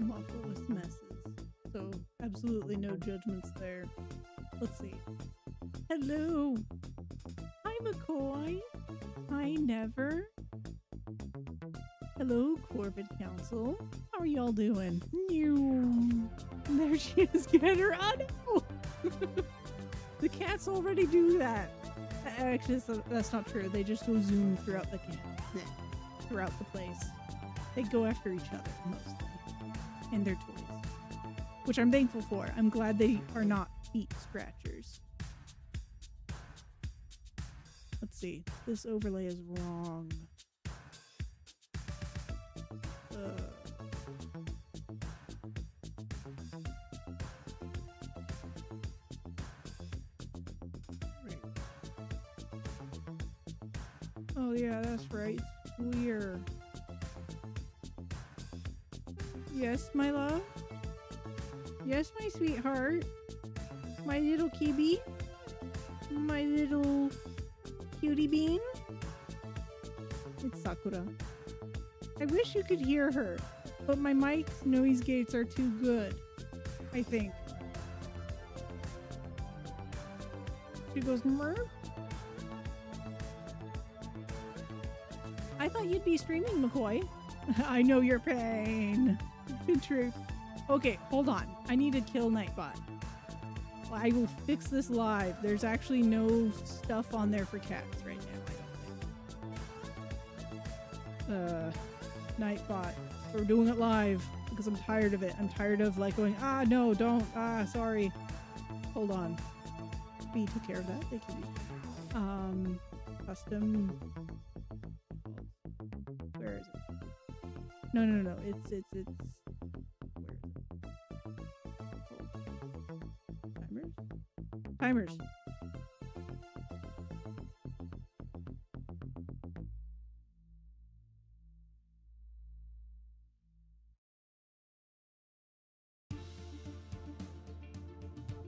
I'm awful with messes. So absolutely no judgments there. Let's see. Hello. Hi, McCoy. Hi, Never. Hello, Corvid Council. How are y'all doing? There she is. Get her out. Oh, no. The cats already do that. Actually, that's not true. They just go zoom throughout the throughout the place. They go after each other mostly. And their toys. Which I'm thankful for. I'm glad they are not feet scratchers. Let's see. This overlay is wrong. Right. Oh yeah, that's right. We're. Yes, my love? Yes, my sweetheart? My little kibi? My little cutie bean? It's Sakura. I wish you could hear her, but my mic's noise gates are too good, I think. She goes, Mer? I thought you'd be streaming, McCoy. I know your pain. True. Okay, hold on. I need to kill Nightbot. I will fix this live. There's actually no stuff on there for cats right now, I don't think. Nightbot. We're doing it live because I'm tired of it. I'm tired of like going, no, don't. Sorry. Hold on. B took care of that. Thank you. Custom. Where is it? No. It's. Where is it? Timers.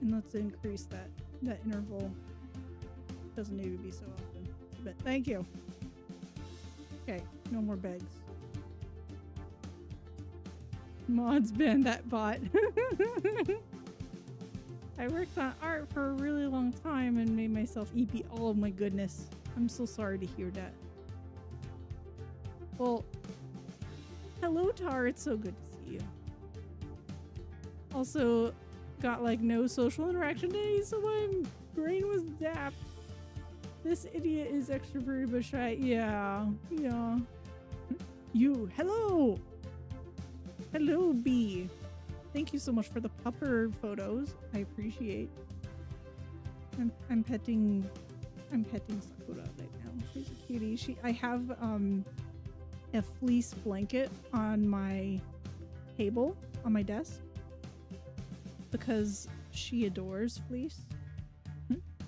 And let's increase that interval. Doesn't need to be so often. But thank you. Okay, no more begs. Mods ban that bot. I worked on art for a really long time and made myself EP. Oh my goodness. I'm so sorry to hear that. Well, hello Tar, it's so good to see you. Also, got like no social interaction days, so my brain was zapped. This idiot is extroverted but shy. Yeah. You, hello! Hello, B. Thank you so much for the pupper photos. I appreciate. I'm petting Sakura right now. She's a cutie. I have a fleece blanket on my table on my desk because she adores fleece.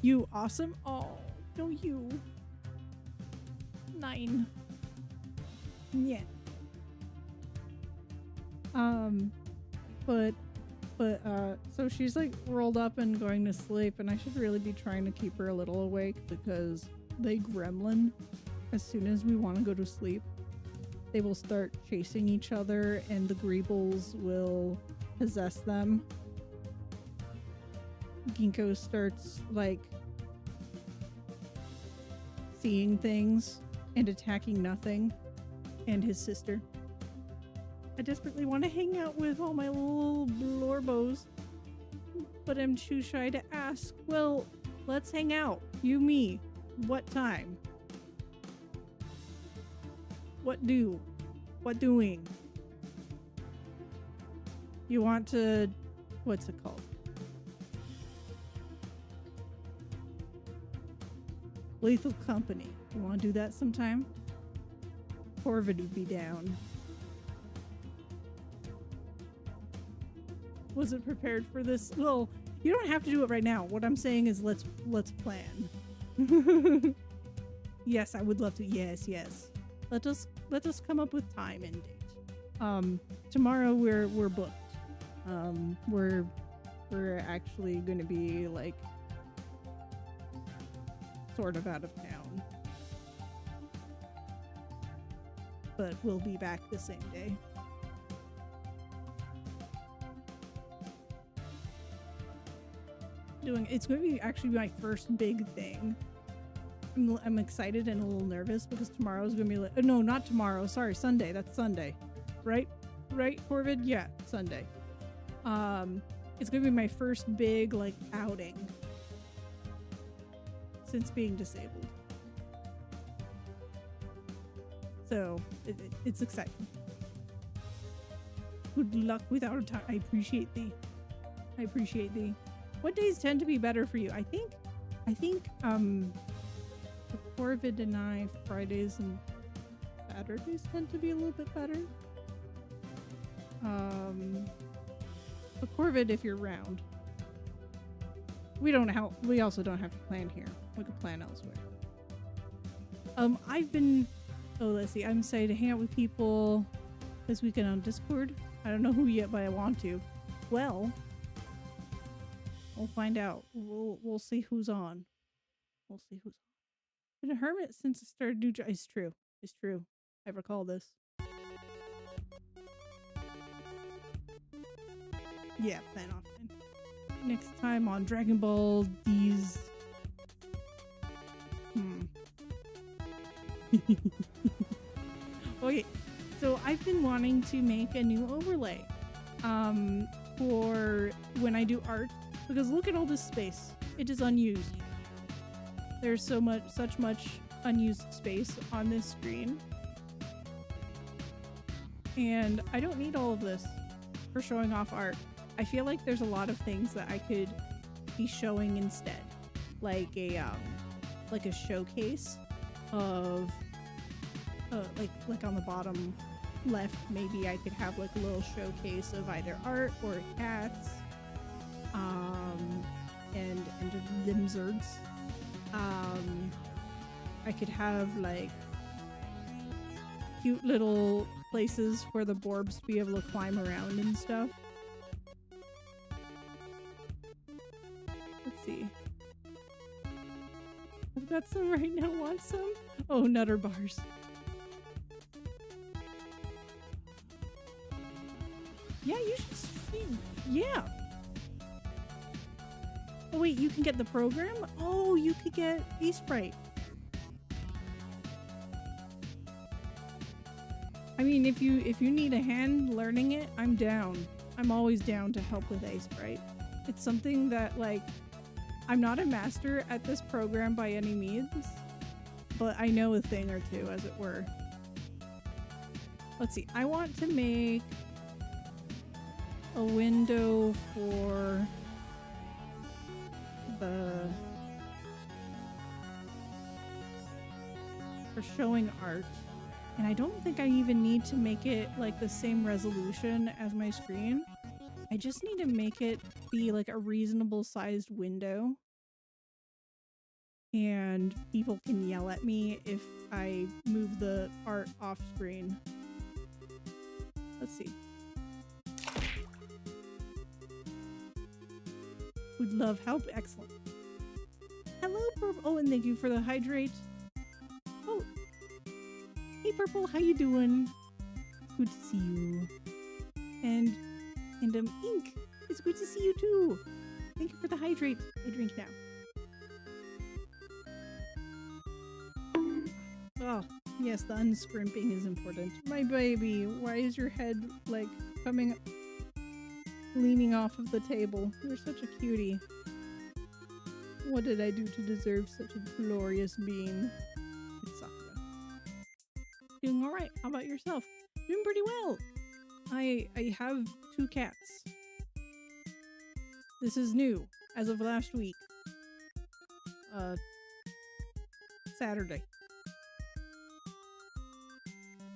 You awesome. Oh, no, you 9. Yeah. So she's like rolled up and going to sleep, and I should really be trying to keep her a little awake because they gremlin as soon as we want to go to sleep. They will start chasing each other and the greebles will possess them. Ginkgo starts like seeing things and attacking nothing and his sister. I desperately want to hang out with all my little blorbos, but I'm too shy to ask. Well, let's hang out. You, me. What time? What doing? You want to... What's it called? Lethal Company. You want to do that sometime? Corvid would be down. Wasn't prepared for this. Well, you don't have to do it right now. What I'm saying is let's plan. Yes, I would love to. Yes. Let us come up with time and date. Tomorrow we're booked. We're actually going to be like sort of out of town. But we'll be back the same day. doing. It's going to be actually my first big thing. I'm excited and a little nervous because tomorrow's going to be like, no, not tomorrow. Sorry, Sunday. That's Sunday, right? Right, Corvid? Yeah, Sunday. It's going to be my first big like outing since being disabled. So it's exciting. Good luck with our time. I appreciate thee. I appreciate thee. What days tend to be better for you? I think Corvid and I, Fridays and Saturdays tend to be a little bit better. But Corvid, if you're around. We also don't have to plan here. We could plan elsewhere. Let's see. I'm excited to hang out with people this weekend on Discord. I don't know who yet, but I want to. Well, we'll find out. We'll see who's on. We'll see who's on. Been a hermit since I started new job. It's true. It's true. I recall this. Yeah, plan offline. Next time on Dragon Ball D's. Okay, so I've been wanting to make a new overlay for when I do art, because look at all this space. It is unused. There's such much unused space on this screen. And I don't need all of this for showing off art. I feel like there's a lot of things that I could be showing instead. Like a showcase of like on the bottom left, maybe I could have like a little showcase of either art or cats and lizards. I could have like cute little places for the Borbs to be able to climb around and stuff. Let's see. I've got some right now. Want some? Oh, Nutter Bars. Yeah, you should see. Yeah. Oh wait, you can get the program? Oh, you could get Aseprite. I mean, if you need a hand learning it, I'm down. I'm always down to help with Aseprite. It's something that, like, I'm not a master at this program by any means, but I know a thing or two, as it were. Let's see. I want to make a window for showing art, and I don't think I even need to make it like the same resolution as my screen. I just need to make it be like a reasonable sized window, and people can yell at me if I move the art off screen. Let's see. Would love help. Excellent. Hello, Purple. Oh, and thank you for the hydrate. Oh, hey, Purple. How you doing? Good to see you. And Ink. It's good to see you too. Thank you for the hydrate. I drink now. Oh, yes, the unscrimping is important. My baby, why is your head like leaning off of the table? You're such a cutie. What did I do to deserve such a glorious being? It's Sakura. Doing alright. How about yourself? Doing pretty well. I have 2 cats. This is new, as of last week. Saturday.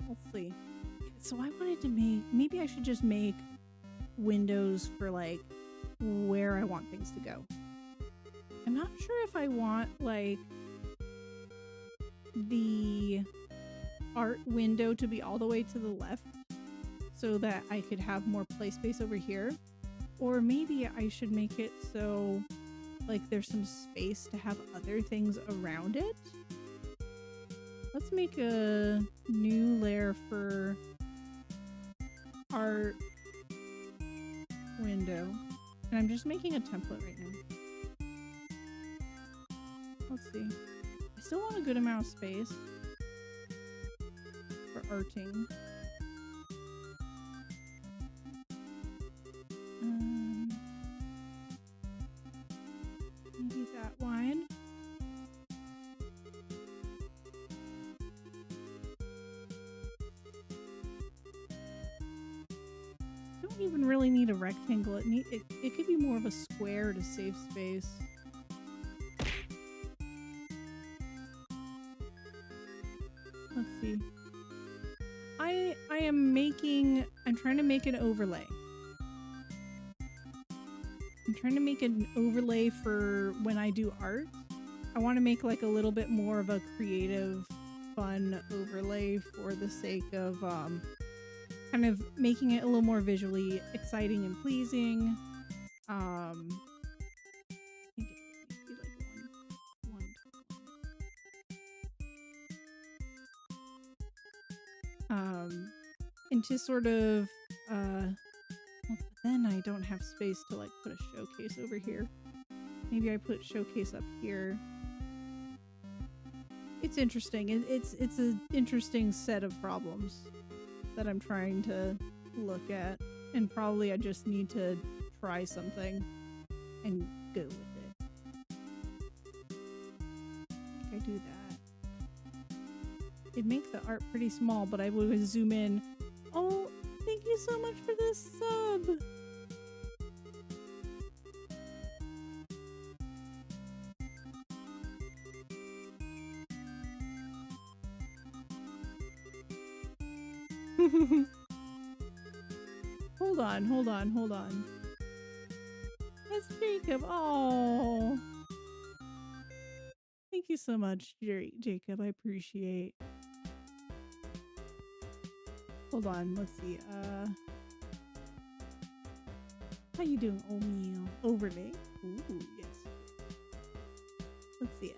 Let's see. So I wanted to maybe I should just make windows for like where I want things to go. I'm not sure if I want like the art window to be all the way to the left so that I could have more play space over here, or maybe I should make it so like there's some space to have other things around it. Let's make a new layer for art window. And I'm just making a template right now. Let's see. I still want a good amount of space for arting. Maybe that wide. Don't even really need a rectangle. It could be more of a square to save space. Let's see. I'm trying to make an overlay. I'm trying to make an overlay for when I do art. I want to make like a little bit more of a creative, fun overlay for the sake of kind of making it a little more visually exciting and pleasing. I think it needs to be like one. And to sort of well, then I don't have space to like put a showcase over here. Maybe I put showcase up here. It's interesting. It's an interesting set of problems that I'm trying to look at, and probably I just need to try something and go with it. I think I do that. It'd make the art pretty small, but I would zoom in. Oh, thank you so much for this sub! Hold on. That's Jacob. Oh, thank you so much, Jacob. I appreciate. Hold on. Let's see. How you doing, O'Meal? Overlay. Ooh, yes. Let's see.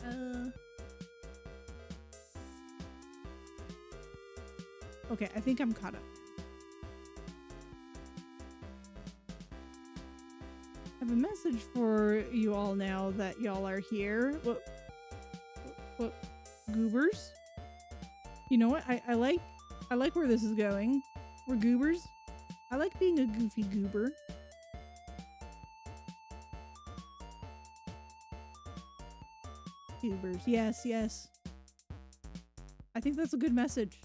Okay, I think I'm caught up. I have a message for you all now that y'all are here. What? Goobers? You know what? I like where this is going. We're goobers. I like being a goofy goober. Goobers. Yes. I think that's a good message.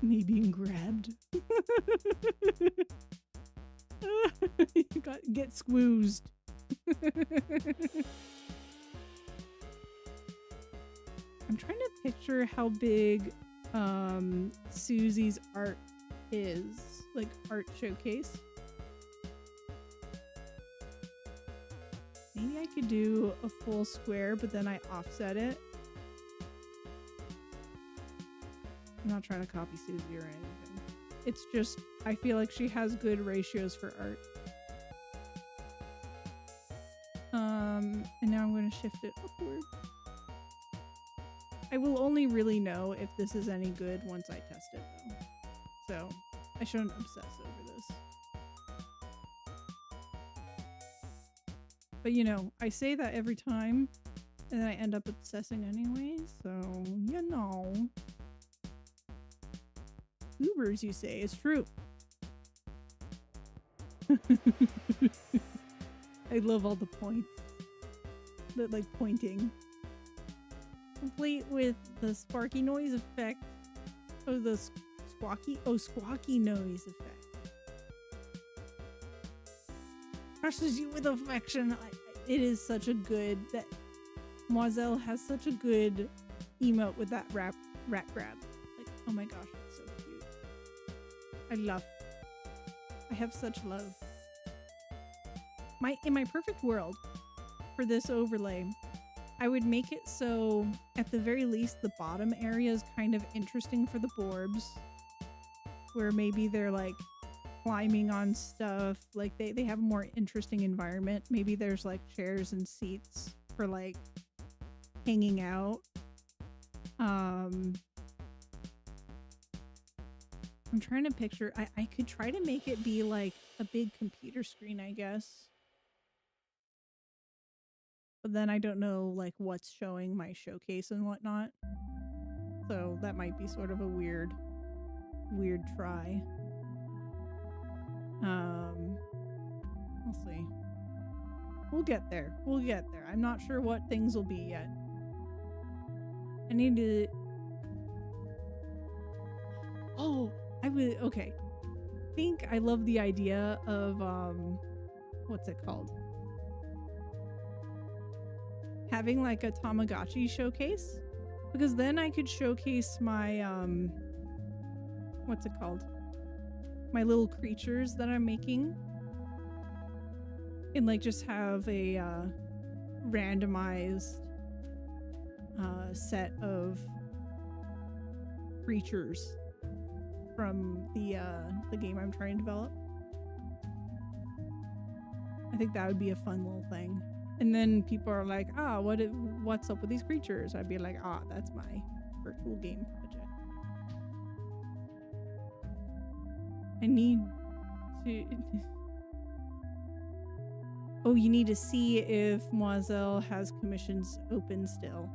Me being grabbed. You get squoozed. I'm trying to picture how big Susie's art is, like art showcase. Maybe I could do a full square, but then I offset it. I'm not trying to copy Susie or anything. It's just, I feel like she has good ratios for art. And now I'm going to shift it upward. I will only really know if this is any good once I test it, though. So, I shouldn't obsess over this. But you know, I say that every time, and then I end up obsessing anyway, so, you know. Ubers, you say, it's true. I love all the points. That like pointing. Complete with the sparky noise effect. Oh, the squawky noise effect. Crushes you with affection. It is such a good, that Moiselle has such a good emote with that rat grab. Like, oh my gosh, it's so cute. I have such love. In my perfect world, for this overlay, I would make it so, at the very least, the bottom area is kind of interesting for the Borbs. Where maybe they're like climbing on stuff, like they have a more interesting environment. Maybe there's like chairs and seats for like hanging out. I'm trying to picture, I could try to make it be like a big computer screen, I guess. but then I don't know like what's showing my showcase and whatnot. So that might be sort of a weird try. We'll see. We'll get there. We'll get there. I'm not sure what things will be yet. I need to... Oh, okay. I think I love the idea of, what's it called? Having like a Tamagotchi showcase. Because then I could showcase my, what's it called? My little creatures that I'm making. And like just have a randomized set of creatures from the game I'm trying to develop. I think that would be a fun little thing. And then people are like, what's up with these creatures? I'd be like, that's my virtual game project. I need to... Oh, you need to see if Moiselle has commissions open still.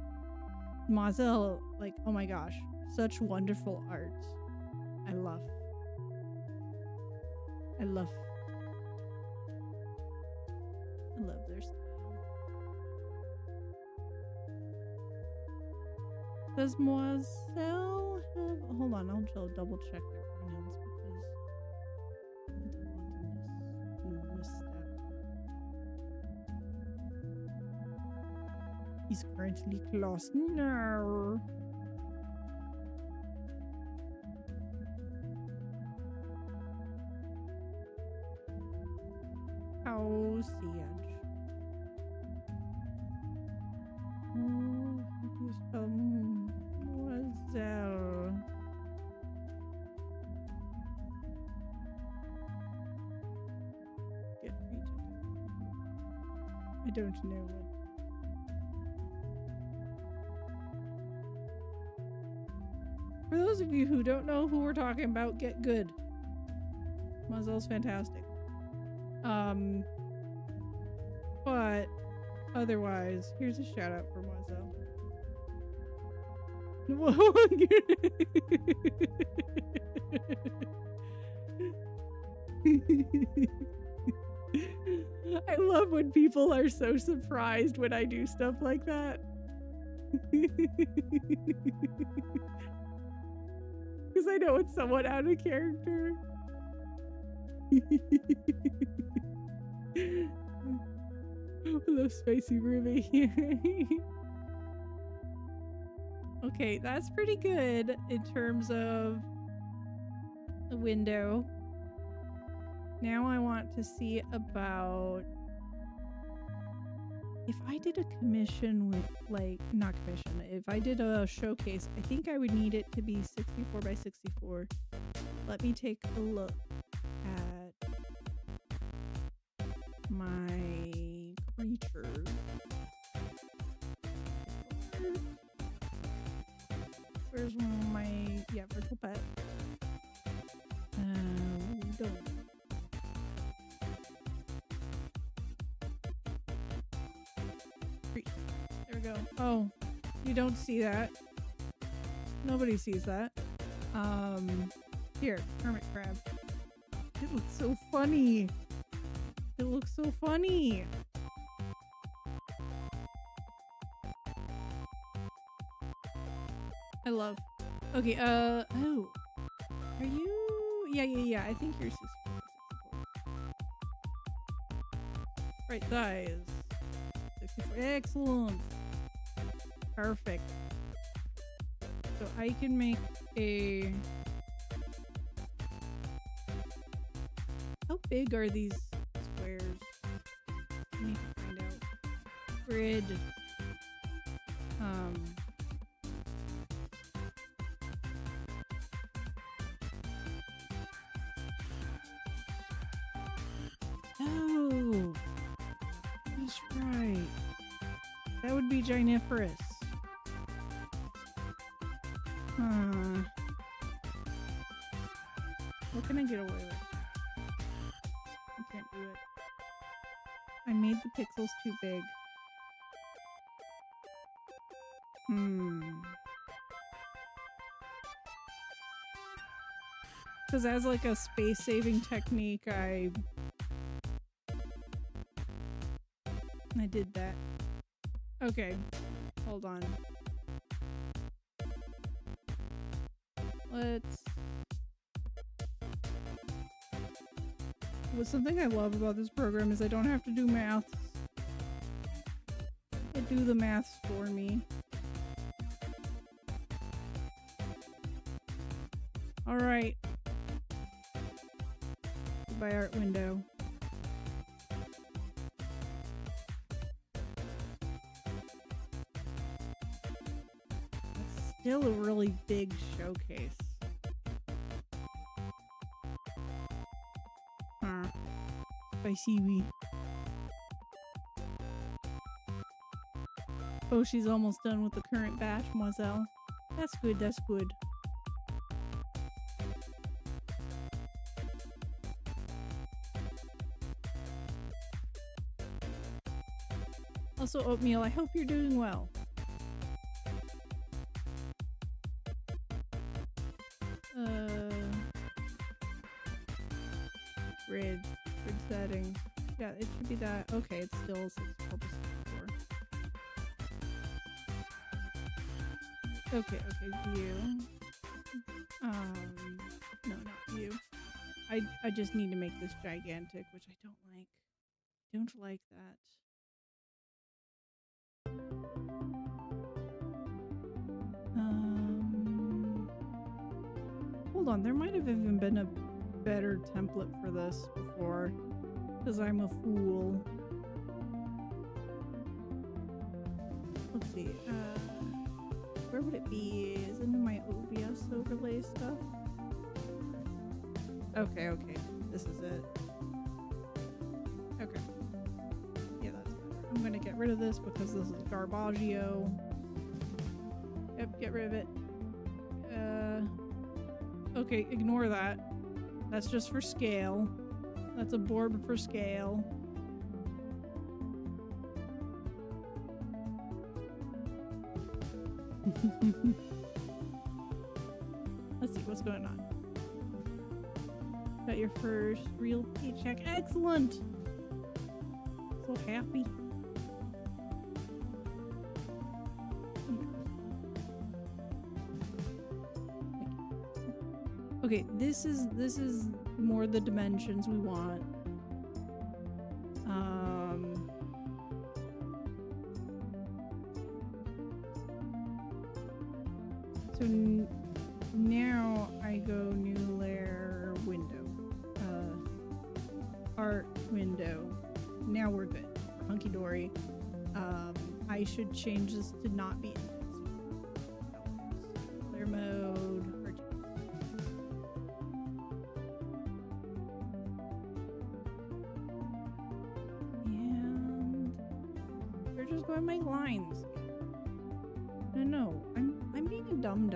Moiselle, like, oh my gosh, such wonderful art. I love their style. Does Moiselle have... Hold on, I'll double check their pronouns because I don't want to misstep. He's currently close now. Oh, Siege. Oh, how do you spell Moiselle? Get rejected. I don't know what. For those of you who don't know who we're talking about, get good. Moiselle's fantastic. But otherwise, here's a shout out for Moiselle. I love when people are so surprised when I do stuff like that. Because I know it's somewhat out of character. Hello, Spicy Ruby. Okay, that's pretty good in terms of the window. Now I want to see about if I did a commission with, like, not commission, if I did a showcase, I think I would need it to be 64 by 64. Let me take a look at my creatures. Where's my, virtual pet? Don't. There we go. Oh, you don't see that. Nobody sees that. Here, hermit crab. It looks so funny. It looks so funny. I love. Okay, oh. Are you? Yeah. I think you're 64. Right thighs. 64. Excellent. Perfect. So I can make a... How big are these squares? I need to find out. Grid. Oh, that's right. That would be giniferous. What can I get away with? I can't do it. I made the pixels too big. Because as like a space-saving technique, I did that. Okay, hold on. Something I love about this program is I don't have to do math. It do the maths for me. Alright. Goodbye, art window. It's still a really big showcase. Spicy. Oh, she's almost done with the current batch, Mademoiselle. That's good, that's good. Also, Oatmeal, I hope you're doing well. Grid settings. Yeah, it should be that. Okay, it's still 64%. Okay, view. No, not view. I just need to make this gigantic, which I don't like. Don't like that. Hold on, there might have even been a better template for this before, because I'm a fool. Let's see, where would it be? Is it in my OBS overlay stuff? Okay, this is it. Okay. Yeah, that's better. I'm gonna get rid of this because this is Garbaggio. Yep, get rid of it. Okay, ignore that. That's just for scale. That's a board for scale. Let's see what's going on. Got your first real paycheck. Excellent! So happy. Okay, this is more the dimensions we want. So now I go new layer window. Art window. Now we're good. Hunky dory. I should change this to not be clear mode. And we're just going to make lines. No, I'm being dumb.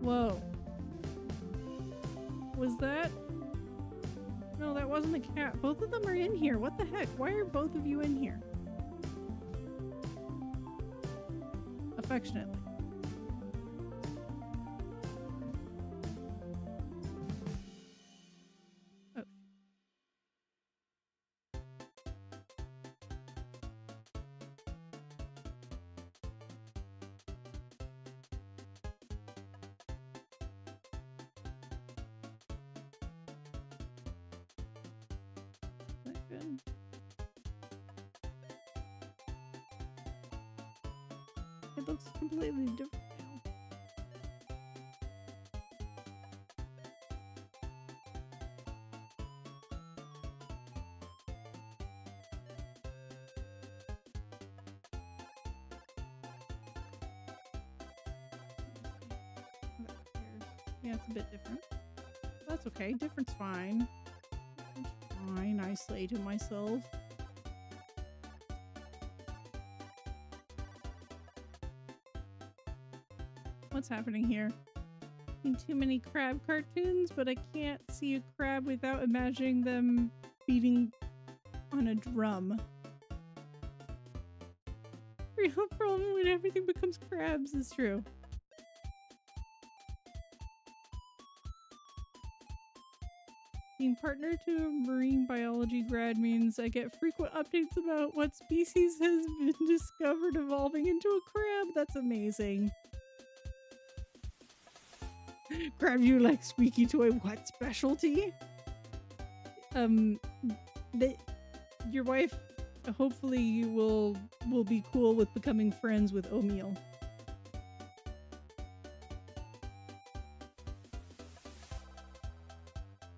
Whoa. Was that? No, that wasn't a cat. Both of them are in here. What the heck? Why are both of you in here? Affectionately. Oh. Is that good? It looks completely different now. Yeah, it's a bit different. That's okay. Different's fine. Fine, I say to myself. What's happening here? Seen too many crab cartoons, but I can't see a crab without imagining them beating on a drum. Real problem when everything becomes crabs is true. Being partnered to a marine biology grad means I get frequent updates about what species has been discovered evolving into a crab. That's amazing. Crab, you like squeaky toy. What specialty? Your wife hopefully will be cool with becoming friends with O'Meal.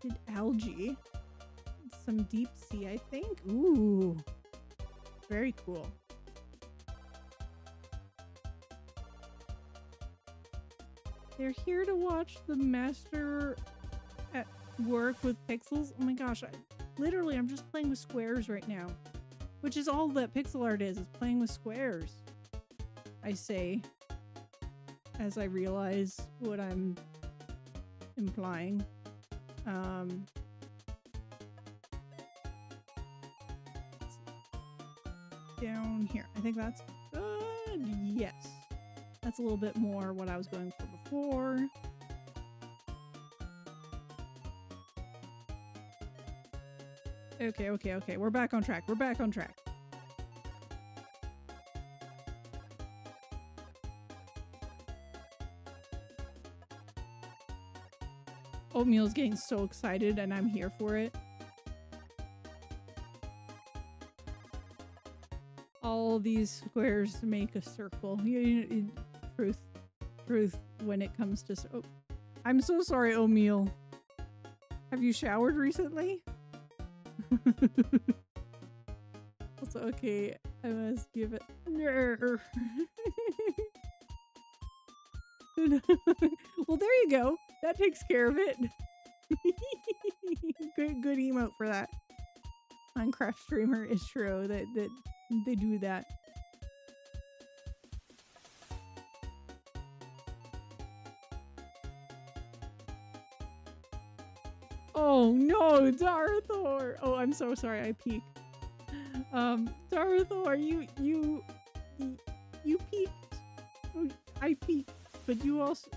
Did algae. Some deep sea, I think. Ooh. Very cool. They're here to watch the master at work with pixels. Oh my gosh, I'm just playing with squares right now. Which is all that pixel art is playing with squares. I say, as I realize what I'm implying. Down here. I think that's good. Yes. That's a little bit more what I was going for before. Okay. We're back on track. Oatmeal's getting so excited and I'm here for it. All these squares make a circle. Truth when it comes to... Oh, I'm so sorry, Oatmeal. Have you showered recently? Also, okay, I must give it... Well, there you go. That takes care of it. Good emote for that. Minecraft streamer is true that they do that. Oh no, Darthor! Oh, I'm so sorry, I peeked. Darthor, you peeked. Oh, I peeked, but you also...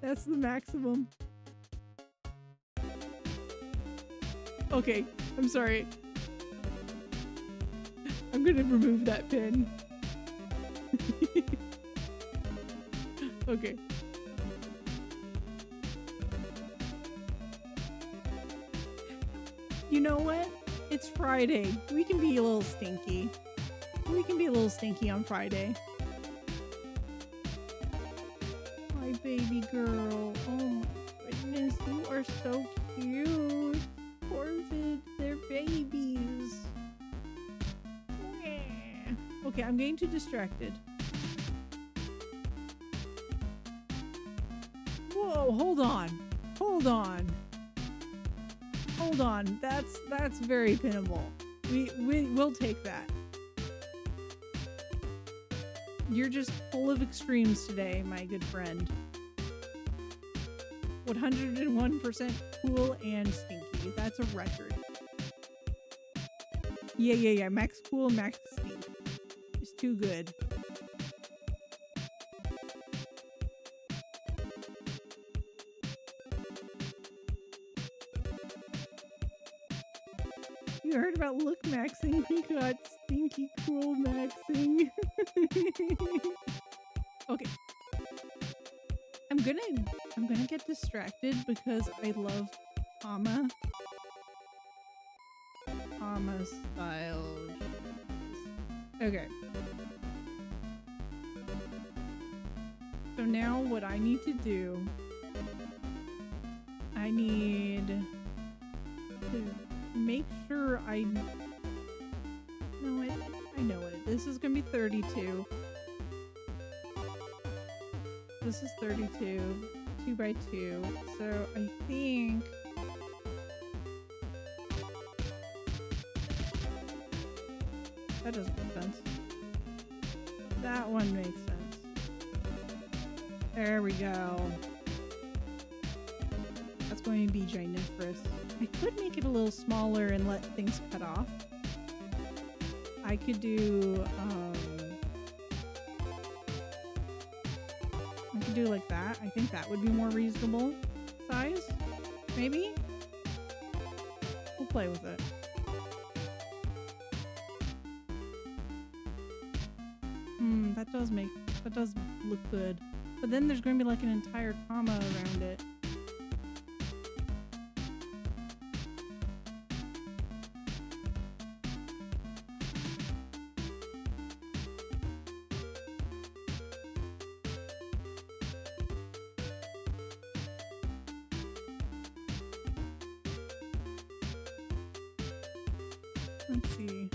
That's the maximum. Okay, I'm sorry. I'm gonna remove that pin. Okay. You know what? It's Friday. We can be a little stinky. We can be a little stinky on Friday. My baby girl. Oh my goodness, you are so cute. Ported, they're babies. Okay, I'm getting too distracted. Whoa, hold on. Hold on. Hold on. That's very pinnable. We'll take that. You're just full of extremes today, my good friend. 101% cool and stinky. That's a record. Yeah. Max cool, max stink. It's too good. You heard about look maxing? We got stinky cool maxing. Okay. I'm gonna get distracted because I love Ama style. Okay. So now what I need to do, I need to make sure I know it. This is gonna be 32. This is 32, 2 by 2. So I think that doesn't make sense. That one makes sense. There we go. That's going to be ginormous. I could make it a little smaller and let things cut off. I could do, like that. I think that would be more reasonable size. Maybe? We'll play with it. That does look good. But then there's going to be like an entire comma around it. Let's see.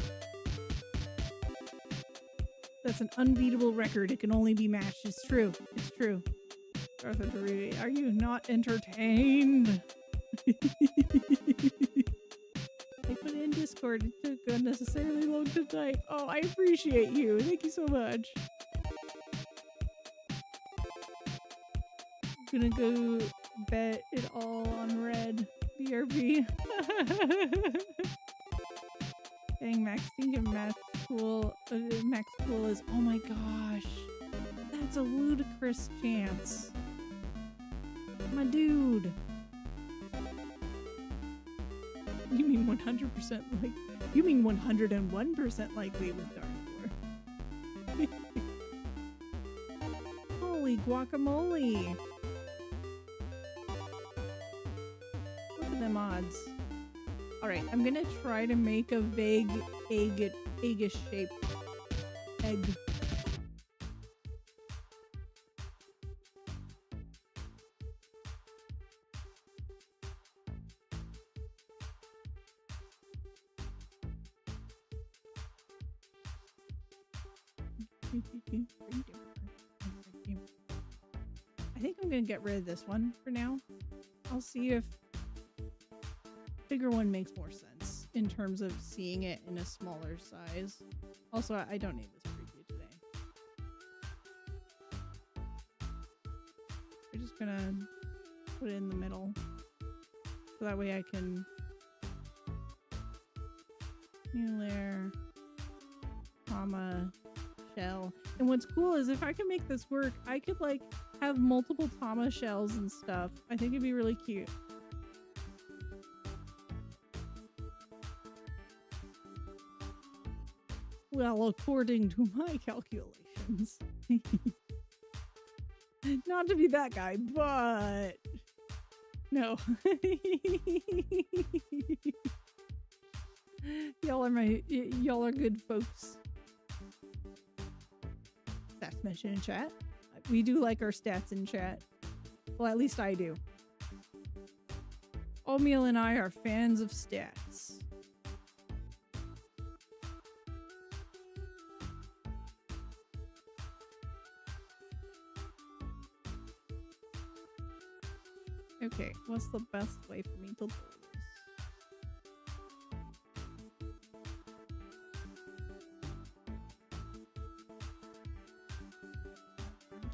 That's an unbeatable record. It can only be matched. It's true. It's true. Arthur Drury, are you not entertained? I put it in Discord. It took unnecessarily long to type. Oh, I appreciate you. Thank you so much. I'm gonna go bet it all on red. BRB. Dang, Max thinking Max Cool is, oh my gosh, that's a ludicrous chance. My dude. You mean 100% like, you mean 101% likely with Dark 4. Holy guacamole. Look at them odds. Alright, I'm gonna try to make a vague eggish shaped egg. I think I'm gonna get rid of this one for now. I'll see if bigger one makes more sense in terms of seeing it in a smaller size. Also, I don't need this preview today. We're just gonna put it in the middle so that way I can new layer, comma, shell. And what's cool is if I can make this work, I could like have multiple Tama shells and stuff. I think it'd be really cute. Well, according to my calculations. Not to be that guy, but no. Y'all are good folks. Stats mentioned in chat. We do like our stats in chat. Well, at least I do. Oatmeal and I are fans of stats. Okay, what's the best way for me to do this?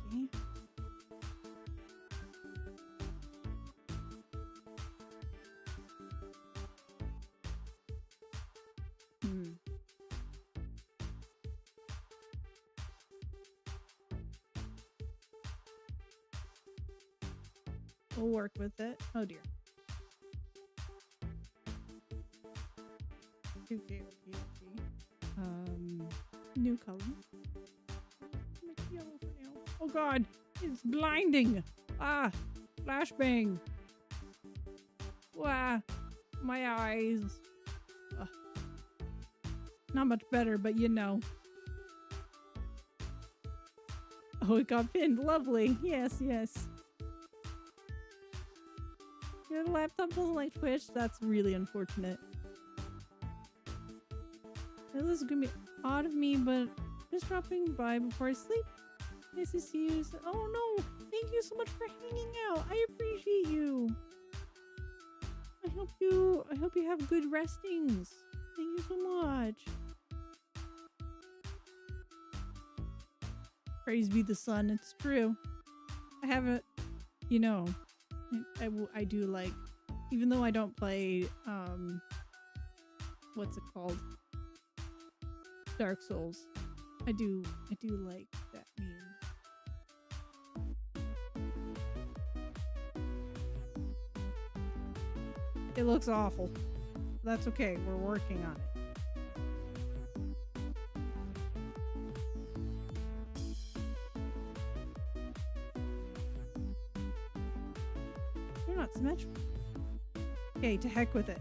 Okay. We'll work with it. Oh dear. Okay. New color. Make yellow for now. Oh god, it's blinding. Ah, flashbang. Wow, my eyes. Ugh. Not much better, but you know. Oh, it got pinned. Lovely. Yes, yes. Your laptop doesn't like Twitch? That's really unfortunate. This is gonna be odd of me, but just dropping by before I sleep. Nice to see you. Oh no! Thank you so much for hanging out. I appreciate you. I hope you have good restings. Thank you so much. Praise be the sun. It's true. I haven't, you know, I do like, even though I don't play, what's it called? Dark Souls. I do like that meme. It looks awful. That's okay. We're working on it. They're not symmetrical. Okay, to heck with it.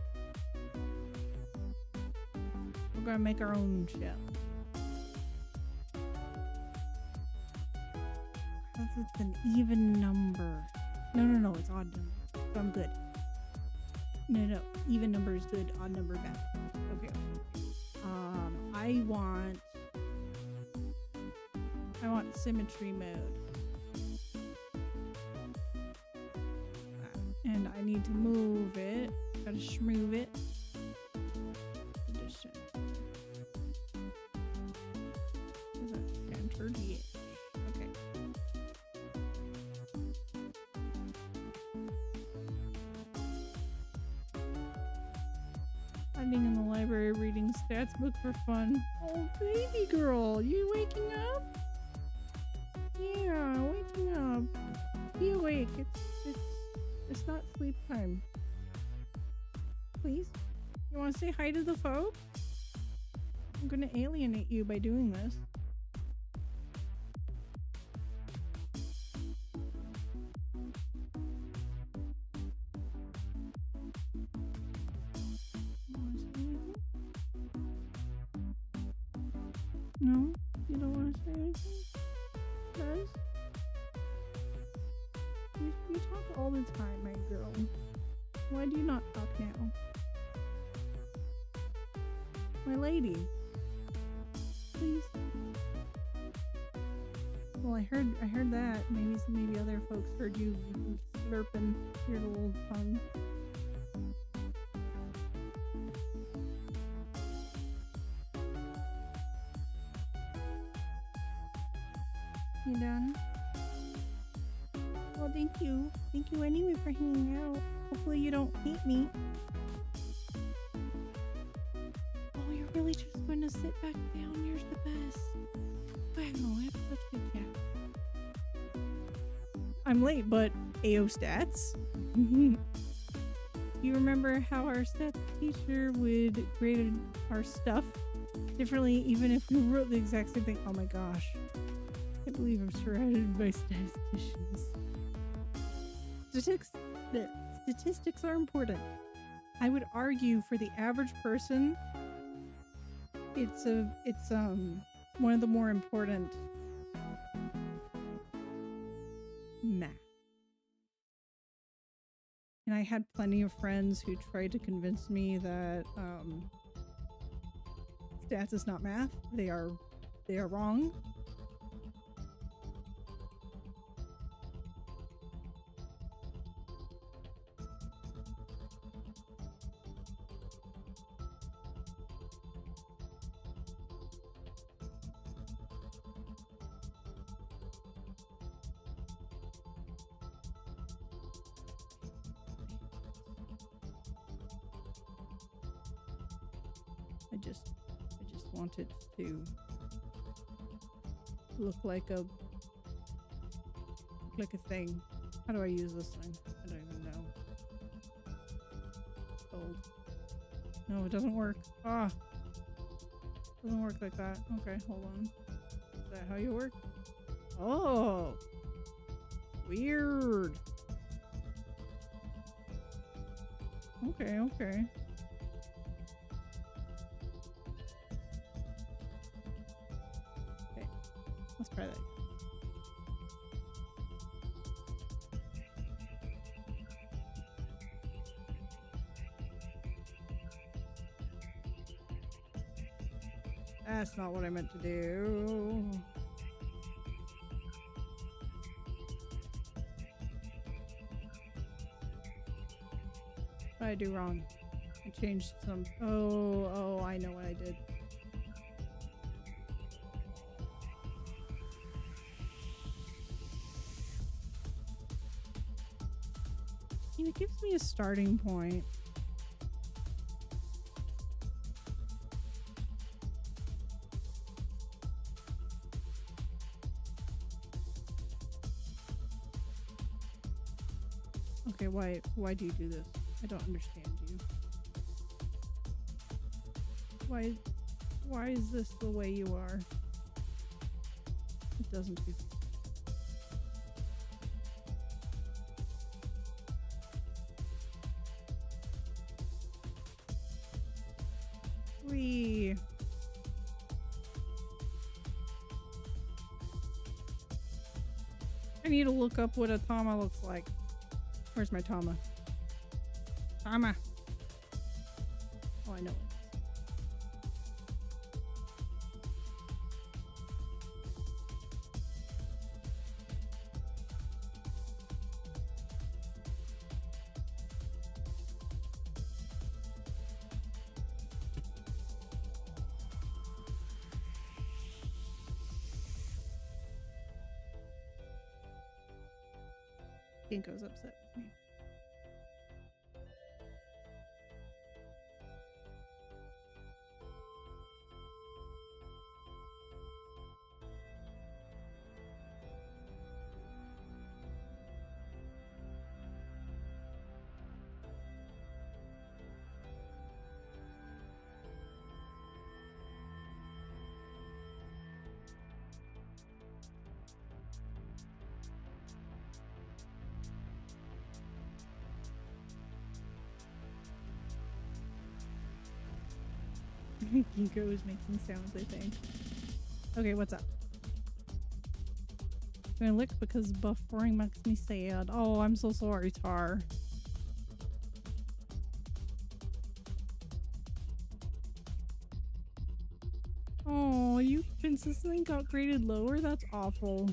We're gonna make our own shell. It's an even number. No, it's odd number. So I'm good. No, even number is good, odd number bad. Okay. I want symmetry mode. And I need to move it. Gotta shmove it. Condition. Is that centered? Yeah. Okay. Hiding in the library reading stats book for fun. Oh, baby girl, you waking up? Yeah, waking up. Be awake. It's not sleep time. Please? You want to say hi to the folks? I'm gonna alienate you by doing this. No? You don't want to say anything? Guys? You talk all the time, my girl. Why do you not talk now? My lady. Please. Well, I heard that. Maybe other folks heard you slurping your little tongue. You done? Well, thank you. Thank you anyway for hanging out. Hopefully you don't hate me. Oh, you're really just going to sit back down? You're the best. Wow, I have such good cats. I'm late, but AO stats. You remember how our stats teacher would grade our stuff differently even if we wrote the exact same thing? Oh my gosh. I can't believe I'm surrounded by statisticians. Statistics are important. I would argue for the average person, it's one of the more important math. And I had plenty of friends who tried to convince me that stats is not math. They are wrong. I just wanted to look like a thing. How do I use this thing? I don't even know. Old. No, it doesn't work. Ah, doesn't work like that. Okay, hold on. Is that how you work? Oh, weird. Okay. Let's try that. That's not what I meant to do. What did I do wrong? I changed some. Oh, I know what I did. mean, it gives me a starting point. Okay, why do you do this? I don't understand you. Why is this the way you are? It doesn't do. Wee. I need to look up what a Tama looks like. Where's my Tama? Tama. Oh, I know it. Ginkgo's upset with me. Ginkgo is making sounds, I think. Okay, what's up? I'm gonna lick because buffering makes me sad. Oh, I'm so sorry, Tar. Oh, you consistently got graded lower? That's awful.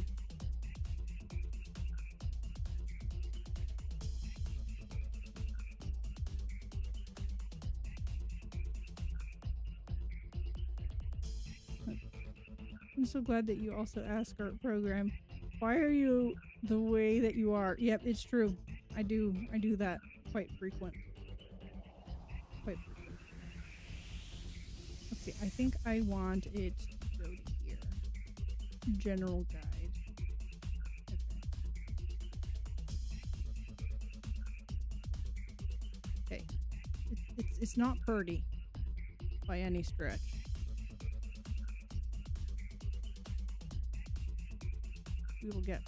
I'm so glad that you also ask our program, why are you the way that you are? Yep, it's true. I do that quite frequent. Quite frequent. Let's see, I think I want it to go to here. General guide. Okay. It's not pretty by any stretch. We will get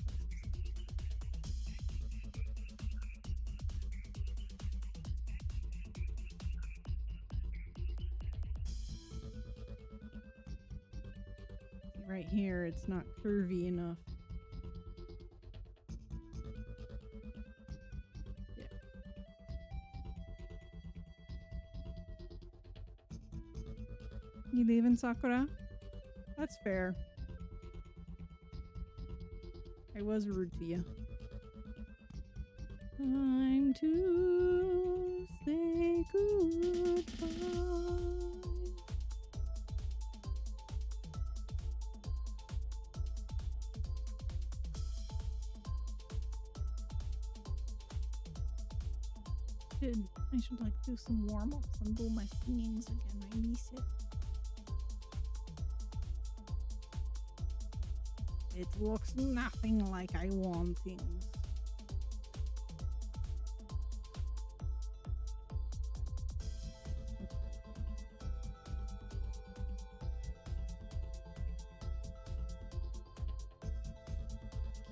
right here. It's not curvy enough. Yeah. You leaving, Sakura? That's fair. I was rude to you. Time to say goodbye. I should like do some warm-ups and do my singings again. I miss it. It looks nothing like I want things.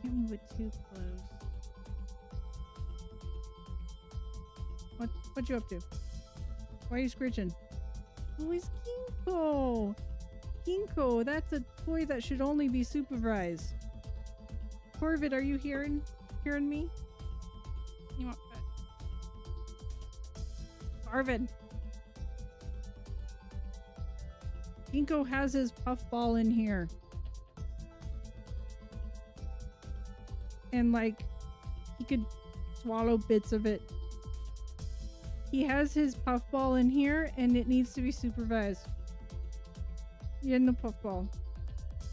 Can't move it too close. What you up to? Why are you screeching? Oh, it's Ginkgo! Ginkgo, that's a toy that should only be supervised. Corvid, are you hearing me? You want pet? Arvid. Ginkgo has his puffball in here. And like, he could swallow bits of it. He has his puffball in here and it needs to be supervised. You had no puffball.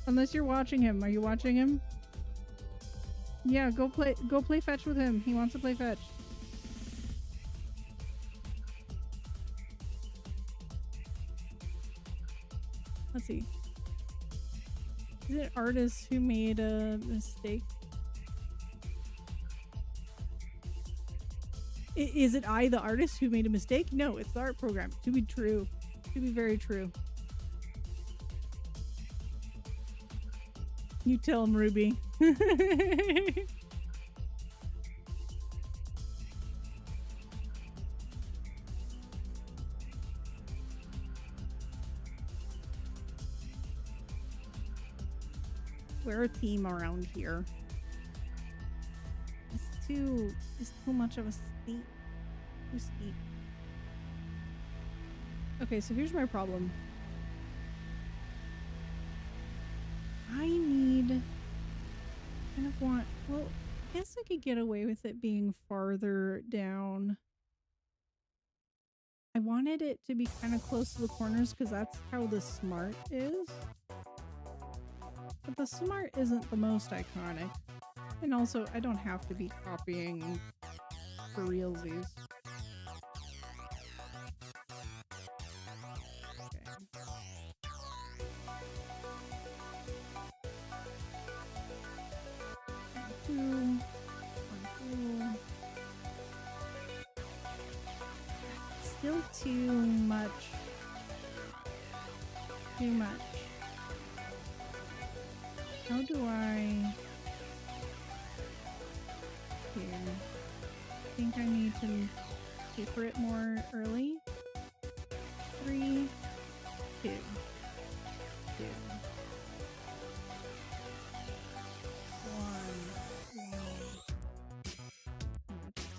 Unless you're watching him. Are you watching him? Yeah, go play fetch with him. He wants to play fetch. Let's see. Is it artists who made a mistake? Is it I, the artist, who made a mistake? No, it's the art program. To be true. To be very true. You tell him, Ruby. We're a team around here. It's too much of a steep. Too steep. Okay, so here's my problem. I kind of want, well, I guess I could get away with it being farther down. I wanted it to be kind of close to the corners because that's how the smart is. But the smart isn't the most iconic. And also, I don't have to be copying for realsies. Still too much. Too much. How do I... Here. I think I need to taper it more early. 3, 2, 2. 1.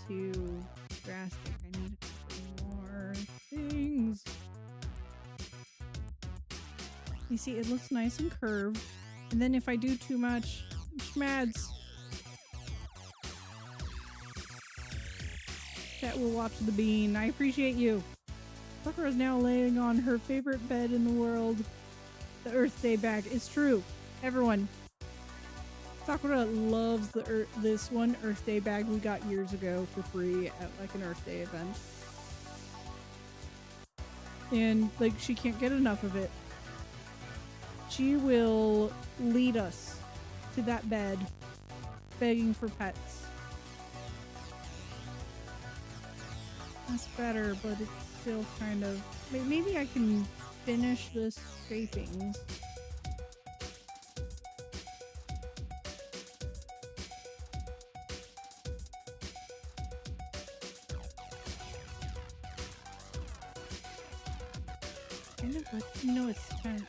Too drastic. I need a couple more things. You see, it looks nice and curved. And then if I do too much, schmads. Chat will watch the bean. I appreciate you. Sakura is now laying on her favorite bed in the world. The Earth Day bag. It's true. Everyone. Sakura loves the this one Earth Day bag we got years ago for free at like an Earth Day event. And like she can't get enough of it. She will lead us to that bed begging for pets. That's better, but it's still kind of... Maybe I can finish the scrapings. Kind of like, you know, it's kind of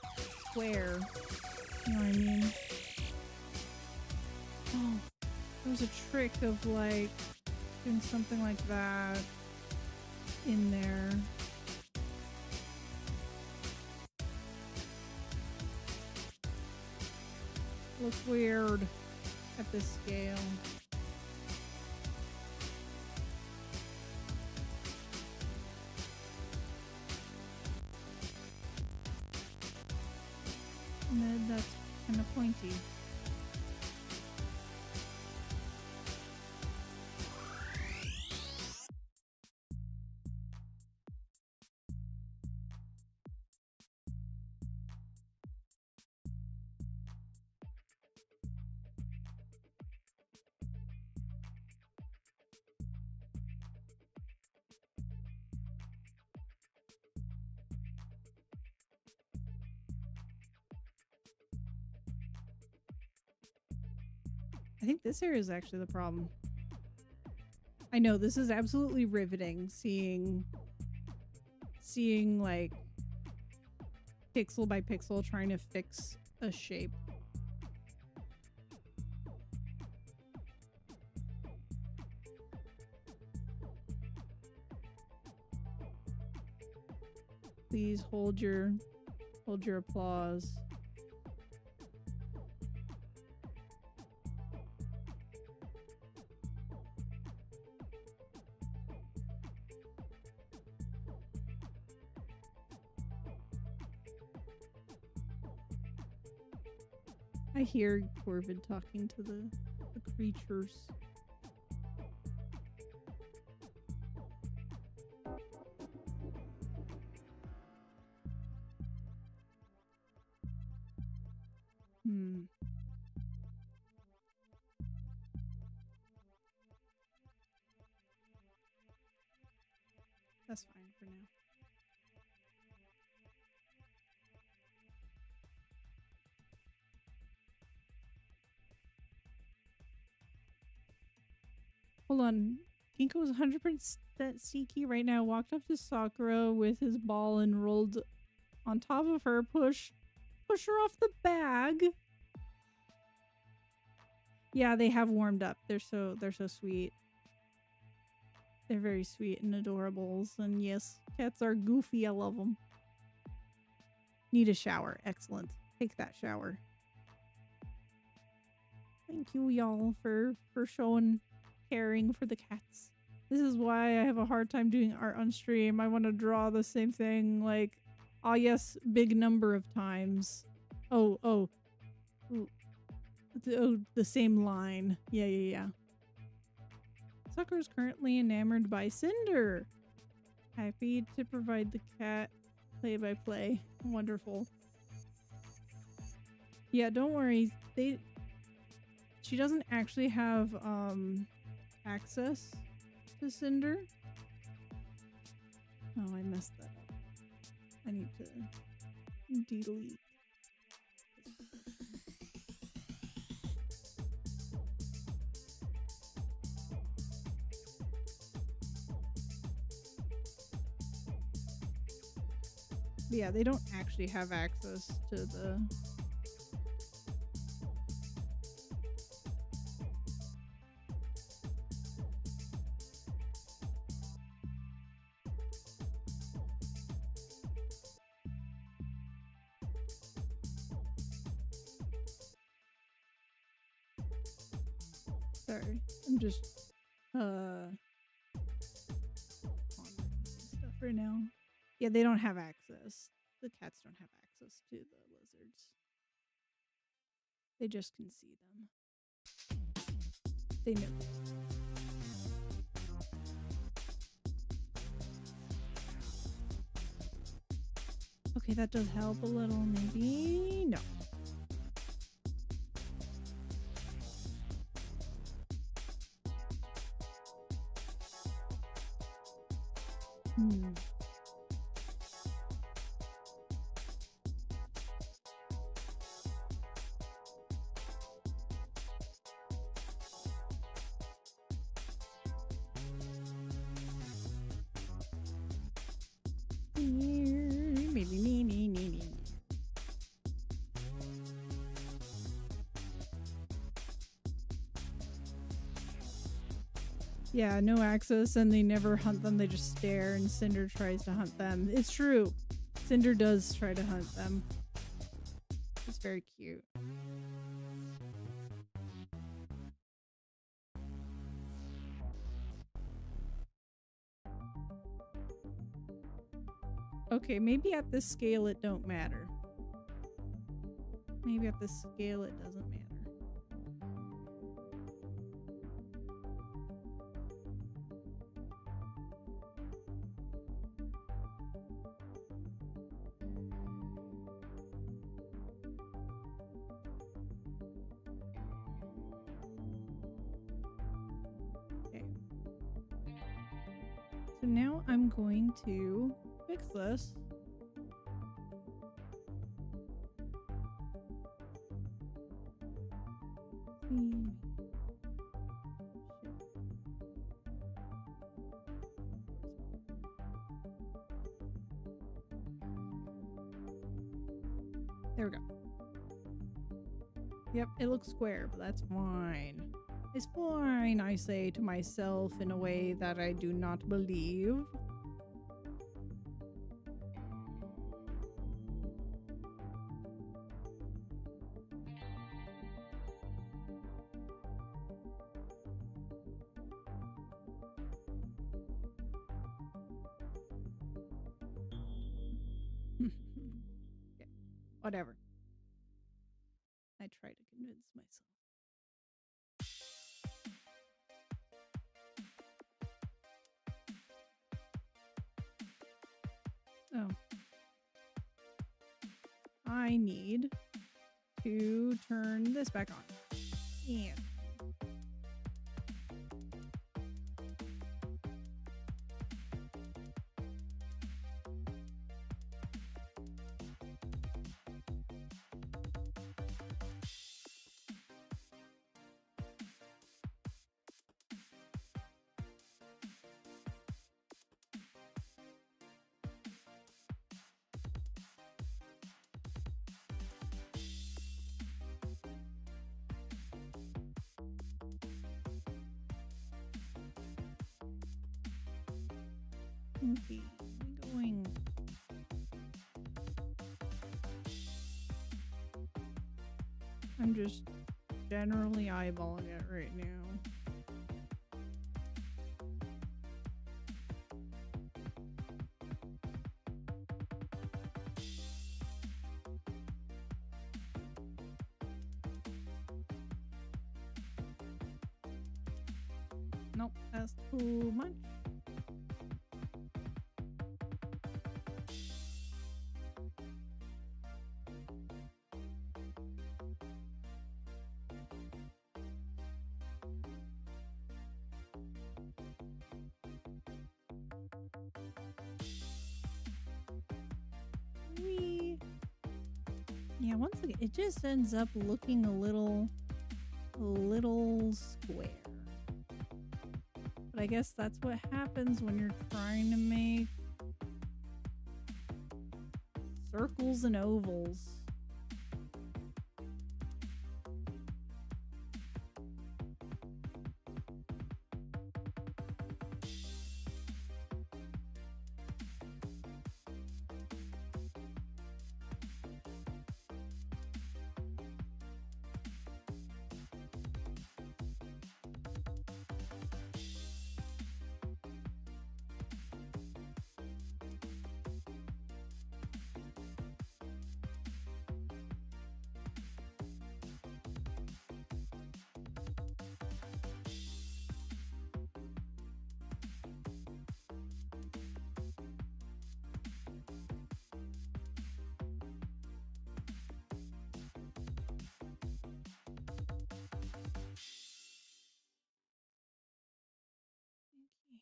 square. You know what I mean? Oh, there was a trick of like doing something like that in there. Looks weird at this scale. And then that's kind of pointy. I think this area is actually the problem. I know this is absolutely riveting, seeing like pixel by pixel trying to fix a shape. Please hold your applause. I hear Corvid talking to the creatures. Hmm. That's fine for now. Hold on. Kinko's 100% Seiki right now. Walked up to Sakura with his ball and rolled on top of her. Push her off the bag. Yeah, they have warmed up. They're so sweet. They're very sweet and adorables. And yes, cats are goofy. I love them. Need a shower. Excellent. Take that shower. Thank you, y'all, for showing caring for the cats. This is why I have a hard time doing art on stream. I want to draw the same thing, like, oh yes, big number of times. Oh, the same line. Yeah. Sucker is currently enamored by Cinder. Happy to provide the cat play-by-play. Wonderful. Yeah, don't worry. She doesn't actually have access to Cinder. Oh, I messed that up. I need to delete. But yeah, they don't actually have access to the... Sorry, I'm just pondering some stuff right now. Yeah, they don't have access. The cats don't have access to the lizards. They just can see them. They know. Okay, that does help a little, maybe. No. Yeah, no access, and they never hunt them. They just stare, and Cinder tries to hunt them. It's true. Cinder does try to hunt them. It's very cute. Okay, maybe at this scale it don't matter. Maybe at this scale it doesn't matter. Okay. So now I'm going to fix this. There we go. Yep, it looks square, but that's fine. It's fine, I say to myself in a way that I do not believe. Okay, whatever. I try to convince myself. Oh. I need to turn this back on. And okay, going. I'm just generally eyeballing it right now. Nope, that's too much. Yeah, once again, it just ends up looking a little square. But I guess that's what happens when you're trying to make circles and ovals.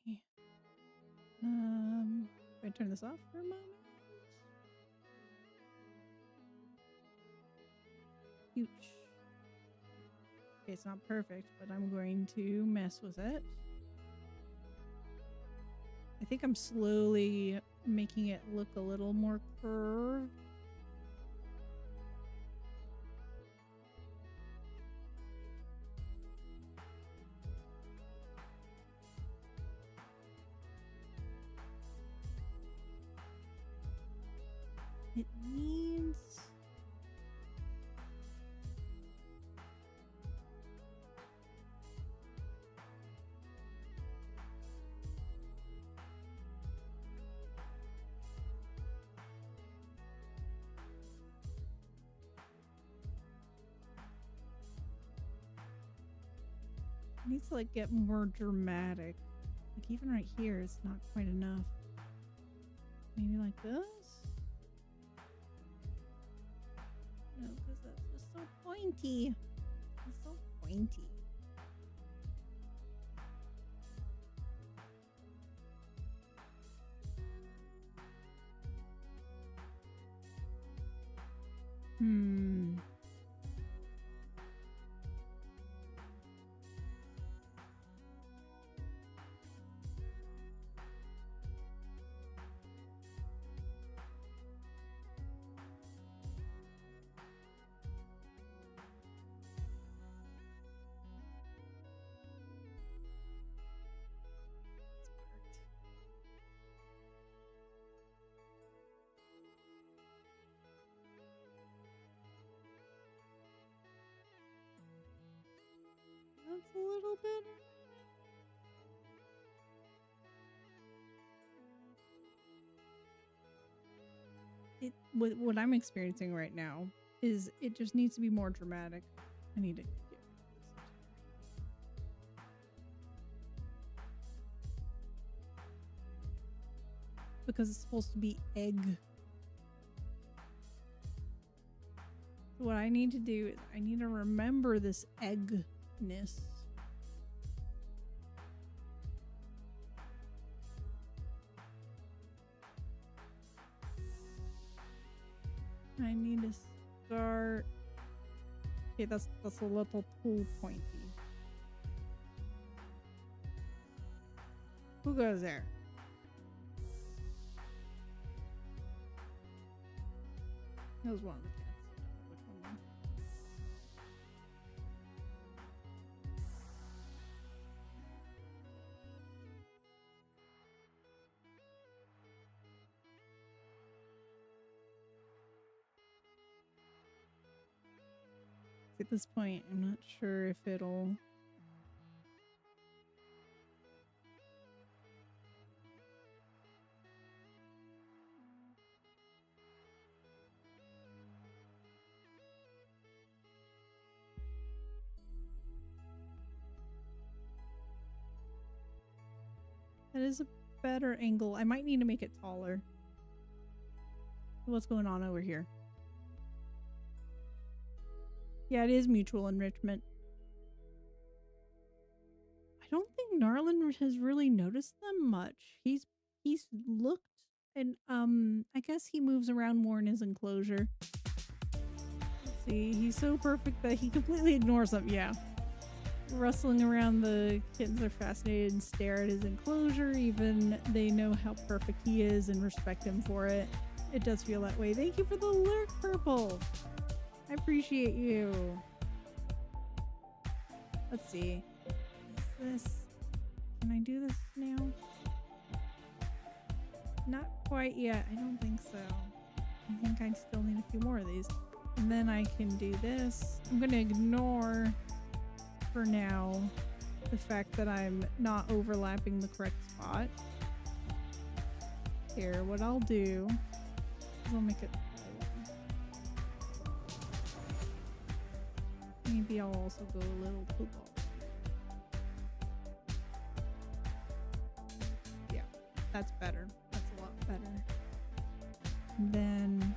Okay. Can I turn this off for a moment? Huge. Okay, it's not perfect, but I'm going to mess with it. I think I'm slowly making it look a little more curved. It needs... It needs to like get more dramatic. Like even right here, it's not quite enough. Maybe like this? No, because that's just so pointy. It's so pointy. That's a little bit. What I'm experiencing right now is it just needs to be more dramatic. I need to get rid of this. Because it's supposed to be egg. What I need to do is I need to remember this eggness. I need to start. Okay, that's a little too pointy. Who goes there? That was one of the cats. Which one? At this point, I'm not sure if it'll. That is a better angle. I might need to make it taller. What's going on over here? Yeah, it is mutual enrichment. I don't think Narlin has really noticed them much. He's looked and I guess he moves around more in his enclosure. Let's see, he's so perfect that he completely ignores them. Yeah. Rustling around, the kittens are fascinated and stare at his enclosure. Even they know how perfect he is and respect him for it. It does feel that way. Thank you for the alert, Purple. I appreciate you. Let's see. Is this... Can I do this now? Not quite yet. I don't think so. I think I still need a few more of these. And then I can do this. I'm going to ignore... for now, the fact that I'm not overlapping the correct spot. Here, what I'll do is I'll make it maybe I'll also go a little football. Yeah, that's better. That's a lot better. And then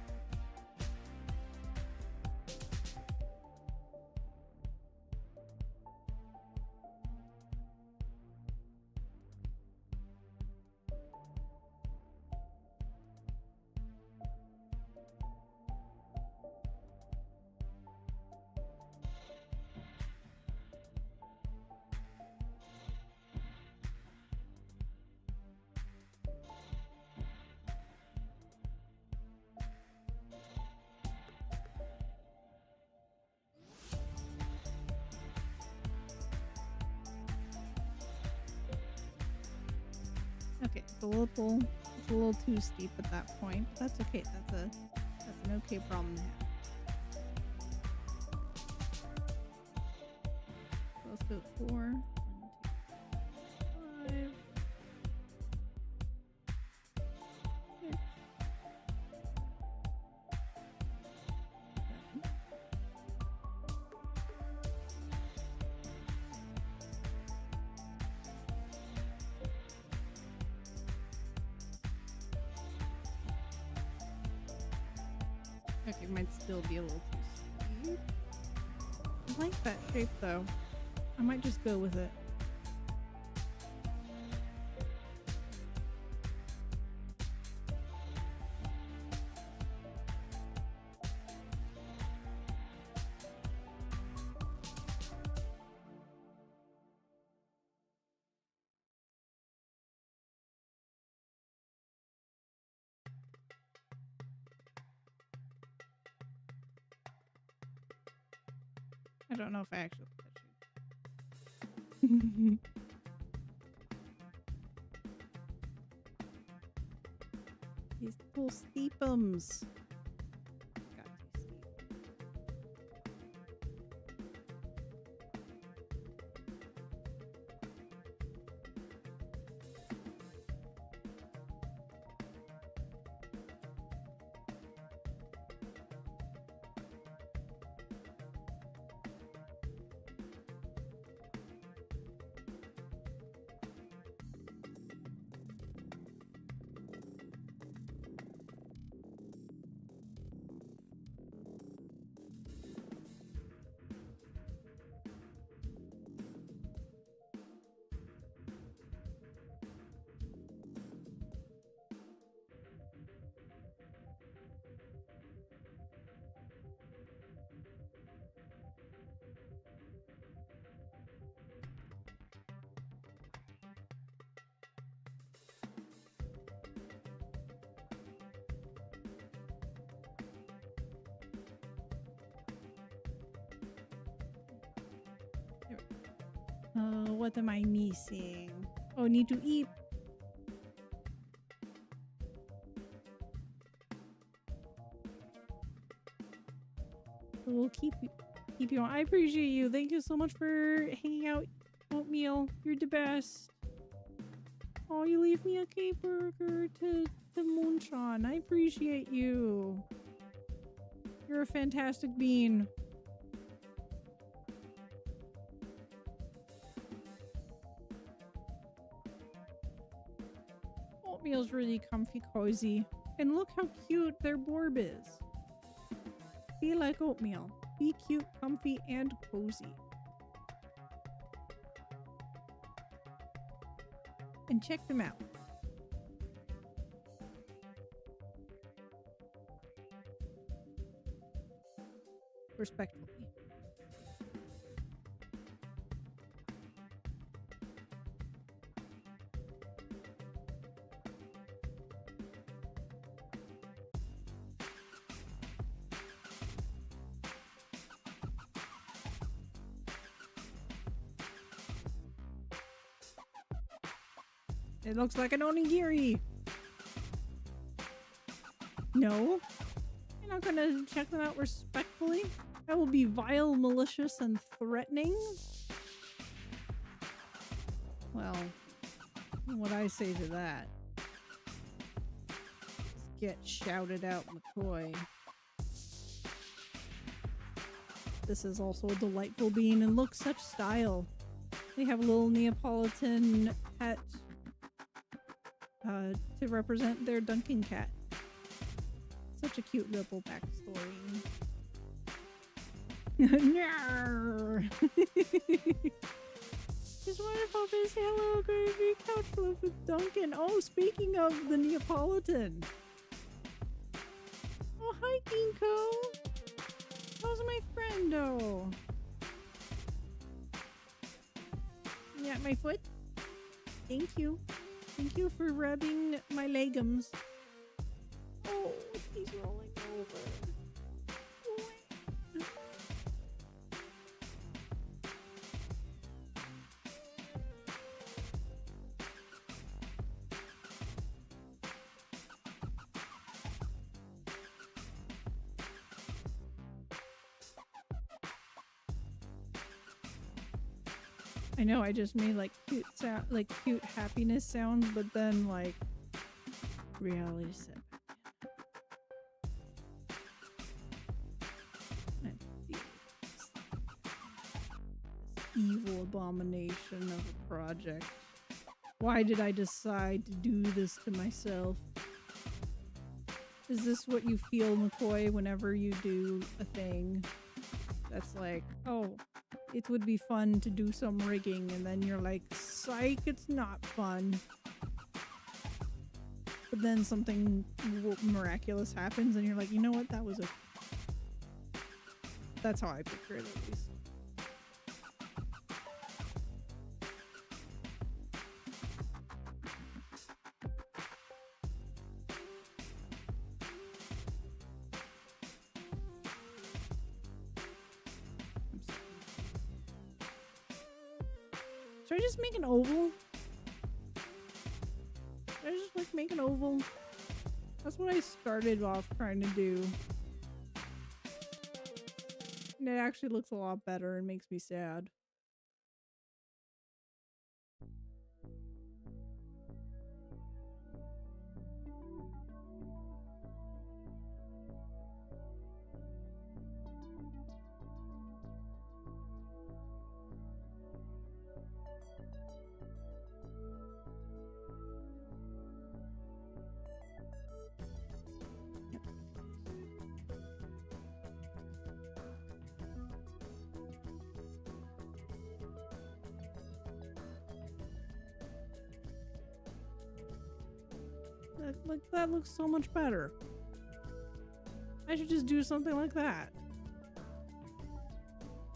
okay, it's a little too steep at that point, but that's okay. That's an okay problem to have. So let's go 4, 1, 2, 5, 6, 7. Okay, might still be a little too steep. I like that shape though. I might just go with it. I don't know if I actually these little steepums. Got too steep. What am I missing? Oh, need to eat. We'll keep you on. I appreciate you. Thank you so much for hanging out. Oatmeal, you're the best. Oh, you leave me a cake burger to Moonshine. I appreciate you. You're a fantastic bean. Oatmeal's really comfy, cozy. And look how cute their borb is. Be like oatmeal. Be cute, comfy, and cozy. And check them out. Respectfully. It looks like an onigiri. No? You're not gonna check them out respectfully? That will be vile, malicious, and threatening? Well, what I say to that? Get shouted out, McCoy. This is also a delightful bean, and look, such style. They have a little Neapolitan pet to represent their Duncan cat. Such a cute little backstory. Just wonderful to say hello, gravy couch love with Duncan. Oh, speaking of the Neapolitan. Oh, hi, Ginkgo. How's my friendo? Yeah, my foot? Thank you. Thank you for rubbing my leggums. Oh, he's rolling over. I know, I just made like cute sound, like cute happiness sounds, but then like reality set back in. This evil abomination of a project. Why did I decide to do this to myself? Is this what you feel, McCoy, whenever you do a thing that's like, oh, it would be fun to do some rigging, and then you're like, psych, it's not fun. But then something miraculous happens, and you're like, you know what, that was a... That's how I picture it, at least. Should I just make an oval? Should I just like make an oval? That's what I started off trying to do. And it actually looks a lot better and makes me sad. That looks so much better. I should just do something like that.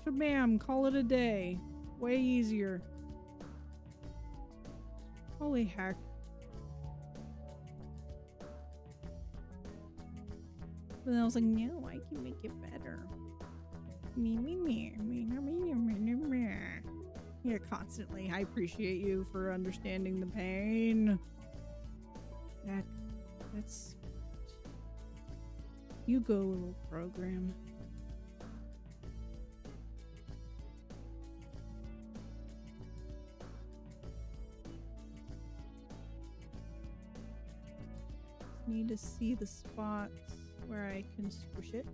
Shabam, call it a day. Way easier. Holy heck. But then I was like, no, I can make it better. Me. Yeah, constantly. I appreciate you for understanding the pain. That's... You go, little program. Need to see the spots where I can squish it.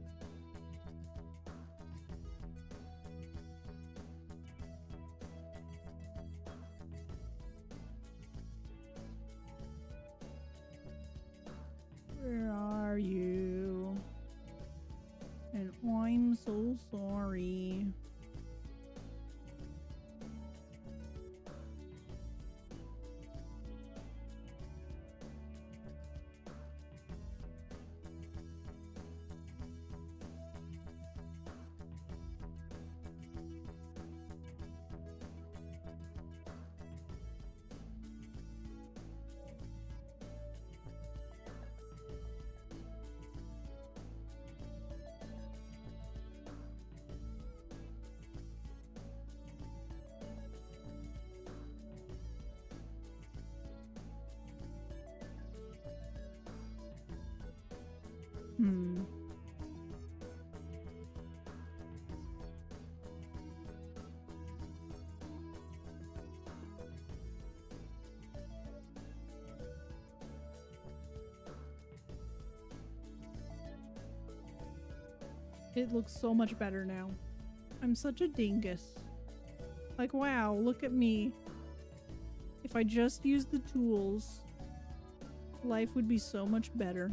Where are you? And I'm so sorry. It looks so much better now. I'm such a dingus. Like, wow, look at me. If I just used the tools, life would be so much better.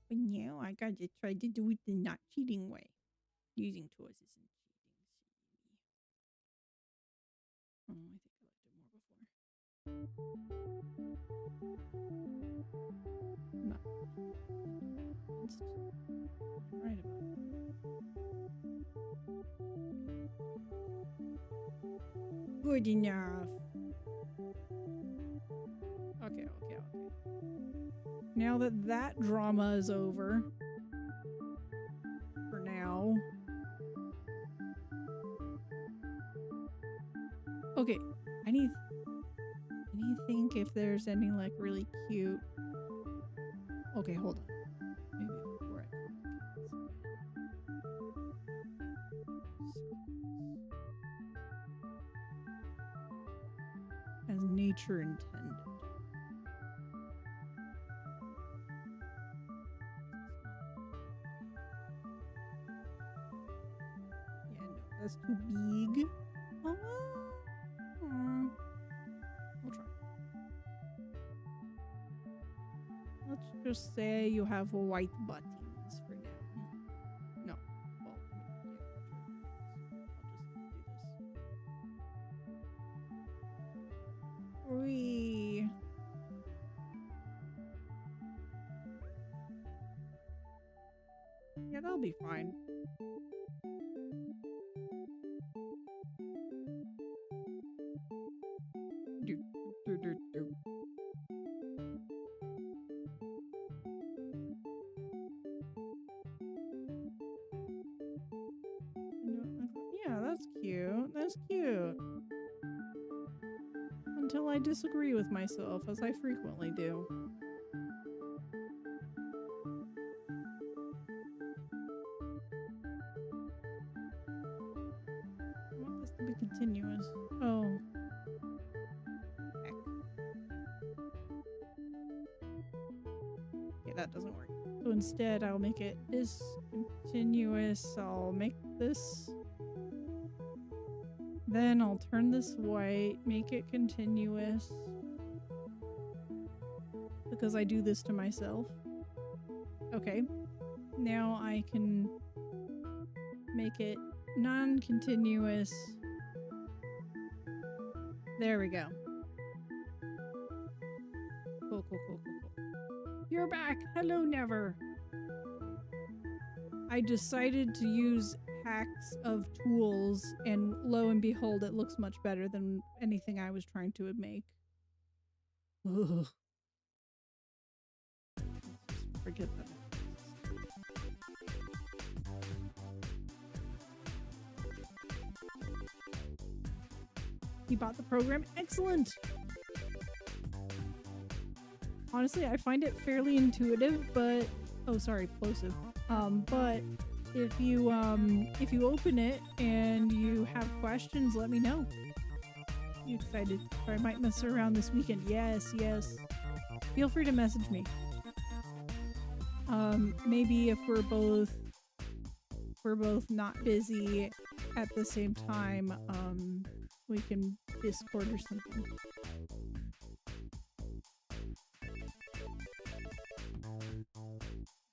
But now I gotta try to do it the not cheating way. Using tools isn't cheating. Oh, I think I liked it more before. Not right about it. Good enough. Okay. Now that that drama is over, for now. Okay, I need to think if there's any like really cute. Okay, hold on. Maybe before I as nature intended. Yeah, no, that's too big. Oh, we'll try. Let's just say you have white buttons for now. No. Well, I'll just do this. Whee. Yeah, that'll be fine. Yeah, that's cute. That's cute. Until I disagree with myself, as I frequently do. I want this to be continuous. Oh. Heck. Okay, that doesn't work. So instead, I'll make it discontinuous. I'll make this. Then I'll turn this white, make it continuous. Because I do this to myself. Okay. Now I can make it non-continuous. There we go. Cool. You're back. Hello, Never. I decided to use hacks of tools, and lo and behold, it looks much better than anything I was trying to make. Ugh. forget that. He bought the program. Excellent. Honestly, I find it fairly intuitive, but oh, sorry, plosive. But if you open it and you have questions, let me know. You excited? Or I might mess around this weekend. Yes, yes. Feel free to message me. Maybe if we're both not busy at the same time, we can Discord or something.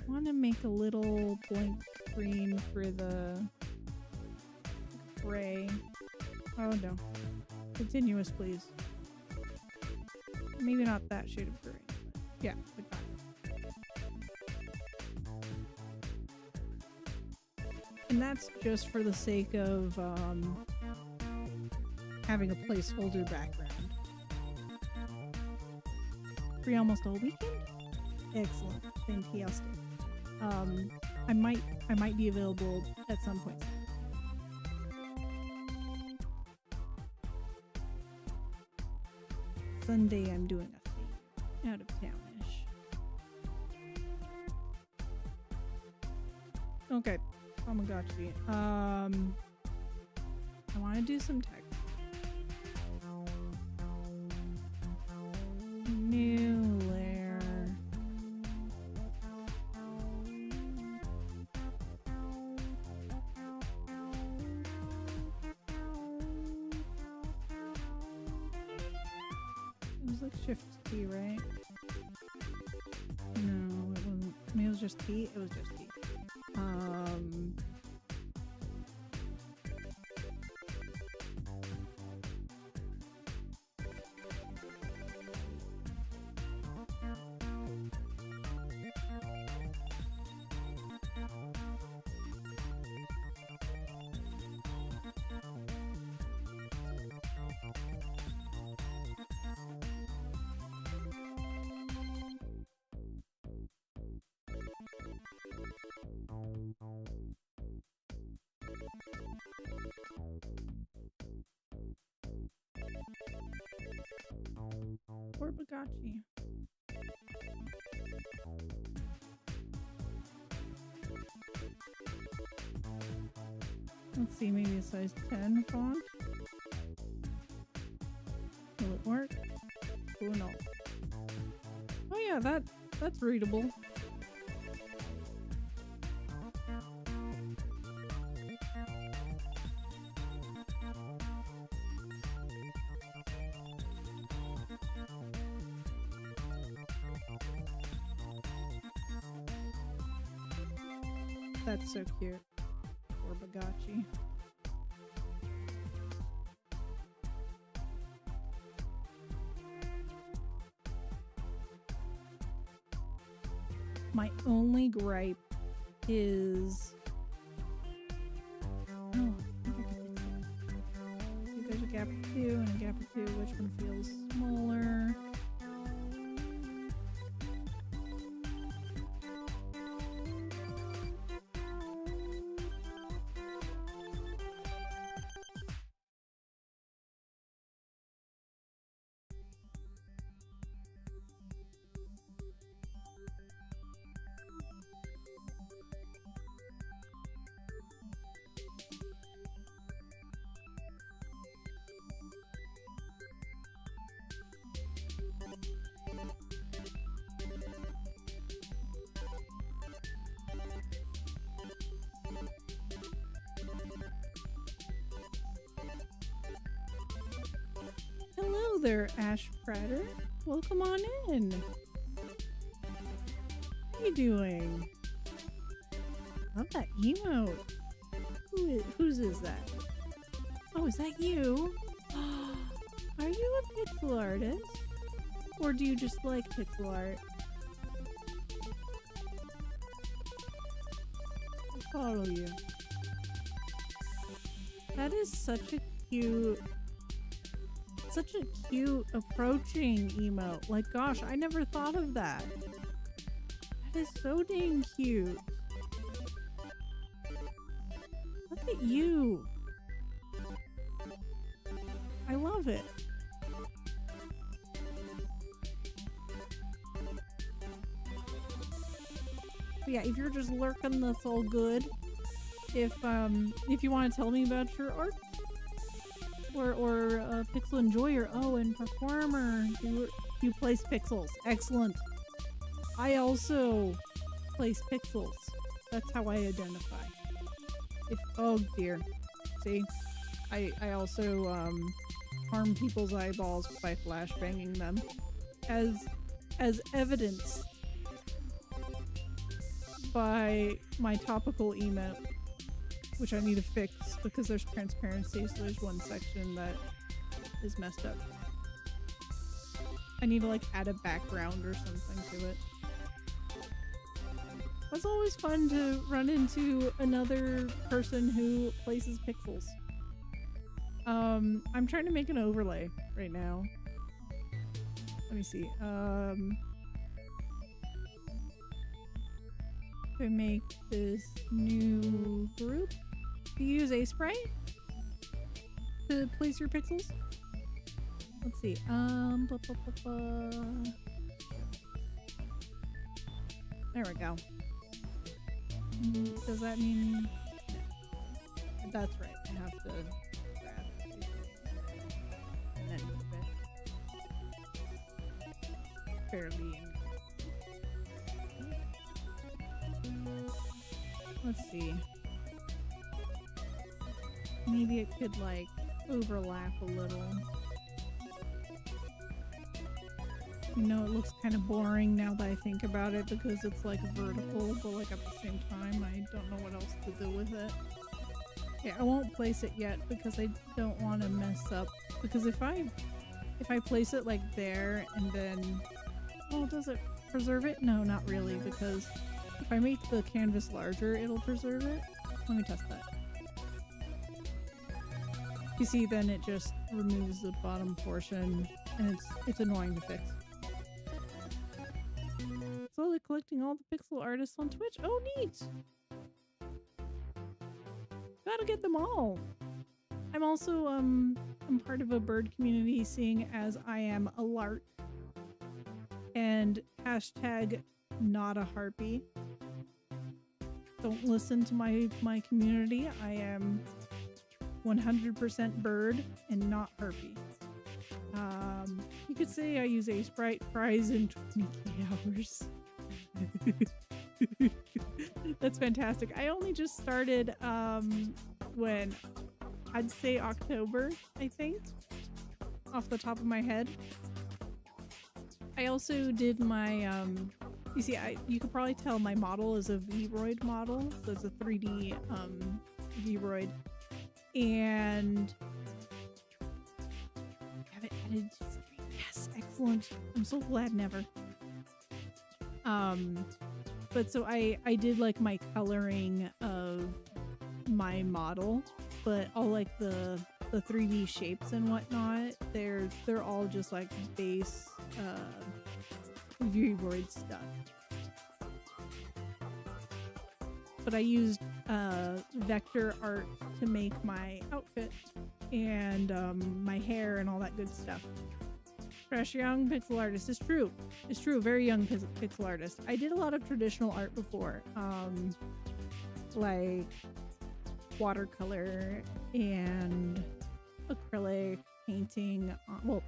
I want to make a little blank screen for the gray. Oh no. Continuous, please. Maybe not that shade of gray. But yeah, like that. And that's just for the sake of having a placeholder background. Free almost all weekend? Excellent. Fantastic. I might be available at some point. Sunday I'm doing a thing out of townish. Okay. Tamagotchi. I want to do some text. New layer. It was like Shift T, right? No, it wasn't. I mean, it was just T. It was just T. Or Bagachi. Let's see, maybe a size 10 font. Will it work? Who knows? Oh yeah, that's readable. That's so cute. Or Bagachi. My only gripe is... Oh, there's a gap of 2 and a gap of 2. Which one feels smaller? Hello there, Aseprite. Welcome on in. How you doing? Love that emote. Whose is that? Oh, is that you? Are you a pixel artist? Or do you just like pixel art? I'll follow you. That is such a cute approaching emote. Like, gosh, I never thought of that. That is so dang cute. Look at you. I love it. But yeah, if you're just lurking, that's all good. If you want to tell me about your art or pixel enjoyer, oh, and performer, you place pixels. Excellent. I also place pixels. That's how I identify. Oh dear. See? I also harm people's eyeballs by flashbanging them. As evidenced by my topical emote, which I need to fix because there's transparency, so there's one section that is messed up. I need to like add a background or something to it. It's always fun to run into another person who places pixels. I'm trying to make an overlay right now. Let me see. If I make this new group, do you use Aseprite to place your pixels? Let's see. There we go. Does that mean? No. That's right. I have to grab it and then move it fairly. Let's see. Maybe it could like overlap a little. You know, it looks kind of boring now that I think about it because it's like vertical, but like at the same time, I don't know what else to do with it. Yeah, I won't place it yet because I don't want to mess up. Because if I place it like there and then, oh, does it preserve it? No, not really, because if I make the canvas larger, it'll preserve it. Let me test that. You see, then it just removes the bottom portion, and it's annoying to fix. Slowly collecting all the pixel artists on Twitch. Oh, neat! Gotta get them all. I'm also I'm part of a bird community, seeing as I am a lark and hashtag not a harpy. Don't listen to my community. I am 100% bird and not harpy. You could say I use Aseprite fries in 23 hours. That's fantastic. I only just started when I'd say October, I think, off the top of my head. I also did my you see, you could probably tell my model is a Vroid model, so it's a 3D Vroid, and have it added to stream. Yes, excellent. I'm so glad. Never. But so I did like my coloring of my model, but all like the 3D shapes and whatnot, they're all just like base Vroid stuff. But I used vector art to make my outfit and my hair and all that good stuff. Fresh young pixel artist. It's true. It's true. Very young pixel artist. I did a lot of traditional art before, like watercolor and acrylic painting. Well,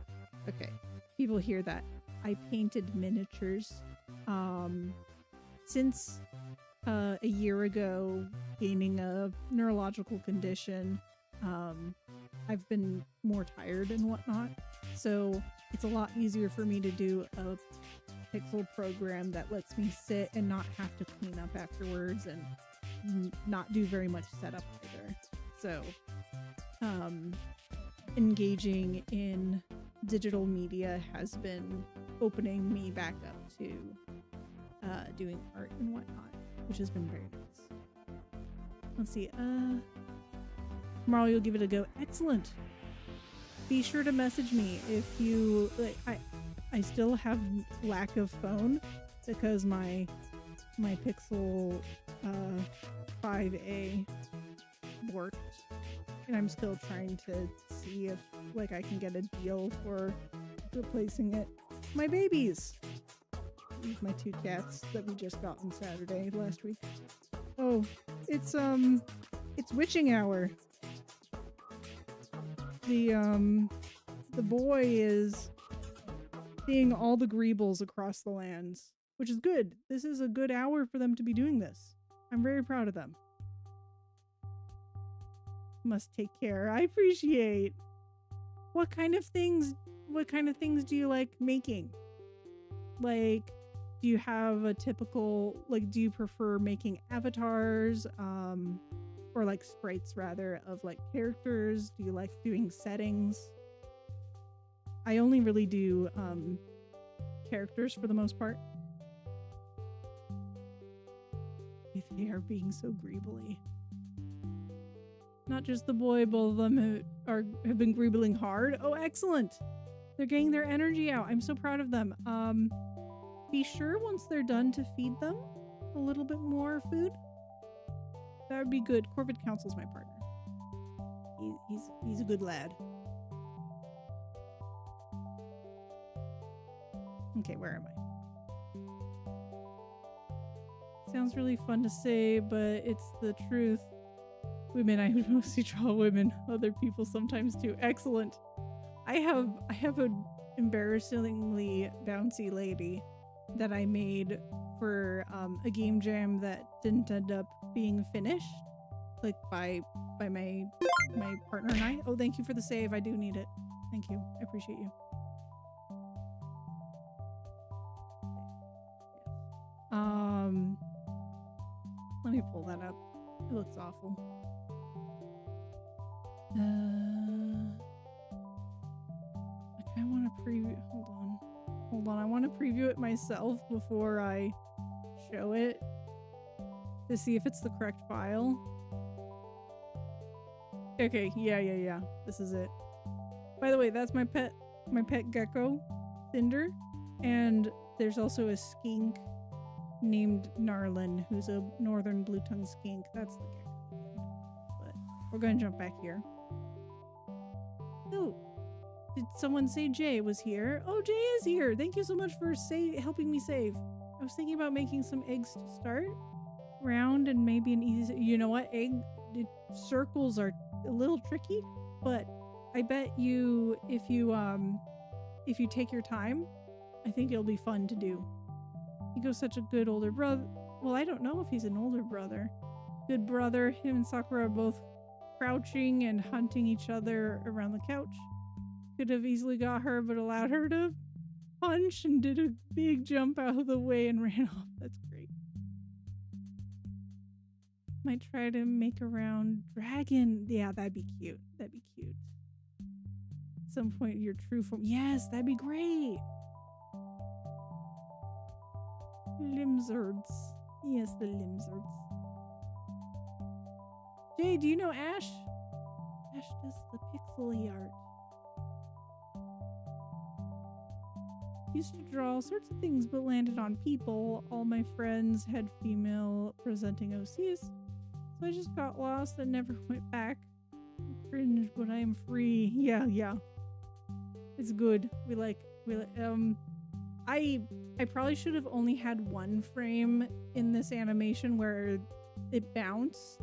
okay. People hear that. I painted miniatures. Since a year ago, gaining a neurological condition, I've been more tired and whatnot. So it's a lot easier for me to do a pixel program that lets me sit and not have to clean up afterwards and not do very much setup either. So engaging in digital media has been opening me back up to doing art and whatnot, which has been very nice. Let's see. Tomorrow you'll give it a go. Excellent. Be sure to message me if you like. I still have lack of phone because my my Pixel 5A worked. And I'm still trying to see if like I can get a deal for replacing it. My babies! These are my 2 cats that we just got on Saturday last week. Oh, it's witching hour. The boy is seeing all the greebles across the lands, which is good. This is a good hour for them to be doing this. I'm very proud of them. Must take care. I appreciate. What kind of things do you like making? Like, do you have a typical, like, do you prefer making avatars, or like sprites rather, of like characters? Do you like doing settings? I only really do characters for the most part. They are being so greebly. Not just the boy, both of them have been greebling hard. Oh, excellent! They're getting their energy out. I'm so proud of them. Be sure once they're done to feed them a little bit more food. That would be good. Corvid Council's my partner. He's a good lad. Okay, where am I? Sounds really fun to say, but it's the truth. Women, I would mostly draw women. Other people sometimes too. Excellent. I have an embarrassingly bouncy lady that I made for a game jam that didn't end up being finished, like by my partner and I. Oh, thank you for the save. I do need it. Thank you. I appreciate you. Let me pull that up. It looks awful. I kind of want to preview. Hold on. I want to preview it myself before I show it to see if it's the correct file. Okay, yeah. This is it. By the way, that's my pet gecko, Cinder, and there's also a skink named Narlin, who's a northern blue-tongued skink. That's the gecko. But we're gonna jump back here. Oh, did someone say Jay was here? Oh, Jay is here. Thank you so much for helping me save. I was thinking about making some eggs to start. Round and maybe an easy. You know what? Circles are a little tricky, but I bet you if you take your time, I think it'll be fun to do. Hiko's such a good older brother. Well, I don't know if he's an older brother. Good brother. Him and Sakura are both crouching and hunting each other around the couch. Could have easily got her, but allowed her to punch and did a big jump out of the way and ran off. That's great. Might try to make a round dragon. Yeah, that'd be cute. At some point, your true form. Yes, that'd be great. Limzards. Yes, the Limzards. Jay, do you know Ash? Ash does the pixely art. Used to draw all sorts of things, but landed on people. All my friends had female presenting OCs, so I just got lost and never went back. Cringe, but I am free. Yeah. It's good. I probably should have only had one frame in this animation where it bounced,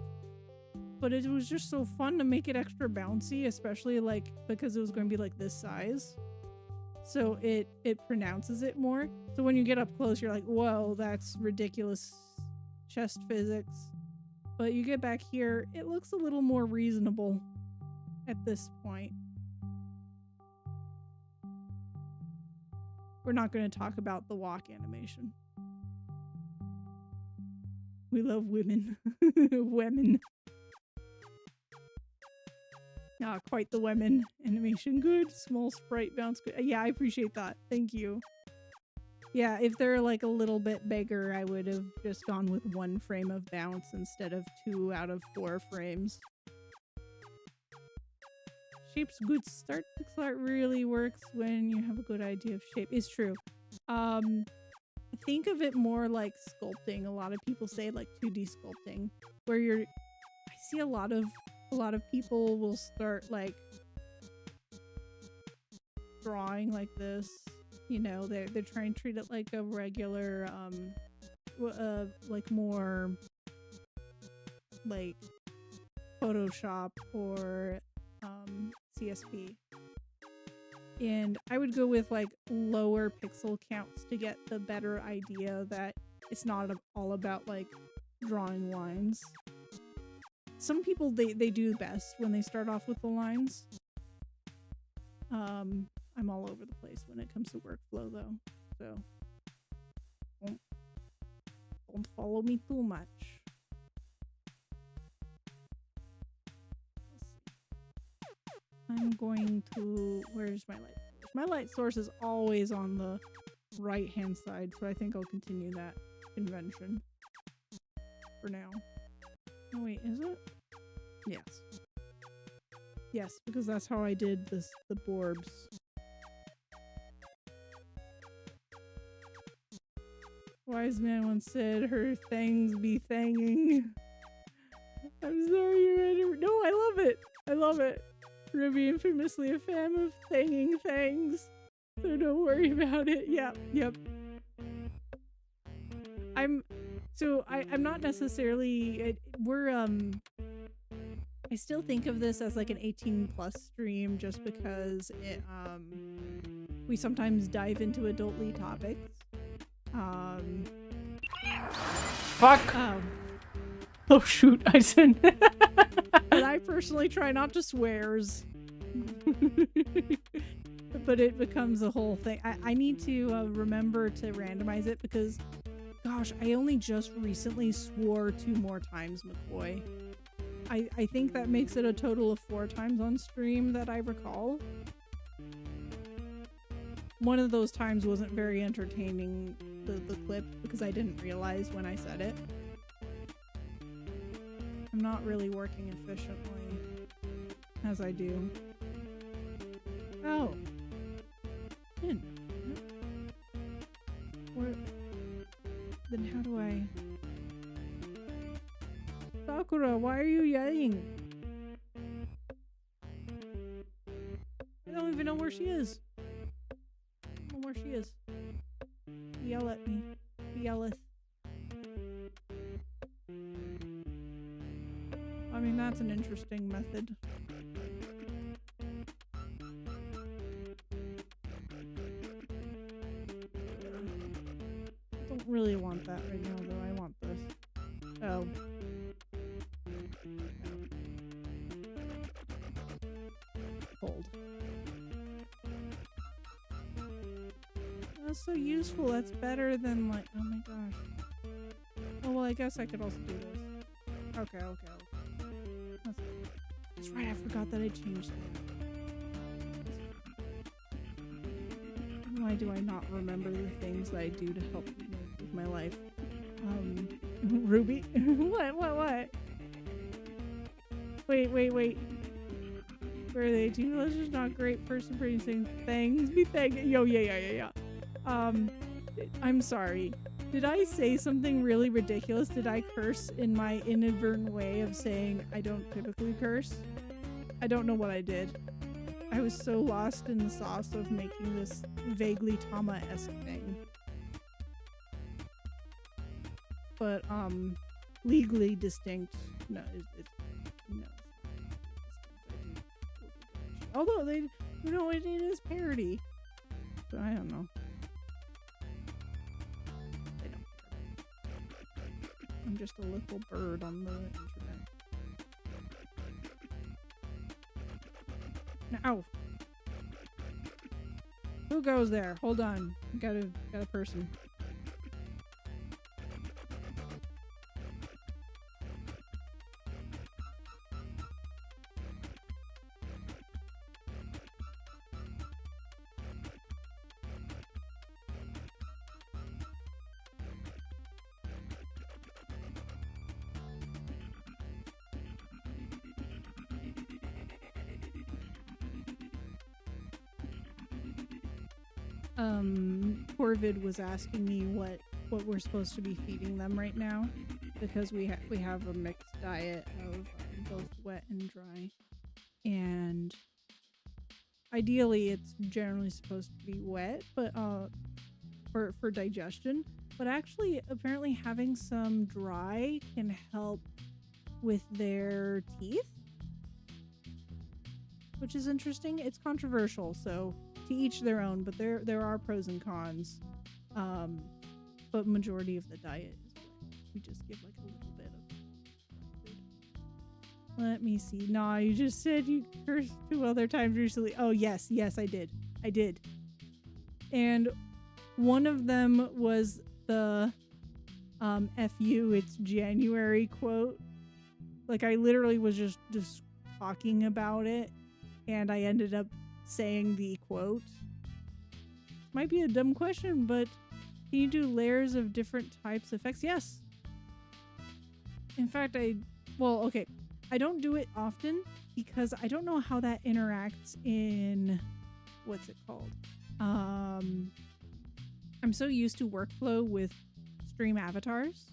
but it was just so fun to make it extra bouncy, especially like because it was going to be like this size. So it pronounces it more. So when you get up close, you're like, whoa, that's ridiculous chest physics. But you get back here, it looks a little more reasonable at this point. We're not going to talk about the walk animation. We love women. Women. Ah, quite the women animation. Good. Small sprite bounce. Good. Yeah, I appreciate that. Thank you. Yeah, if they're like a little bit bigger, I would have just gone with 1 frame of bounce instead of 2 out of 4 frames. Shape's good start. Pixel art really works when you have a good idea of shape. It's true. think of it more like sculpting. A lot of people say like 2D sculpting, where I see a lot of people will start like drawing like this. You know, they're trying to treat it like a regular like more like Photoshop or CSP. And I would go with like lower pixel counts to get the better idea that it's not all about like drawing lines. Some people they do best when they start off with the lines. I'm all over the place when it comes to workflow though, so don't follow me too much. I'm going to... Where's my light source? My light source is always on the right-hand side, so I think I'll continue that convention for now. Oh wait, is it? Yes. Yes, because that's how I did the Borbs. Wise man once said, her things be thanging. I'm sorry you read it. No, I love it. I love it. Ruby infamously a fan of thanging things, so don't worry about it. Yep. I'm not necessarily I still think of this as like an 18+ stream just because it we sometimes dive into adultly topics. Fuck! Oh shoot, I said but I personally try not to swears. But it becomes a whole thing. I need to remember to randomize it because, gosh, I only just recently swore 2 more times, McCoy. I think that makes it a total of 4 times on stream that I recall. One of those times wasn't very entertaining, the clip, because I didn't realize when I said it. I'm not really working efficiently as I do. Oh. Where? Then how do I... Sakura, why are you yelling? I don't even know where she is. I don't know where she is. Yell at me. Yelleth. I mean, that's an interesting method. I don't really want that right now, though. I want this. Oh. Cold. That's so useful. That's better than like, oh my gosh. Oh well, I guess I could also do this. Okay. That's right, I forgot that I changed that. Why do I not remember the things that I do to help me with my life? Ruby? What? Wait. Where are they? Team Legend's not great person producing things. Be thanked. Yo, yeah. I'm sorry. Did I say something really ridiculous? Did I curse in my inadvertent way of saying I don't typically curse? I don't know what I did. I was so lost in the sauce of making this vaguely Tama-esque thing. But, legally distinct. No, no. Although they, you know, it is parody. So I don't know. They don't care. I'm just a little bird on the internet. Ow! Who goes there? Hold on. Got a person. Corvid was asking me what we're supposed to be feeding them right now, because we have a mixed diet of both wet and dry, and ideally it's generally supposed to be wet, but for digestion, but actually apparently having some dry can help with their teeth, which is interesting. It's controversial, so to each their own, but there are pros and cons. But majority of the diet is wet. We just give like a little bit of food. Let me see. Nah, you just said you cursed 2 other times recently. Oh yes, I did. And one of them was the F you, it's January quote. Like I literally was just talking about it, and I ended up saying the quote. Might be a dumb question, but can you do layers of different types of effects? Yes. In fact, I don't do it often because I don't know how that interacts in, what's it called? I'm so used to workflow with stream avatars.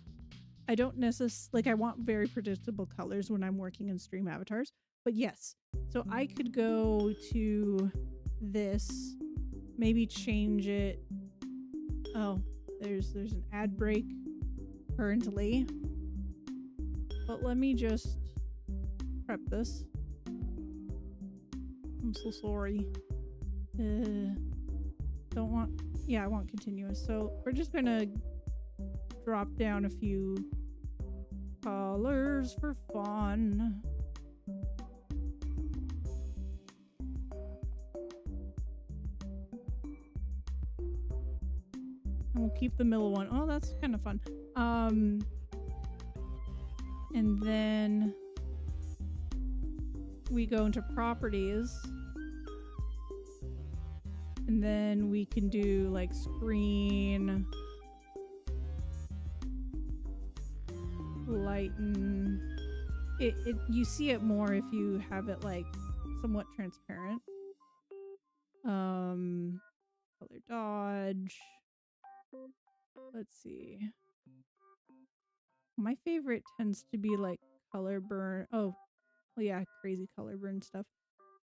I don't necessarily, I want very predictable colors when I'm working in stream avatars, but yes. So I could go to this, maybe change it. Oh, there's an ad break currently. But let me just prep this. I'm so sorry. I want continuous. So we're just gonna drop down a few colors for fun. We'll keep the middle one. Oh, that's kind of fun. And then we go into properties. And then we can do like screen, lighten. You see it more if you have it like somewhat transparent. Color dodge. Let's see. My favorite tends to be like color burn. Oh, well, yeah, crazy color burn stuff.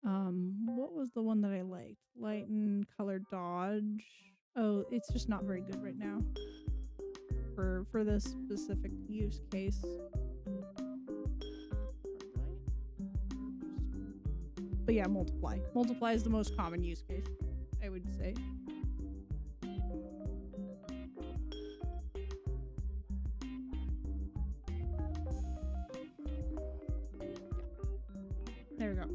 What was the one that I liked? Lighten, color dodge. Oh, it's just not very good right now for this specific use case. But yeah, multiply. Multiply is the most common use case, I would say. There we go.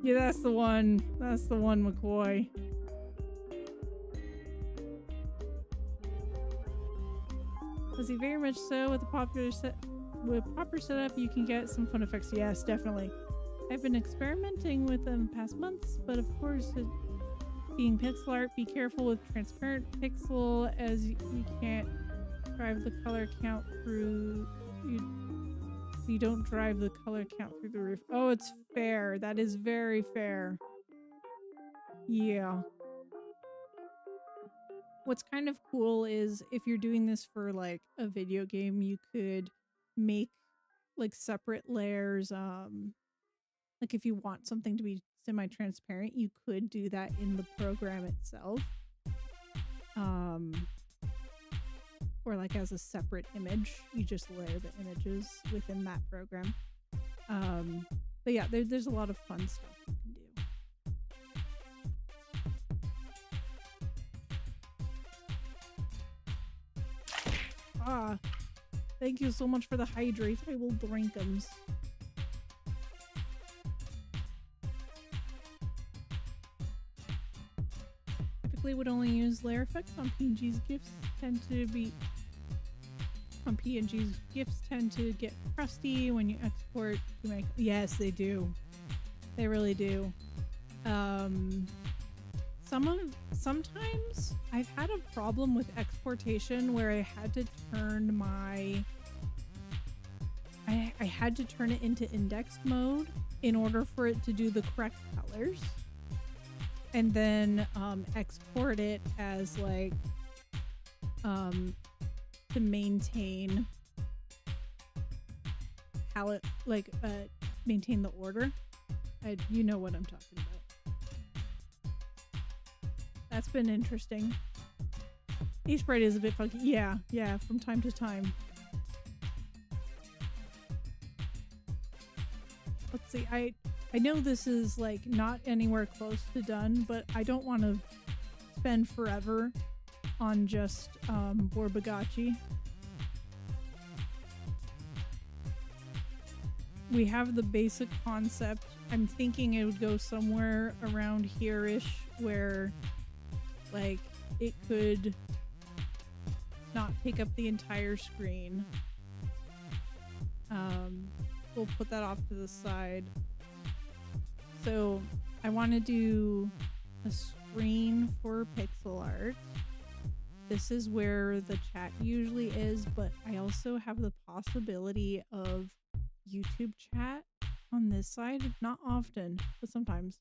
Yeah, that's the one. That's the one, McCoy. Was he very much so with the proper setup? You can get some fun effects. Yes, definitely. I've been experimenting with them past months, but of course, being pixel art, be careful with transparent pixel, as you can't drive the color count through. You don't drive the color count through the roof. Oh, it's fair. That is very fair. Yeah. What's kind of cool is if you're doing this for like a video game, you could make like separate layers. Like if you want something to be semi-transparent, you could do that in the program itself. Or like as a separate image, you just layer the images within that program. But yeah, there's a lot of fun stuff you can do. Ah, thank you so much for the hydrate. I will drink them. Typically would only use layer effects on PNG's GIFs tend to be GIFs tend to get crusty when you export to make. Yes, they do. They really do. Sometimes I've had a problem with exportation where I had to turn my I had to turn it into index mode in order for it to do the correct colors, and then export it as like to maintain how it like maintain the order. You know what I'm talking about. That's been interesting. Aseprite is a bit funky. Yeah, from time to time. Let's see, I know this is like not anywhere close to done, but I don't want to spend forever on just Borbagachi. We have the basic concept. I'm thinking it would go somewhere around here-ish where like it could not take up the entire screen. We'll put that off to the side. So I want to do a screen for pixel art. This is where the chat usually is, but I also have the possibility of YouTube chat on this side. Not often, but sometimes.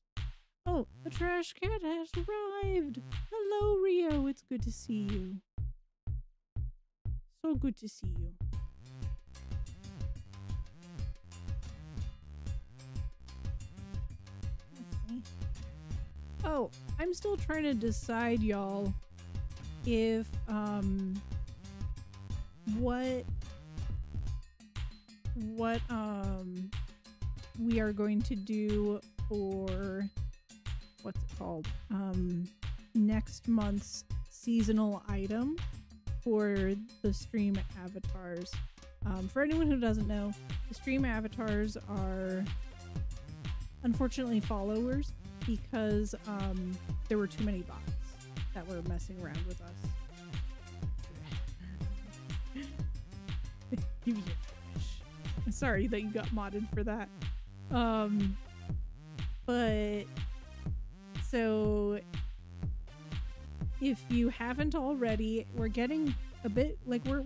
Oh, the trash cat has arrived. Hello, Rio. It's good to see you. So good to see you. Oh, I'm still trying to decide, y'all, if what we are going to do for what's it called? Next month's seasonal item for the stream avatars. For anyone who doesn't know, the stream avatars are unfortunately followers because there were too many bots that were messing around with us. Give me your trash. I'm sorry that you got modded for that. But so if you haven't already, we're getting a bit like we're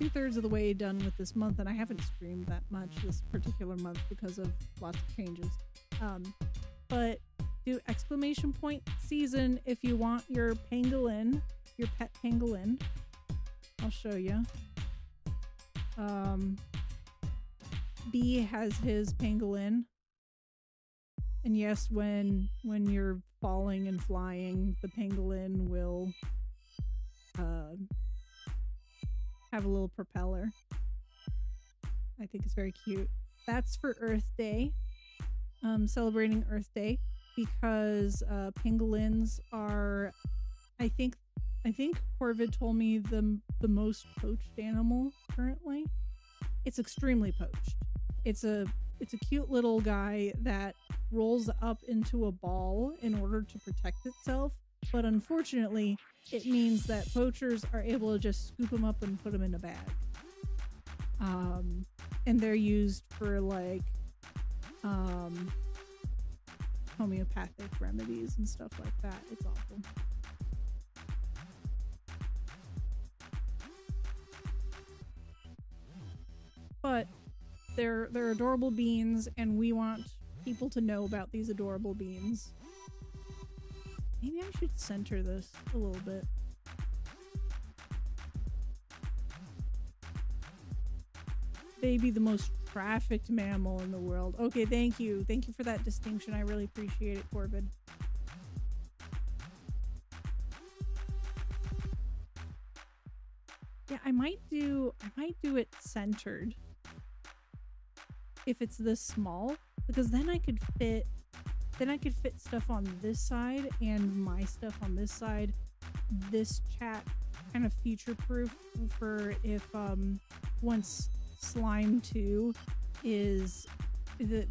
2/3 of the way done with this month, and I haven't streamed that much this particular month because of lots of changes. But do exclamation point season if you want your pangolin, your pet pangolin. I'll show you. B has his pangolin. And yes, when you're falling and flying, the pangolin will have a little propeller. I think it's very cute. That's for Earth Day. Celebrating Earth Day because pangolins are, I think Corvid told me the most poached animal currently. It's extremely poached. It's a cute little guy that rolls up into a ball in order to protect itself, but unfortunately it means that poachers are able to just scoop them up and put them in a bag. And they're used for like homeopathic remedies and stuff like that. It's awful. But they're adorable beans, and we want people to know about these adorable beans. Maybe I should center this a little bit. Baby, the most trafficked mammal in the world. Okay, thank you. Thank you for that distinction. I really appreciate it, Corbin. Yeah, I might do it centered. If it's this small, because then I could fit stuff on this side and my stuff on this side. This chat kind of future-proof for if once Slime 2 is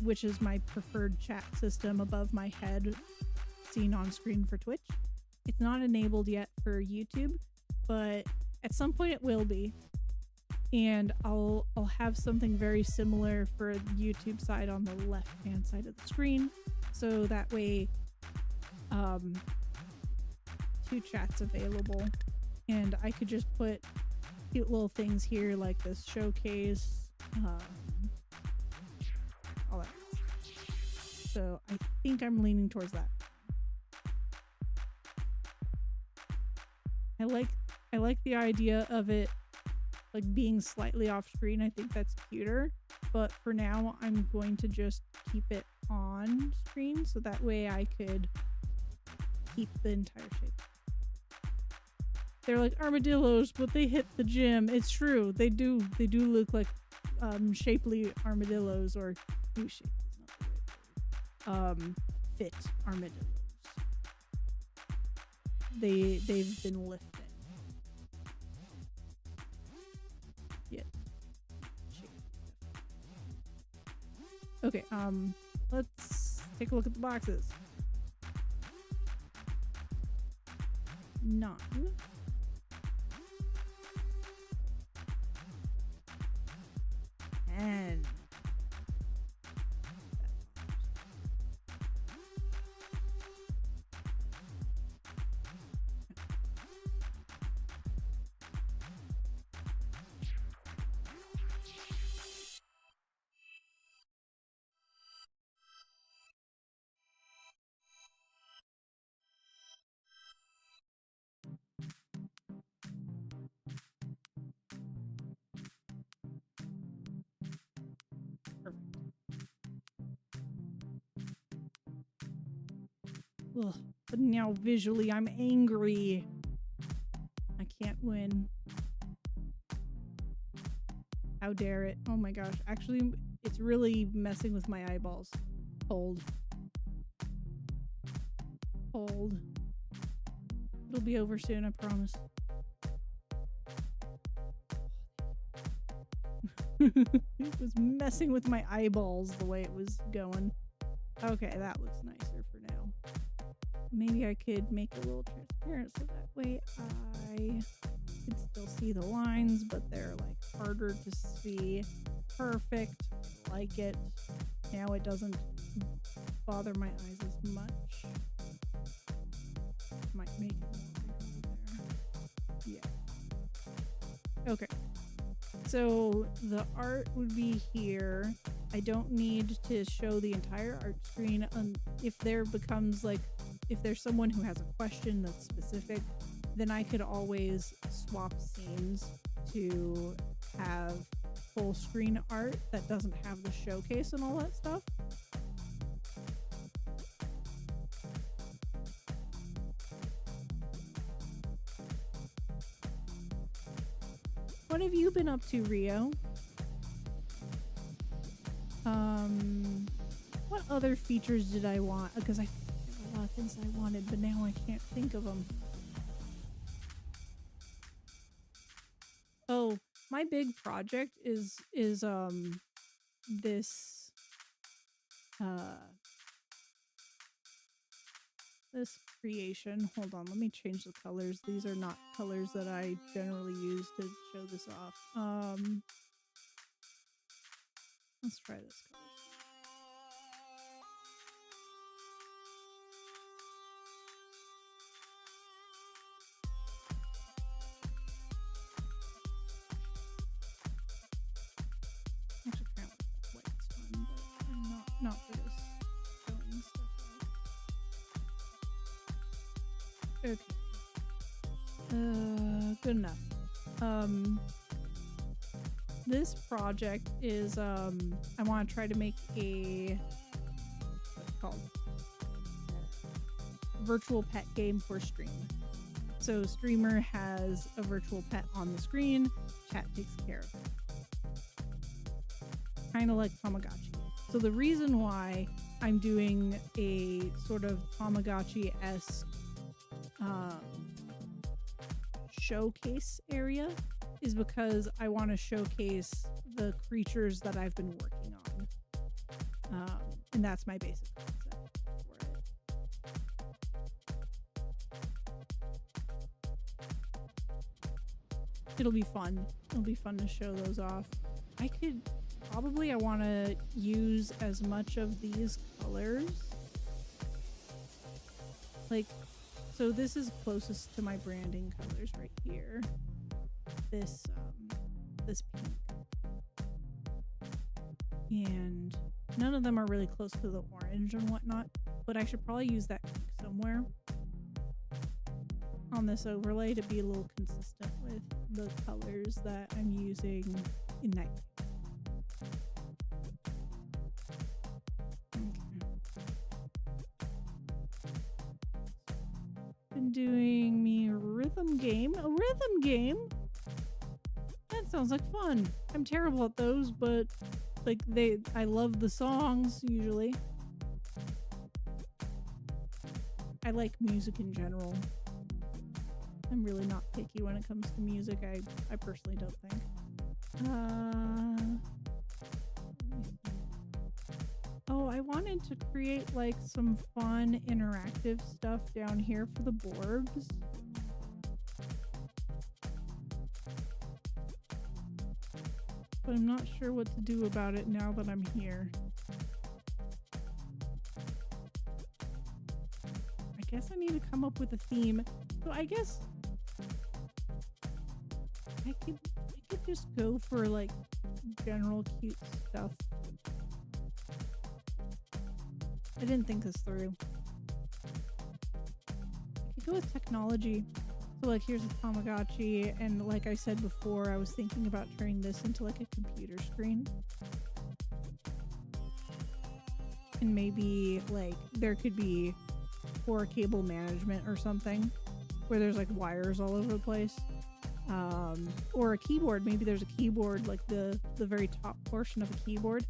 which is my preferred chat system above my head seen on screen for Twitch. It's not enabled yet for YouTube, but at some point it will be. And I'll have something very similar for the YouTube side on the left hand side of the screen, so that way two chats available, and I could just put cute little things here like this showcase, So I think I'm leaning towards that. I like the idea of it like being slightly off screen. I think that's cuter. But for now, I'm going to just keep it on screen so that way I could keep the entire shape. They're like armadillos, but they hit the gym. It's true. They do look like shapely armadillos, or shapely is not the right word. Fit armadillos. They've been lifted. Yeah. Okay, let's take a look at the boxes. None. And ugh, but now visually I'm angry. I can't win. How dare it? Oh my gosh. Actually, it's really messing with my eyeballs. Hold. Hold. It'll be over soon, I promise. It was messing with my eyeballs the way it was going. Okay, that looks nicer for now. Maybe I could make it a little transparent so that way I could still see the lines, but they're like harder to see. Perfect. Like it. Now it doesn't bother my eyes as much. Might make it more there. Yeah. Okay. So the art would be here. I don't need to show the entire art screen. If there becomes like, if there's someone who has a question that's specific, then I could always swap scenes to have full screen art that doesn't have the showcase and all that stuff. What have you been up to, Rio? What other features did I want? Because I have a lot of things I wanted, but now I can't think of them. Oh, my big project is this this creation. Hold on, let me change the colors. These are not colors that I generally use to show this off. Let's try this color. Actually, kind of like white's fun, but not for this showing stuff out. Okay. Good enough. This project is, I want to try to make a, what's it called? Virtual pet game for stream. So streamer has a virtual pet on the screen, chat takes care of it. Kind of like Tamagotchi. So the reason why I'm doing a sort of Tamagotchi-esque showcase area is because I want to showcase the creatures that I've been working on. And that's my basic concept for it. It'll be fun. It'll be fun to show those off. I want to use as much of these colors. Like, so this is closest to my branding colors right here. This pink. And None of them are really close to the orange and whatnot, but I should probably use that pink somewhere on this overlay to be a little consistent with the colors that I'm using in night. Been doing me a rhythm game. A rhythm game? That sounds like fun. I'm terrible at those, but like I love the songs usually. I like music in general. I'm really not picky when it comes to music. I personally don't think. Oh, I wanted to create like some fun interactive stuff down here for the borbs. But I'm not sure what to do about it now that I'm here. I guess I need to come up with a theme. So I guess I could just go for like general cute stuff. I didn't think this through. I could go with technology. So like here's a Tamagotchi, and like I said before, I was thinking about turning this into like a computer screen. And maybe like there could be for cable management or something where there's like wires all over the place. Or a keyboard. Maybe there's a keyboard, like the very top portion of a keyboard,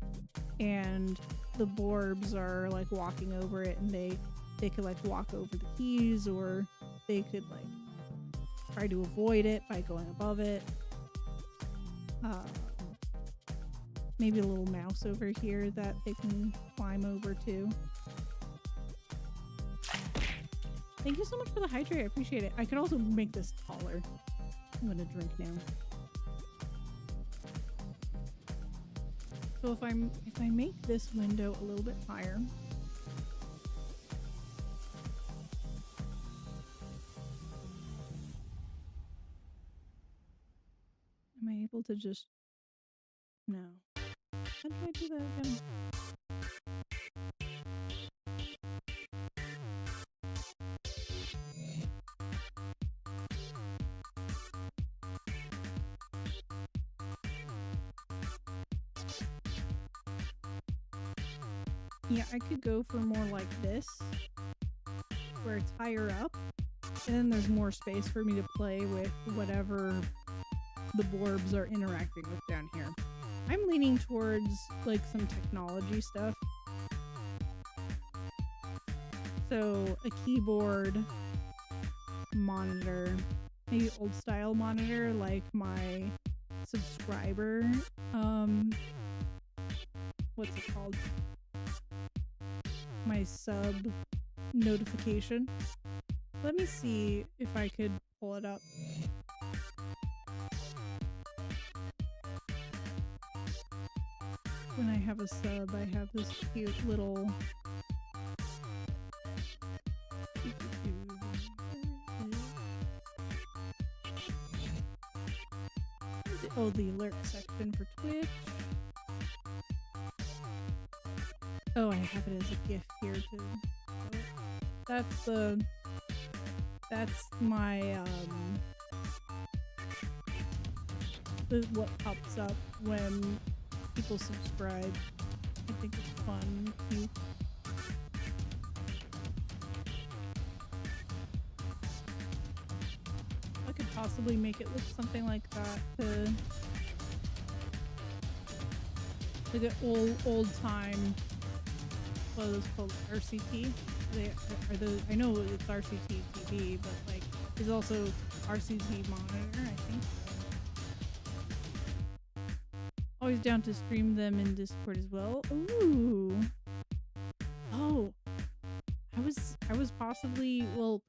and the borbs are like walking over it, and they could like walk over the keys, or they could like try to avoid it by going above it. Maybe a little mouse over here that they can climb over to. Thank you so much for the hydrate. I appreciate it. I could also make this taller. I'm gonna drink now. So if I make this window a little bit higher, am I able to just no? How do I do that again? Yeah, I could go for more like this, where it's higher up, and then there's more space for me to play with whatever the borbs are interacting with down here. I'm leaning towards like some technology stuff. So a keyboard, monitor, maybe old style monitor like my subscriber, what's it called? My sub notification. Let me see if I could pull it up. When I have a sub, I have this cute little oh, the alert section for Twitch. Oh, I have it as a GIF here too. That's my what pops up when people subscribe. I think it's fun. Cute. I could possibly make it look something like that to like an old time. What are those called? RCT? Are those, I know it's RCT TV, but like there's also RCT monitor, I think. Always down to stream them in Discord as well. Ooh. Oh. I was possibly we'll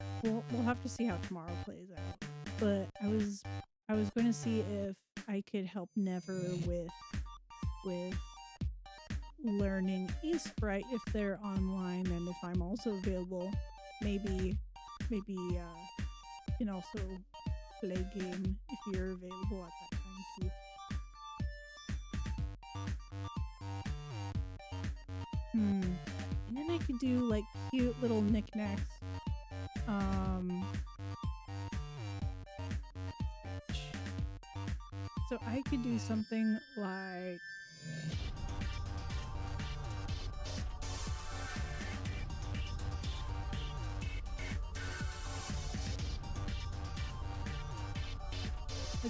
have to see how tomorrow plays out. But I was going to see if I could help Never with learning Aseprite if they're online, and if I'm also available, maybe you can also play game if you're available at that time too. And then I could do like cute little knickknacks. So I could do something like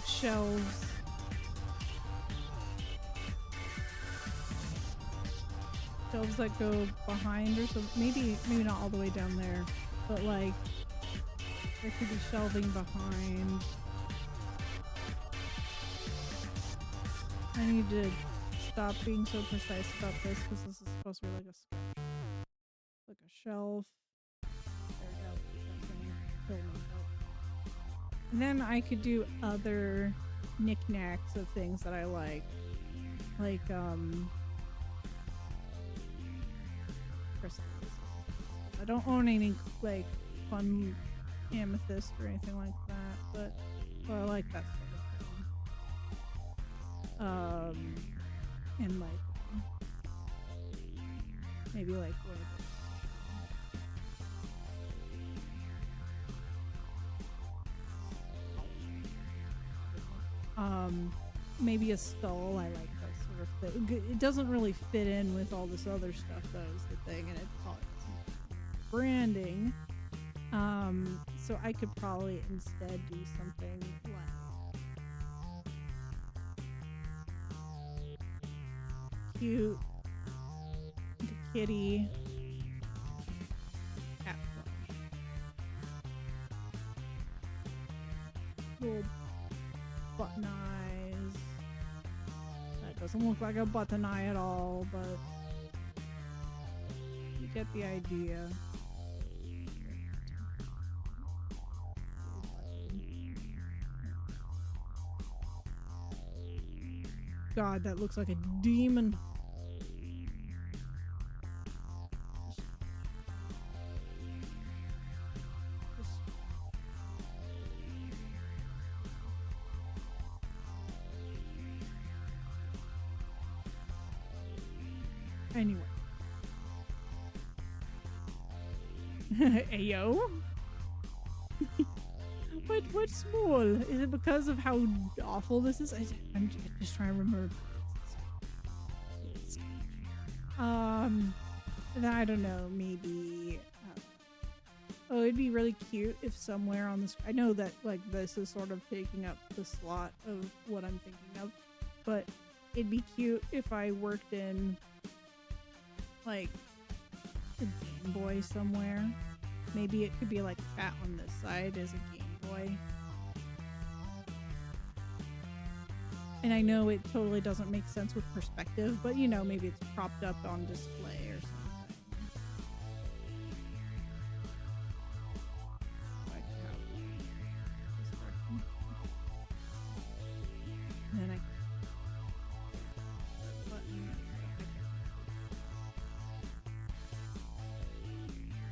shelves. Shelves that go behind or something. Maybe not all the way down there, but like there could be shelving behind. I need to stop being so precise about this because this is supposed to be like a sketch. Like a shelf. There we go. And then I could do other knickknacks of things that I like. Like, crystals. I don't own any, like, fun amethyst or anything like that, but well, I like that sort of thing. And like, maybe like maybe a skull. I like that sort of thing. It doesn't really fit in with all this other stuff though, is the thing, and it's branding. So I could probably instead do something like cute, like a kitty, cat plush, little button eyes. That doesn't look like a button eye at all, but you get the idea. God, that looks like a demon. Anyway. Ayo? What's small? Is it because of how awful this is? I'm just trying to remember. Then I don't know, maybe oh, it'd be really cute if somewhere on this, I know that like this is sort of taking up the slot of what I'm thinking of, but it'd be cute if I worked in like a Game Boy somewhere. Maybe it could be like chat on this side as a Game Boy. And I know it totally doesn't make sense with perspective, but you know, maybe it's propped up on display or something. And then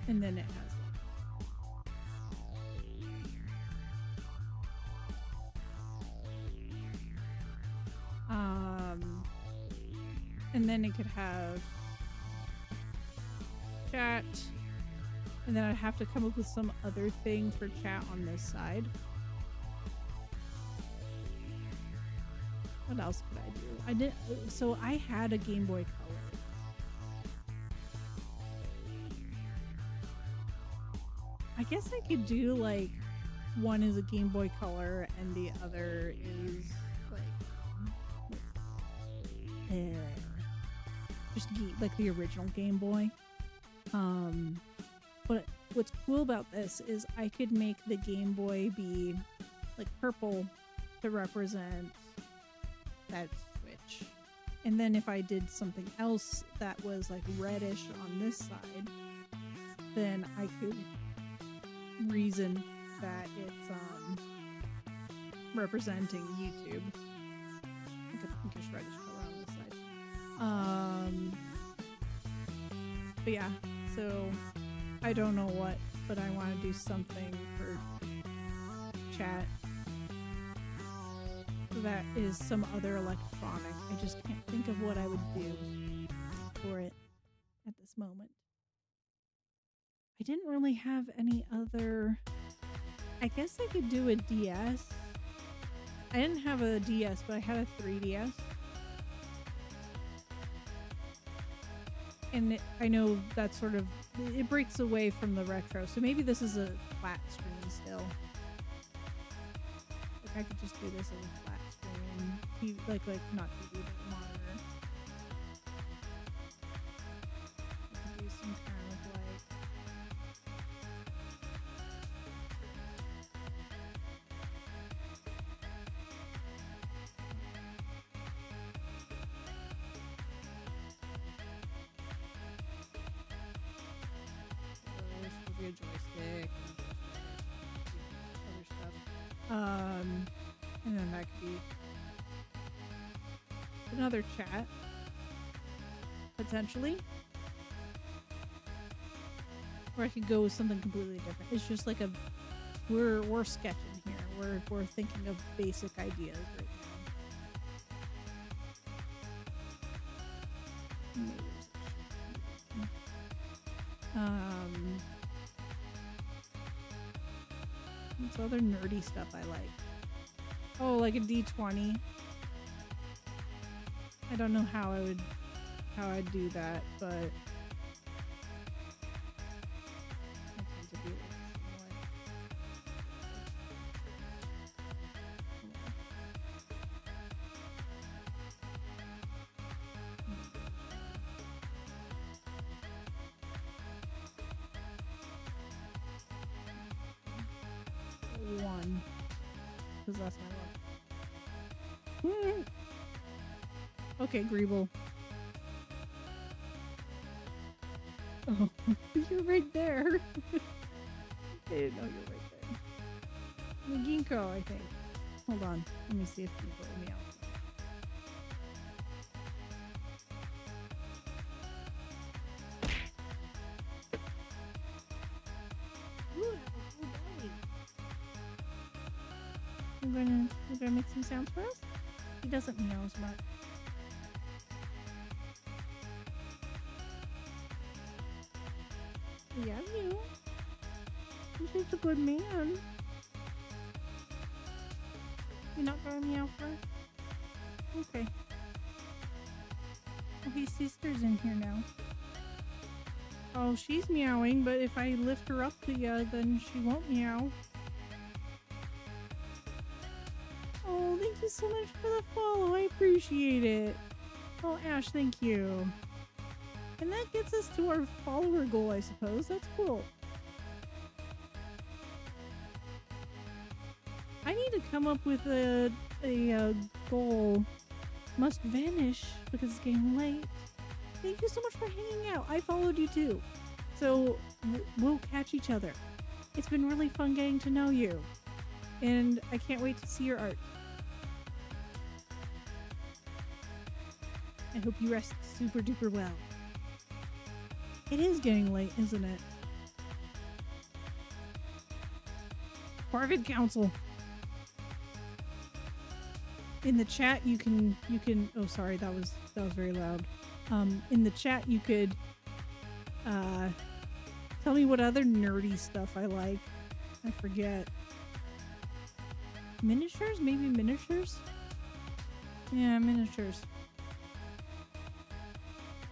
and then it has and then it could have chat, and then I'd have to come up with some other thing for chat on this side. What else could I do? So I had a Game Boy Color. I guess I could do like one is a Game Boy Color and the other is like just like the original Game Boy. But what's cool about this is I could make the Game Boy be like purple to represent that switch, and then if I did something else that was like reddish on this side, then I could reason that it's representing YouTube, like a pinkish reddish color on this side. But yeah, so I don't know what, but I want to do something for chat that is some other electronic. I just can't think of what I would do for it. at this moment. I didn't really have any other... I guess I could do a DS. I didn't have a DS, but I had a 3DS. And I know that sort of... It breaks away from the retro, so maybe this is a flat screen still. Like I could just do this as a flat screen. Like not TV, but monitor. I could do some kind of like... This will be a joystick. Other stuff. And then that could be another chat, potentially. Or I could go with something completely different. It's just like we're sketching here. We're thinking of basic ideas right now. What's other nerdy stuff I like? Oh, like a D20. I don't know how I'd do that, but I tend to be like one, because that's my luck. Okay, Greeble. Oh, you're right there. I didn't know you were right there. Ginkgo, I think. Hold on. Let me see if people let me out. We're gonna make some sounds for us? He doesn't meow as much. Yeah, you. You're just a good man. You're not gonna meow first? Okay. Oh, his sister's in here now. Oh, she's meowing, but if I lift her up to you, then she won't meow. Oh, thank you so much for the follow. I appreciate it. Oh, Ash, thank you. And that gets us to our follower goal, I suppose. That's cool. I need to come up with a goal. Must vanish because it's getting late. Thank you so much for hanging out. I followed you too. So we'll catch each other. It's been really fun getting to know you. And I can't wait to see your art. I hope you rest super duper well. It is getting late, isn't it? Private council. In the chat, you can. Oh, sorry, that was very loud. In the chat, you could tell me what other nerdy stuff I like. I forget. Miniatures? Maybe miniatures? Yeah, miniatures.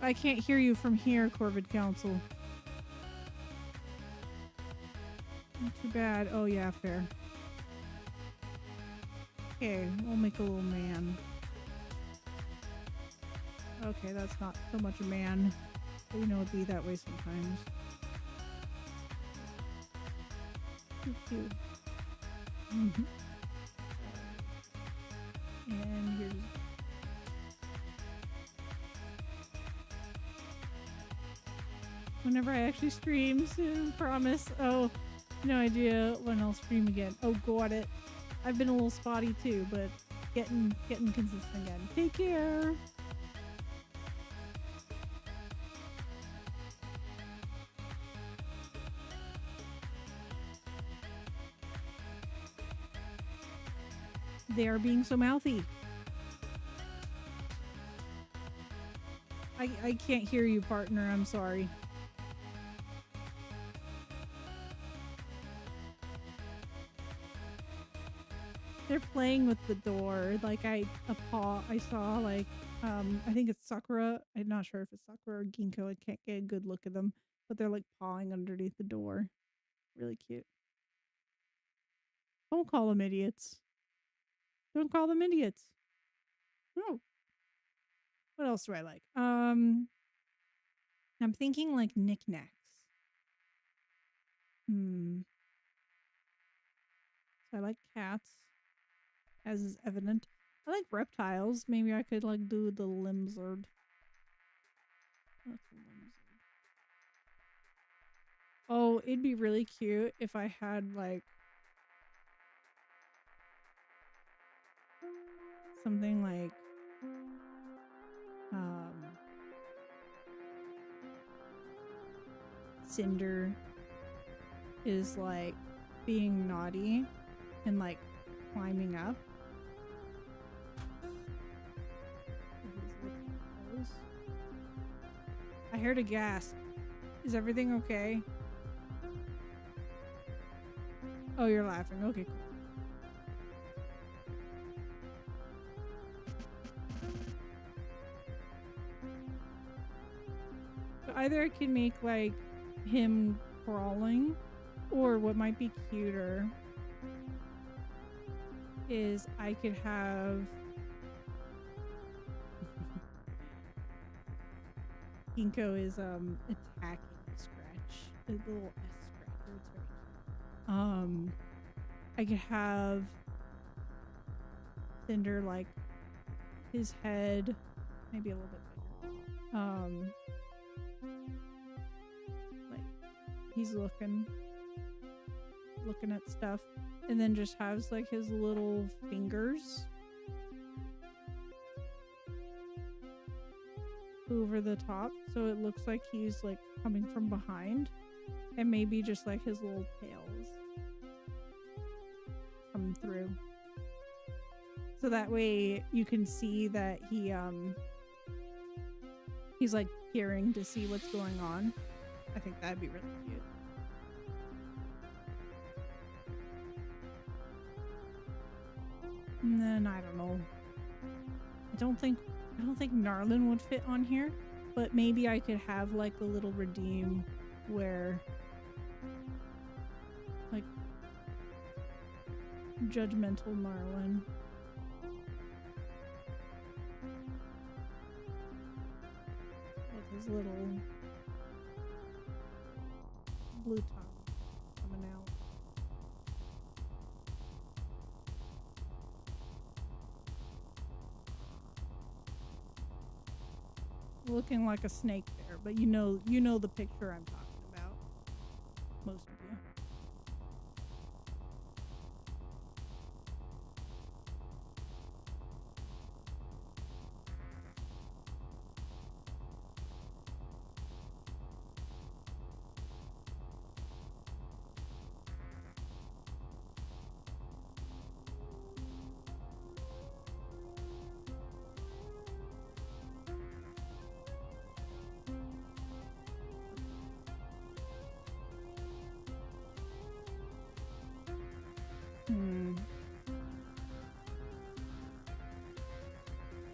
I can't hear you from here, Corvid Council. Not too bad. Oh yeah, fair. Okay, we'll make a little man. Okay, that's not so much a man. But you know it'd be that way sometimes. Cute. Mm-hmm. And here's... Whenever I actually stream soon, promise. Oh, no idea when I'll stream again. Oh, got it. I've been a little spotty too, but getting consistent again. Take care. They are being so mouthy. I can't hear you, partner. I'm sorry. They're playing with the door. Like I saw like I think it's Sakura. I'm not sure if it's Sakura or Ginkgo. I can't get a good look at them, but they're like pawing underneath the door. Really cute. Don't call them idiots. Don't call them idiots. No. What else do I like? I'm thinking like knickknacks. So I like cats, as is evident. I like reptiles. Maybe I could like do the lizard. What's a lizard? Oh, it'd be really cute if I had like something like Cinder is like being naughty and like climbing up. I heard a gasp. Is everything okay? Oh, you're laughing. Okay, cool. So either I can make like him crawling, or what might be cuter is I could have Ginkgo is attacking Scratch. A little S Scratcher. It's very cute. I could have Cinder like his head maybe a little bit bigger. Like he's looking at stuff, and then just has like his little fingers over the top, so it looks like he's like coming from behind, and maybe just like his little tails come through, so that way you can see that he's like peering to see what's going on. I think that'd be really cute. And then I don't know. I don't think Narlin would fit on here, but maybe I could have like a little redeem where like judgmental Narlin. With his little blue tongue coming out. Looking like a snake there, but you know the picture I'm talking about. Most of you.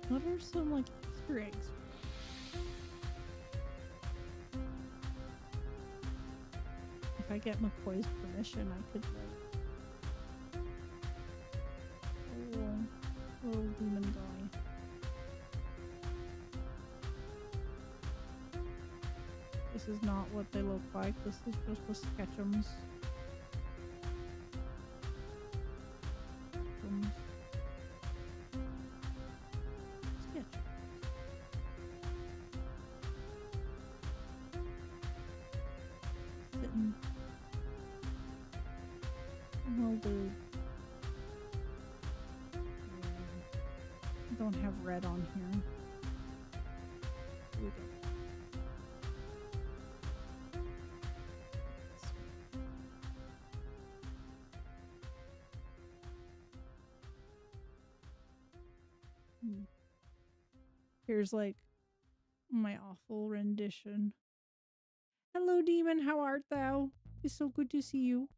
What are some like Easter eggs? If I get McCoy's permission, I could like a little demon guy. This is not what they look like. This is just the Sketchums. Don't have red on here. Okay. Here's like My awful rendition. Hello, demon. How art thou? It's so good to see you.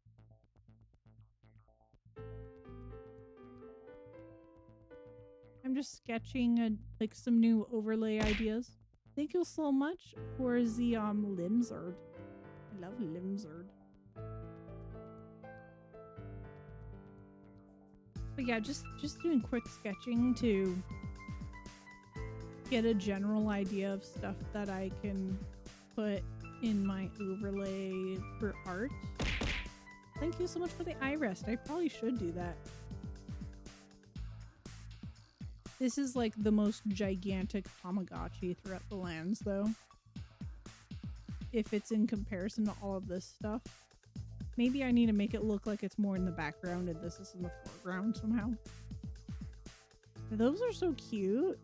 I'm just sketching like some new overlay ideas. Thank you so much for the Limzard. I love Limzard. But yeah, just doing quick sketching to get a general idea of stuff that I can put in my overlay for art. Thank you so much for the eye rest. I probably should do that. This is like the most gigantic Tamagotchi throughout the lands, though. If it's in comparison to all of this stuff. Maybe I need to make it look like it's more in the background and this is in the foreground somehow. Those are so cute.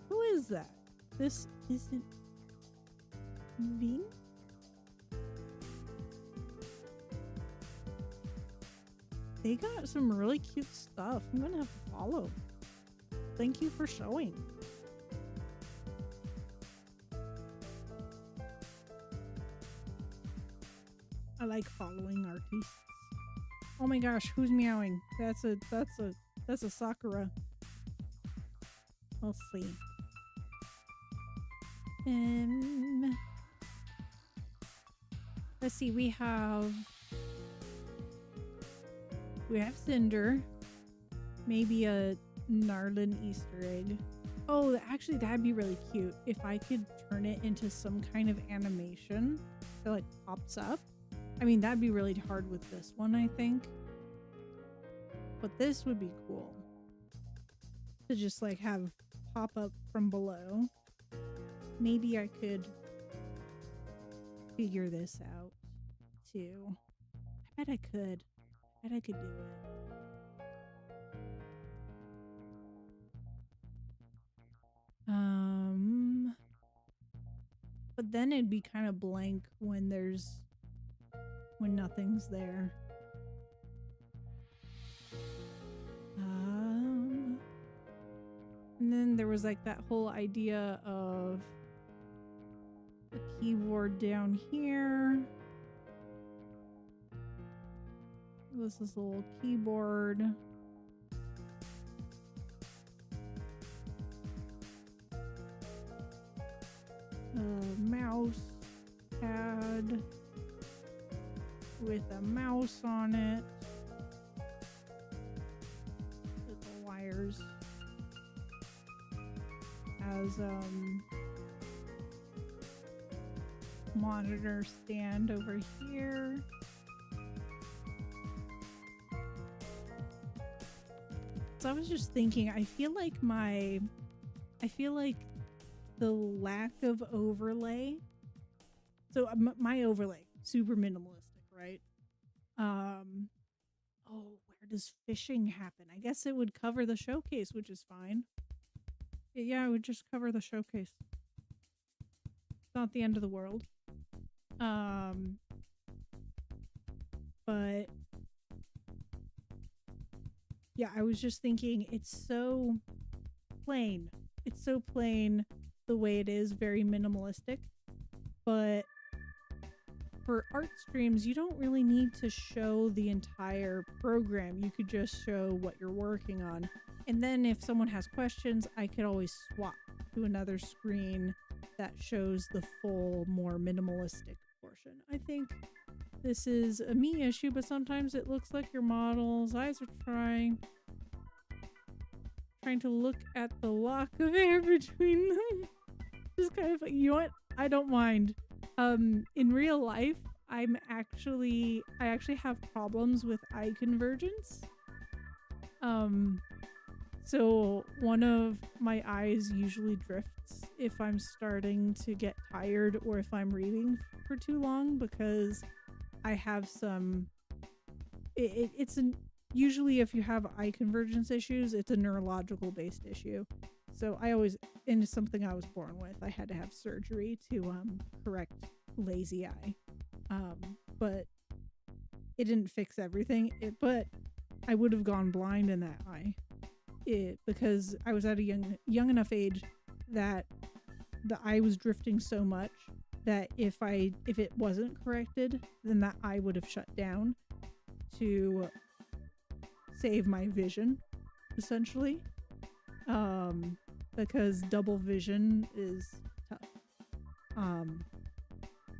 Who is that? This isn't Ving? They got some really cute stuff. I'm gonna have to follow. Thank you for showing. I like following artists. Oh my gosh, who's meowing? That's a Sakura. Let's see. Let's see, we have Cinder. Maybe a Narlin Easter egg. Oh, actually that'd be really cute if I could turn it into some kind of animation that like pops up. I mean, that'd be really hard with this one, I think. But this would be cool. To just like have pop up from below. Maybe I could figure this out too. I bet I could. I bet I could do it. But then it'd be kind of blank when nothing's there. And then there was like that whole idea of the keyboard down here. This is a little keyboard. Mouse pad with a mouse on it. With the wires. As monitor stand over here. So I was just thinking, I feel like the lack of overlay. So my overlay, super minimalistic, right? Oh, where does fishing happen? I guess it would cover the showcase, which is fine. Yeah, it would just cover the showcase. It's not the end of the world. But yeah, I was just thinking, it's so plain. It's so plain the way it is, very minimalistic. But for art streams, you don't really need to show the entire program. You could just show what you're working on. And then if someone has questions, I could always swap to another screen that shows the full, more minimalistic portion. I think this is a me issue, but sometimes it looks like your model's eyes are trying to look at the lock of hair between them. Just kind of, you know what? I don't mind. In real life, I actually have problems with eye convergence. So one of my eyes usually drifts if I'm starting to get tired or if I'm reading for too long, because I have some, usually if you have eye convergence issues, it's a neurological based issue. So and it's something I was born with. I had to have surgery to correct lazy eye. But it didn't fix everything. But I would have gone blind in that eye. Because I was at a young enough age that the eye was drifting so much that if it wasn't corrected, then that eye would have shut down to save my vision, essentially. Because double vision is tough.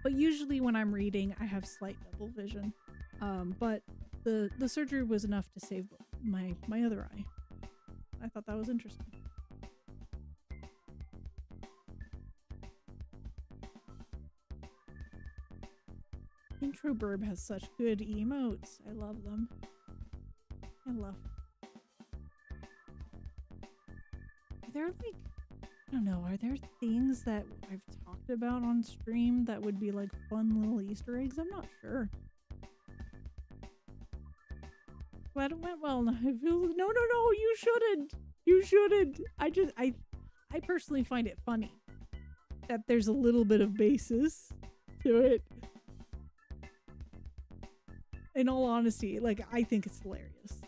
But usually when I'm reading, I have slight double vision. But the surgery was enough to save my other eye. I thought that was interesting. Intro Burb has such good emotes. I love them. Are there like, I don't know, are there things that I've talked about on stream that would be like fun little Easter eggs? I'm not sure. Glad it went well. I feel, no, you shouldn't. You shouldn't. I personally find it funny that there's a little bit of basis to it. In all honesty, like, I think it's hilarious.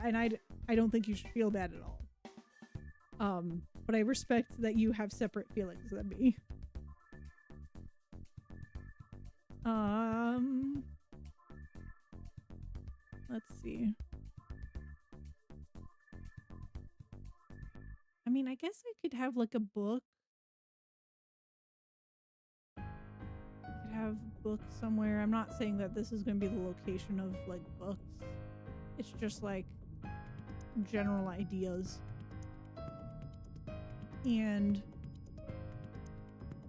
And I don't think you should feel bad at all. But I respect that you have separate feelings than me. Let's see. I mean, I guess I could have like a book. I could have books somewhere. I'm not saying that this is going to be the location of like books. It's just like general ideas. And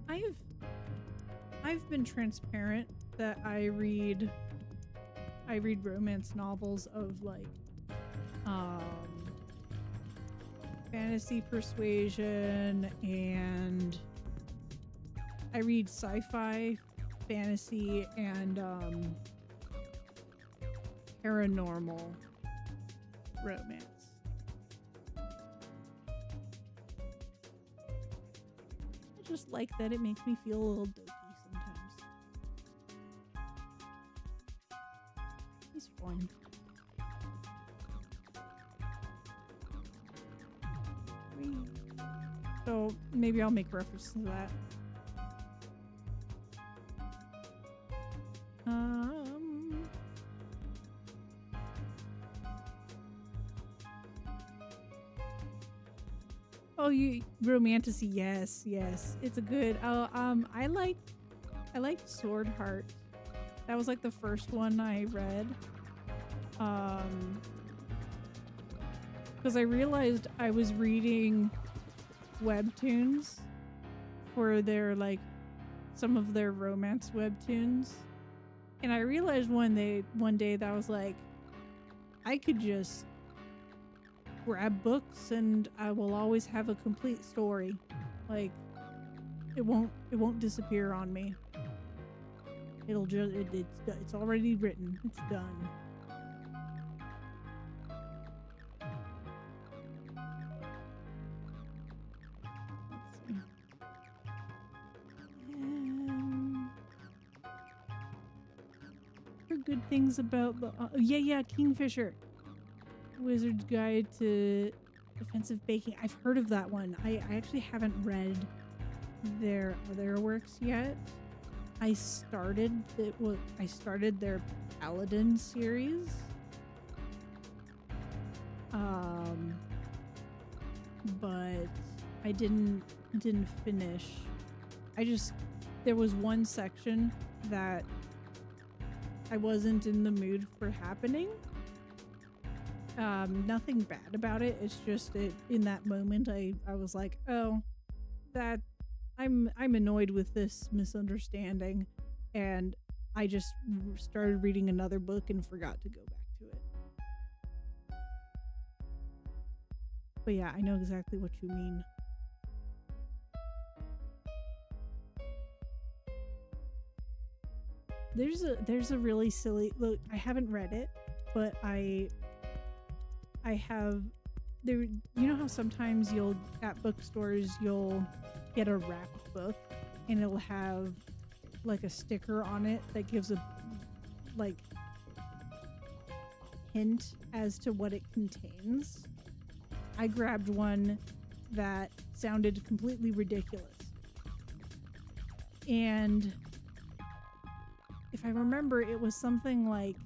I've been transparent that I read romance novels of like fantasy persuasion, and I read sci-fi, fantasy, and paranormal romance. I just like that it makes me feel a little dopey sometimes. It's fun. So maybe I'll make reference to that. Oh, you romantasy, yes, it's a good. I liked Sword Heart. That was like the first one I read. Because I realized I was reading webtoons for their like some of their romance webtoons, and I realized one day that I was like, I could just grab books and I will always have a complete story. Like it won't disappear on me. It'll just it's already written. It's done. Good things about the Kingfisher, Wizard's Guide to Defensive Baking. I've heard of that one. I actually haven't read their other works yet. I started their Paladin series, but I didn't finish. There was one section that I wasn't in the mood for happening. Nothing bad about it. It's just in that moment I was like, oh, that I'm annoyed with this misunderstanding, and I just started reading another book and forgot to go back to it. But yeah, I know exactly what you mean. There's a really silly look. I haven't read it, but I have there. You know how sometimes at bookstores you'll get a wrapped book and it'll have like a sticker on it that gives a like hint as to what it contains. I grabbed one that sounded completely ridiculous, And if I remember, it was something like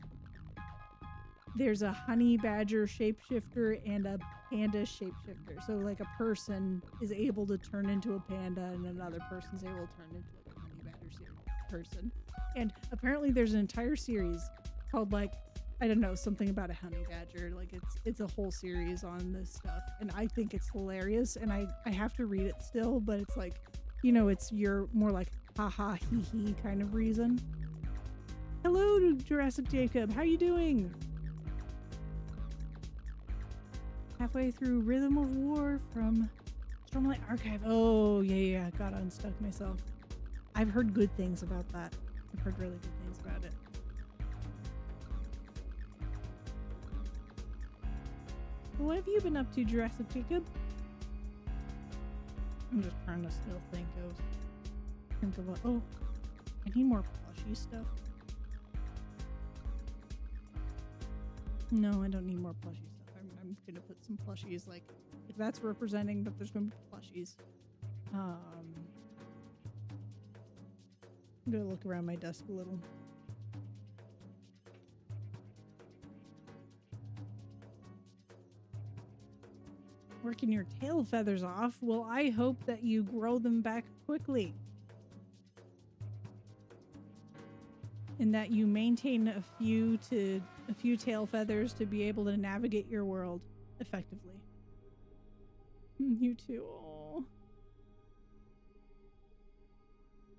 there's a honey badger shapeshifter and a panda shapeshifter. So like a person is able to turn into a panda and another person's able to turn into like a honey badger person. And apparently there's an entire series called like, I don't know, something about a honey badger. Like it's a whole series on this stuff. And I think it's hilarious. And I have to read it still, but it's like, you know, it's your more like haha hee hee kind of reason. Hello, Jurassic Jacob. How you doing? Halfway through Rhythm of War from Stormlight Archive. Oh, yeah. Got unstuck myself. I've heard good things about that. I've heard really good things about it. What have you been up to, Jurassic Jacob? I'm just trying to still think of what. Oh, I need more plushy stuff. No, I don't need more plushy stuff. I'm gonna put some plushies, like, if that's representing that there's gonna be plushies. I'm gonna look around my desk a little. Working your tail feathers off? Well, I hope that you grow them back quickly. And that you maintain a few tail feathers to be able to navigate your world effectively. You too. Aww.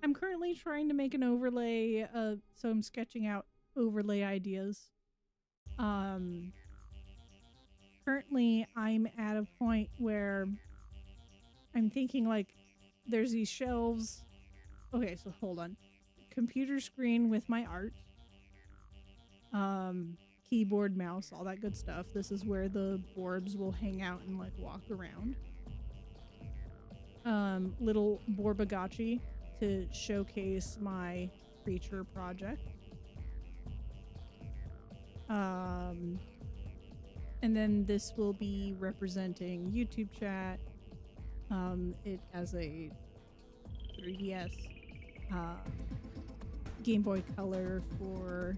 I'm currently trying to make an overlay, so I'm sketching out overlay ideas. Currently I'm at a point where I'm thinking like there's these shelves. Okay, so hold on. Computer screen with my art. Keyboard, mouse, all that good stuff. This is where the Borbs will hang out and like walk around. Little Borbagachi to showcase my creature project. And then this will be representing YouTube chat. It has a 3DS, Game Boy Color for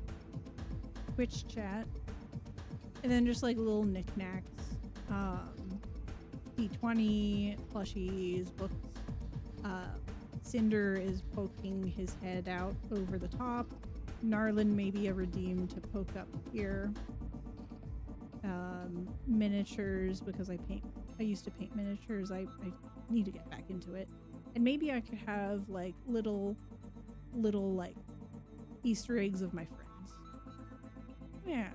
Twitch chat, and then just like little knickknacks, D20 plushies, books. Cinder is poking his head out over the top. Narlin maybe a redeem to poke up here. Miniatures, because I used to paint miniatures. I need to get back into it. And maybe I could have like little like Easter eggs of my friends. Yeah.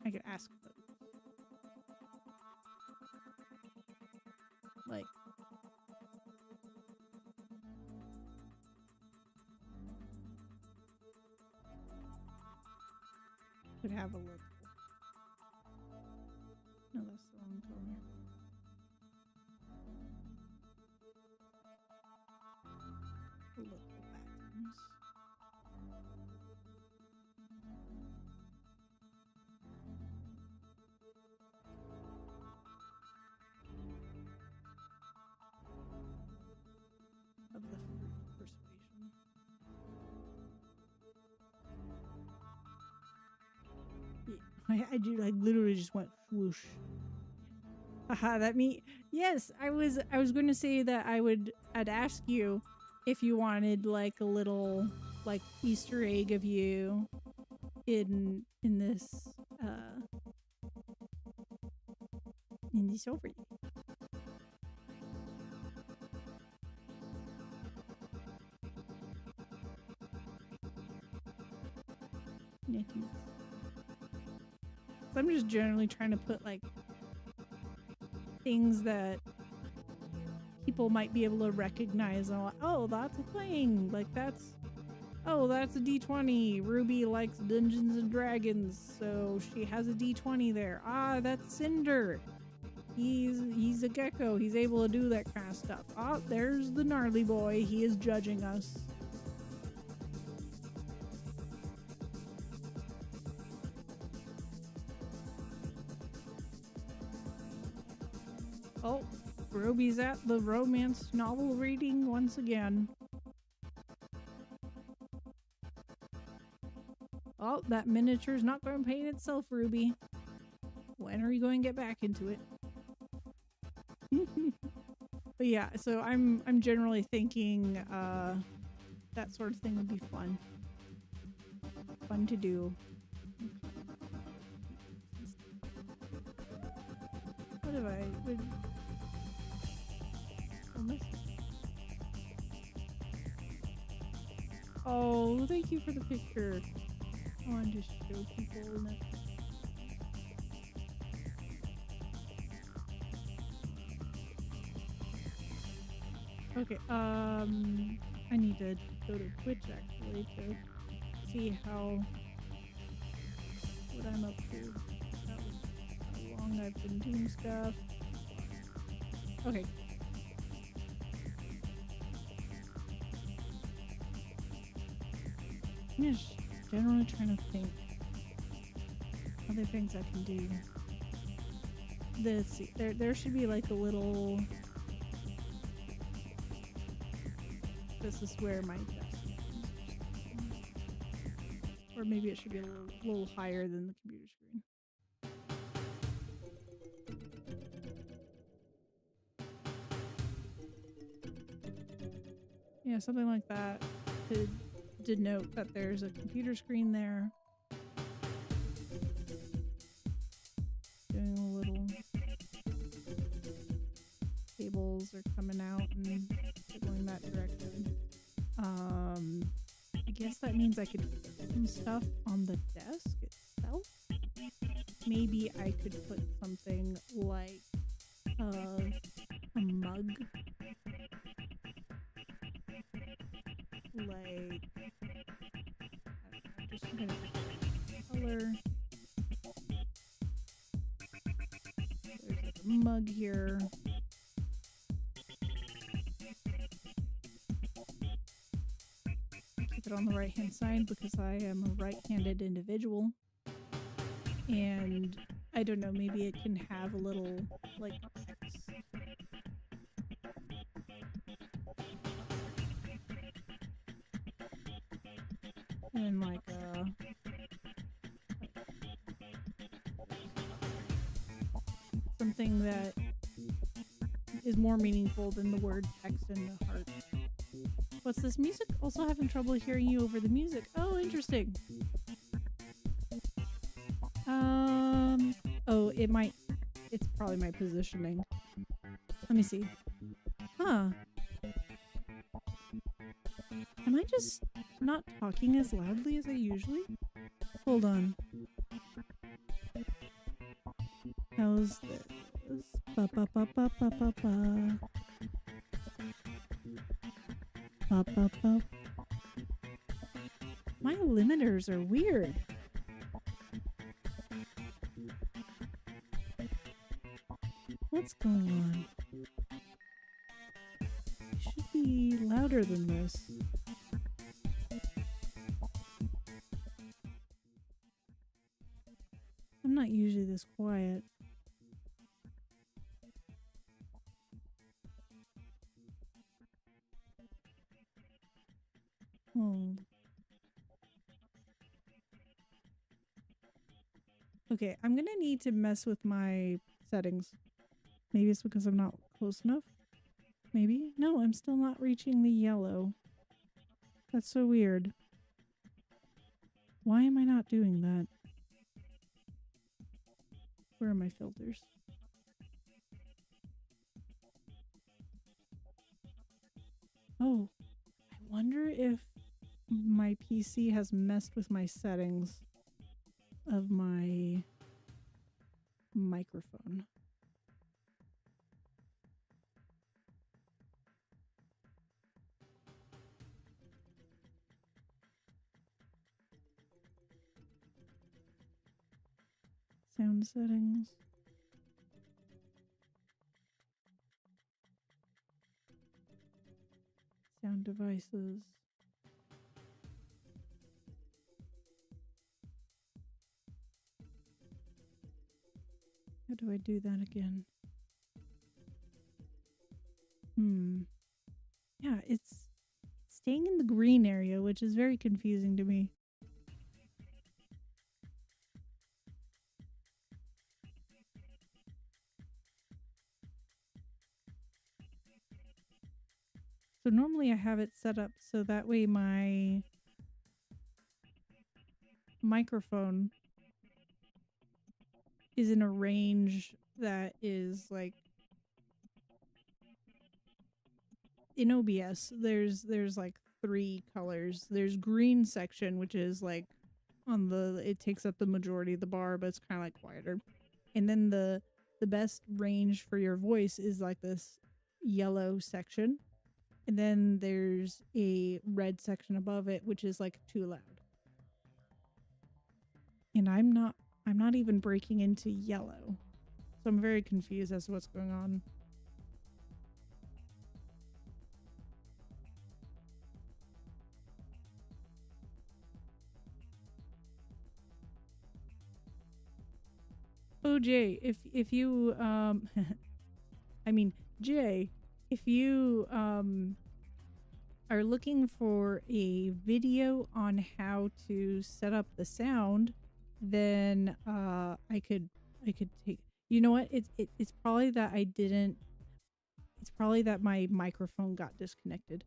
I could ask those. Like, could have a look. No, that's the wrong color. Local patterns. Of the fruit of persuasion. Yeah, I do like literally just went swoosh. Haha, that me. Yes, I was going to say that I'd ask you if you wanted like a little like Easter egg of you in this overlay. So I'm just generally trying to put like things that people might be able to recognize and like, oh, that's a thing. Like that's a D20. Ruby likes Dungeons and Dragons, so she has a D20 there. Ah, that's Cinder. He's a gecko. He's able to do that kind of stuff. Ah, there's the gnarly boy. He is judging us. Oh, Roby's at the romance novel reading once again. Oh, that miniature's not going to paint itself, Ruby. When are you going to get back into it? But yeah, so I'm generally thinking that sort of thing would be fun. Fun to do. What have I been... Oh, thank you for the picture. I wanted to show people in it. Okay, I need to go to Twitch actually to see what I'm up to, how long I've been doing stuff. Okay. I'm just generally trying to think other things I can do. There should be like a little... This is where my desk is. Or maybe it should be a little higher than the computer screen. Yeah, something like that to denote that there's a computer screen there. Doing a little... Cables are coming out and going that direction. I guess that means I could put some stuff on the desk itself. Maybe I could put something like a mug. Like, I'm just gonna pick a color. There's like a mug here. Keep it on the right hand side because I am a right-handed individual. And I don't know, maybe it can have a little like X. And like something that is more meaningful than the word text in the heart. What's this music? Also having trouble hearing you over the music. Oh, interesting. Oh, it's probably my positioning. Let me see. Huh. Am I just not talking as loudly as I usually? Hold on. How's this? Ba ba ba ba ba ba ba. Ba ba ba. My limiters are weird. What's going on? It should be louder than this. I'm not usually this quiet. Hold. Okay, I'm gonna need to mess with my settings. Maybe it's because I'm not close enough. Maybe? No, I'm still not reaching the yellow. That's so weird. Why am I not doing that? Where are my filters? Oh, I wonder if my PC has messed with my settings of my microphone. Sound settings. Sound devices. How do I do that again? it's staying in the green area, which is very confusing to me. So normally I have it set up so that way my microphone is in a range that is like in OBS. There's like 3 colors. There's green section, which is like on it takes up the majority of the bar, but it's kind of like quieter. And then the best range for your voice is like this yellow section. And then there's a red section above it, which is like too loud. And I'm not even breaking into yellow. So I'm very confused as to what's going on. Oh, Jay, if you I mean, Jay, if you are looking for a video on how to set up the sound, then I could take. You know what? It's probably that I didn't. It's probably that my microphone got disconnected,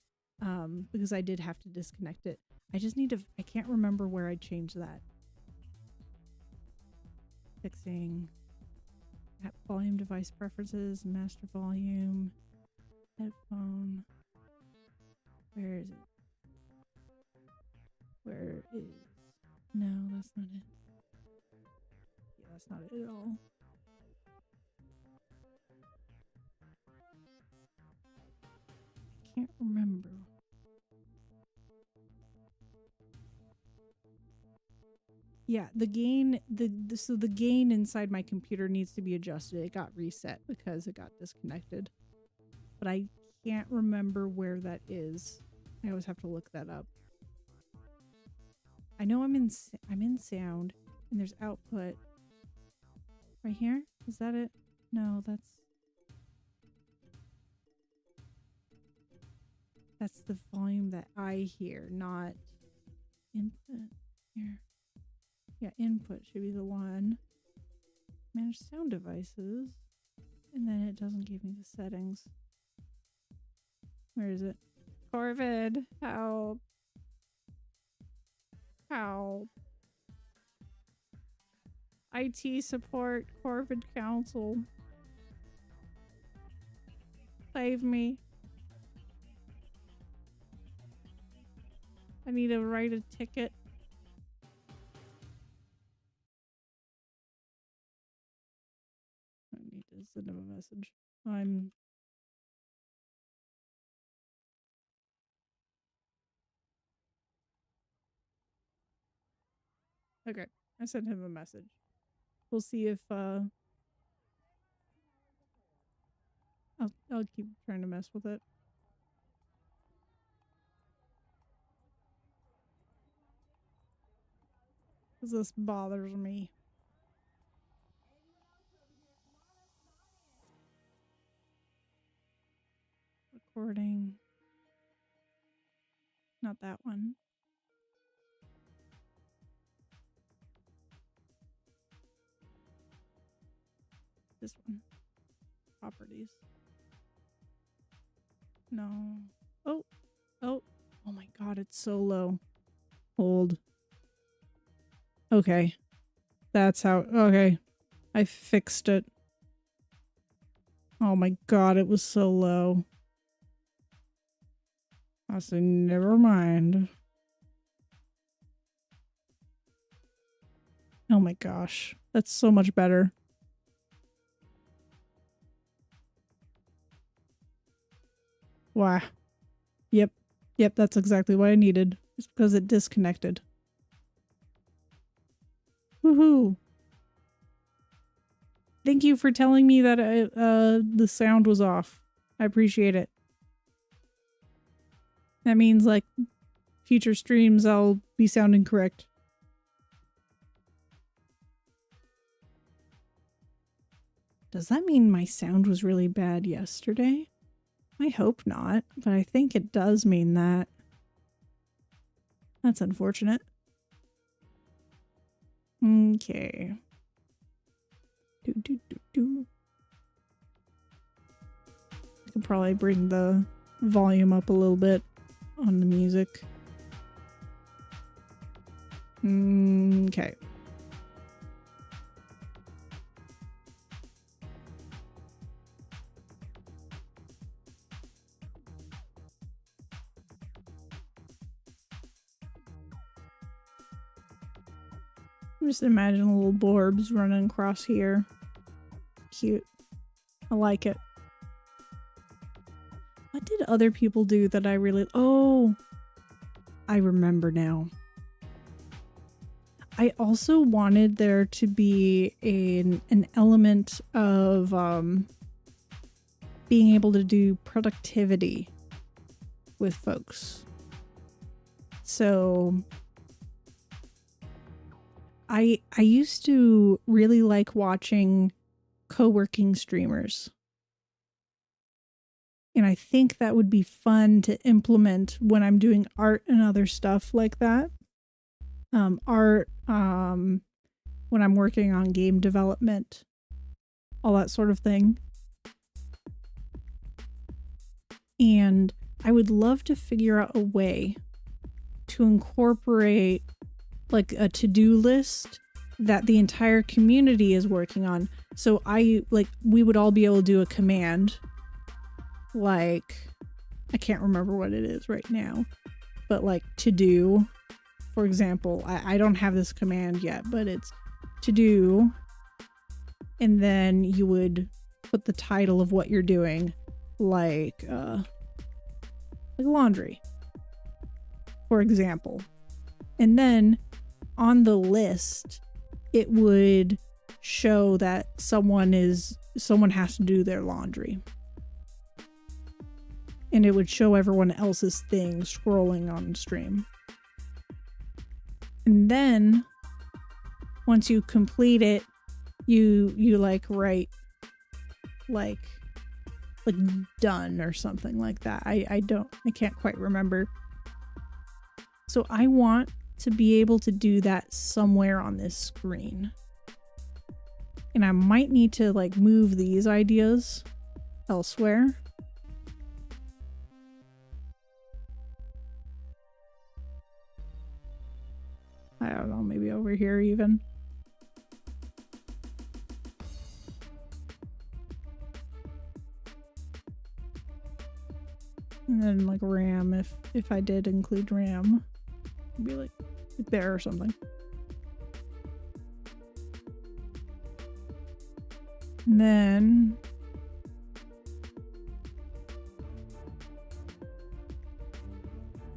because I did have to disconnect it. I just need to. I can't remember where I changed that. Fixing app volume, device preferences, master volume, headphone. Where is it? Where is... No, that's not it. Yeah, that's not it at all. I can't remember. Yeah, the gain, so the gain inside my computer needs to be adjusted. It got reset because it got disconnected. But I can't remember where that is. I always have to look that up. I know I'm in sound, and there's output. Right here? Is that it? No, that's the volume that I hear, not input. Here. Yeah, input should be the one. Manage sound devices. And then it doesn't give me the settings. Where is it? Corvid, help. Help. IT support, Corvid Council. Save me. I need to write a ticket. I need to send him a message. Okay, I sent him a message. We'll see if I'll keep trying to mess with it. Cause this bothers me. Recording. Not that one. This one. Properties. No. Oh. Oh. Oh my god, it's so low. Hold. Okay. That's how... Okay. I fixed it. Oh my god, it was so low. I said, never mind. Oh my gosh. That's so much better. Wow. Yep. Yep, that's exactly what I needed. It's because it disconnected. Woohoo. Thank you for telling me that the sound was off. I appreciate it. That means, like, future streams I'll be sounding correct. Does that mean my sound was really bad yesterday? I hope not, but I think it does mean that. That's unfortunate. Okay. I could probably bring the volume up a little bit on the music. Okay. Just imagine little borbs running across here. Cute. I like it. What did other people do that I really... Oh! I remember now. I also wanted there to be an element of being able to do productivity with folks. So I used to really like watching co-working streamers. And I think that would be fun to implement when I'm doing art and other stuff like that. Art, when I'm working on game development, all that sort of thing. And I would love to figure out a way to incorporate like a to-do list that the entire community is working on. So we would all be able to do a command. Like, I can't remember what it is right now, but like to do, for example, I don't have this command yet, but it's to do. And then you would put the title of what you're doing, like laundry, for example. And then on the list, it would show that someone has to do their laundry. And it would show everyone else's thing scrolling on stream. And then once you complete it, you like write like done or something like that. I can't quite remember. So I want to be able to do that somewhere on this screen. And I might need to like move these ideas elsewhere. I don't know, maybe over here even. And then like RAM, if I did include RAM, it'd be like there or something. And then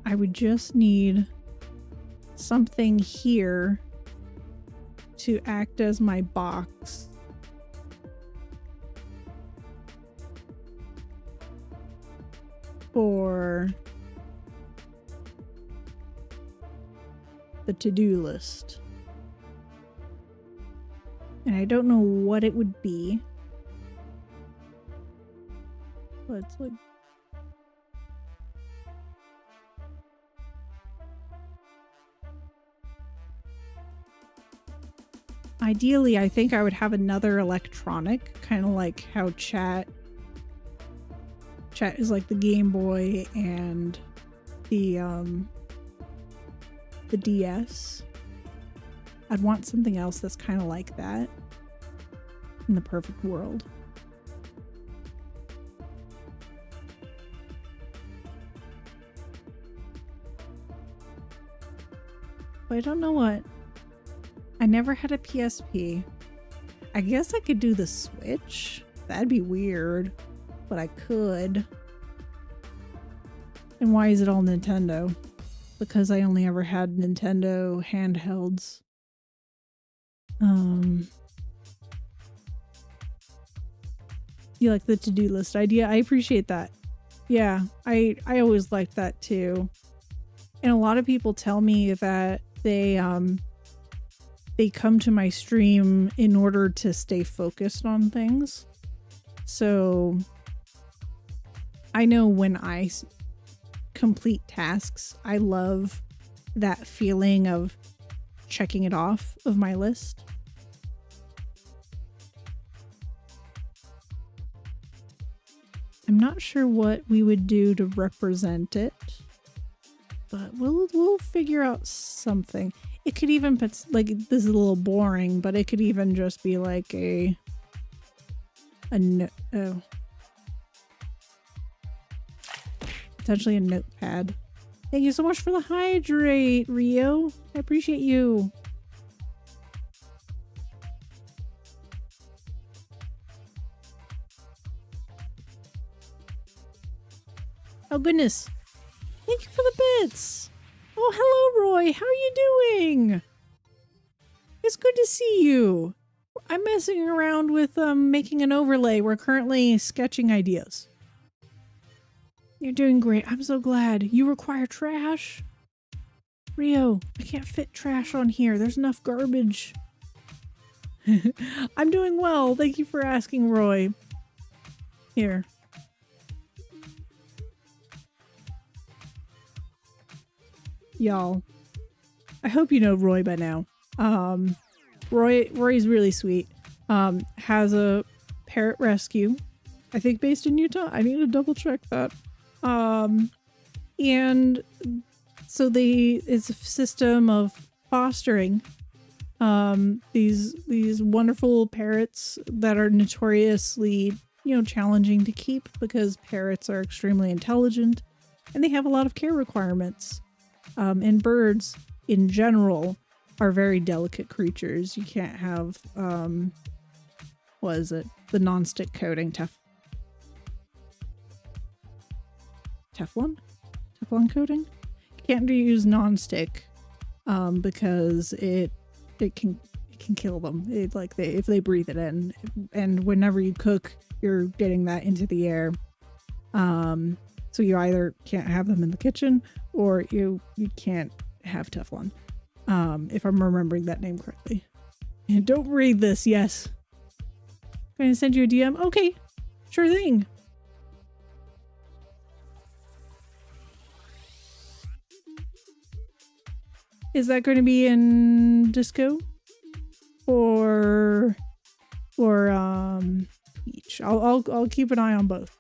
I would just need something here to act as my box. For the to-do list. And I don't know what it would be. But it's like ideally, I think I would have another electronic, kind of like how chat is like the Game Boy and the DS. I'd want something else that's kind of like that in the perfect world. But I don't know what. I never had a PSP. I guess I could do the Switch. That'd be weird, but I could. And why is it all Nintendo? Because I only ever had Nintendo handhelds. You like the to-do list idea? I appreciate that. Yeah, I always liked that too. And a lot of people tell me that they come to my stream in order to stay focused on things. So I know when I complete tasks, I love that feeling of checking it off of my list. I'm not sure what we would do to represent it, but we'll figure out something. It could even put, like, this is a little boring, but it could even just be like a oh, potentially a notepad. Thank you so much for the hydrate, Rio. I appreciate you. Oh goodness. Thank you for the bits. Oh, hello, Roy. How are you doing? It's good to see you. I'm messing around with making an overlay. We're currently sketching ideas. You're doing great. I'm so glad. You require trash? Rio, I can't fit trash on here. There's enough garbage. I'm doing well. Thank you for asking, Roy. Here. Y'all, I hope you know Roy by now. Roy's really sweet. Has a parrot rescue, I think based in Utah. I need to double check that. And so it's a system of fostering these wonderful parrots that are notoriously, you know, challenging to keep because parrots are extremely intelligent and they have a lot of care requirements. And birds in general are very delicate creatures. You can't have what is it? The non-stick coating Teflon coating? You can't use non-stick because it can kill them. If they breathe it in, and whenever you cook, you're getting that into the air. So you either can't have them in the kitchen or you can't have Teflon. If I'm remembering that name correctly. And don't read this, yes. Going to send you a DM? Okay, sure thing. Is that going to be in disco? Or Peach? I'll keep an eye on both.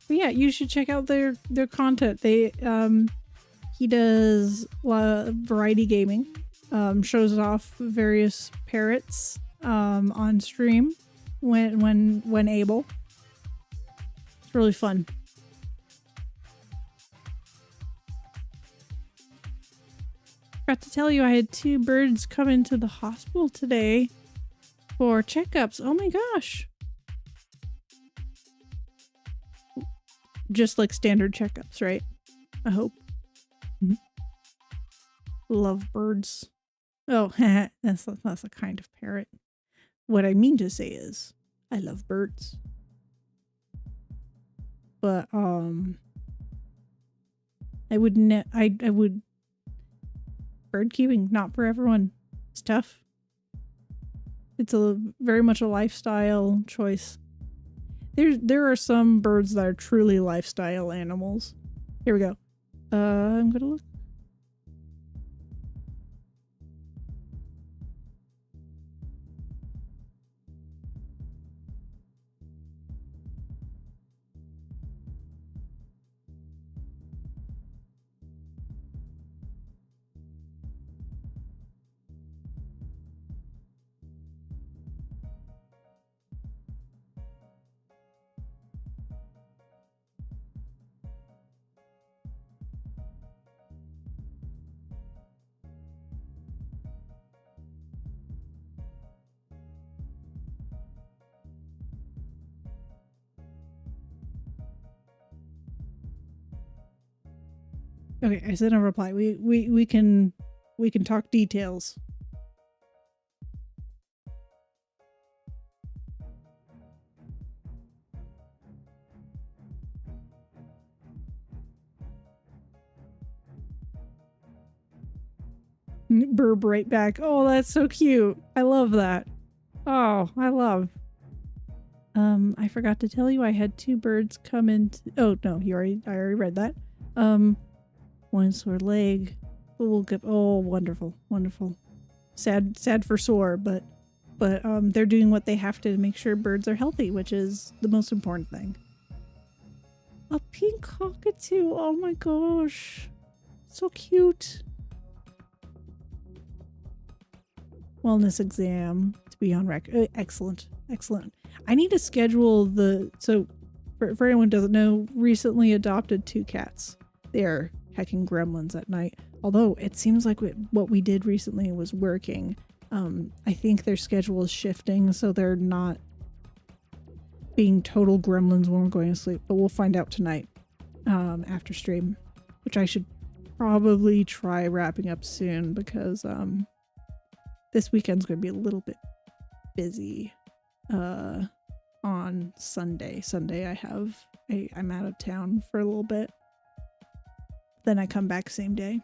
But yeah, you should check out their content. He does a lot of variety gaming. Shows off various parrots on stream when able. It's really fun. Forgot to tell you, I had 2 birds come into the hospital today for checkups. Oh my gosh. Just like standard checkups, right? I hope. Mm-hmm. Love birds. Oh, that's a kind of parrot. What I mean to say is, I love birds. But I would bird keeping, not for everyone. It's tough. It's very much a lifestyle choice. There are some birds that are truly lifestyle animals. Here we go. I'm gonna look. Okay, I sent a reply. We can talk details. Burp right back. Oh, that's so cute. I love that. Oh, I love. I forgot to tell you I had 2 birds come in. Oh no, I already read that. 1 sore leg. We'll get. Oh, wonderful, wonderful. Sad for sore, but they're doing what they have to make sure birds are healthy, which is the most important thing. A pink cockatoo. Oh my gosh, so cute. Wellness exam to be on record. Excellent. I need to schedule so for anyone who doesn't know, recently adopted 2 cats. They are hecking gremlins at night. Although it seems like what we did recently was working. I think their schedule is shifting, so they're not being total gremlins when we're going to sleep. But we'll find out tonight after stream, which I should probably try wrapping up soon because this weekend's going to be a little bit busy. On Sunday I'm out of town for a little bit, then I come back same day.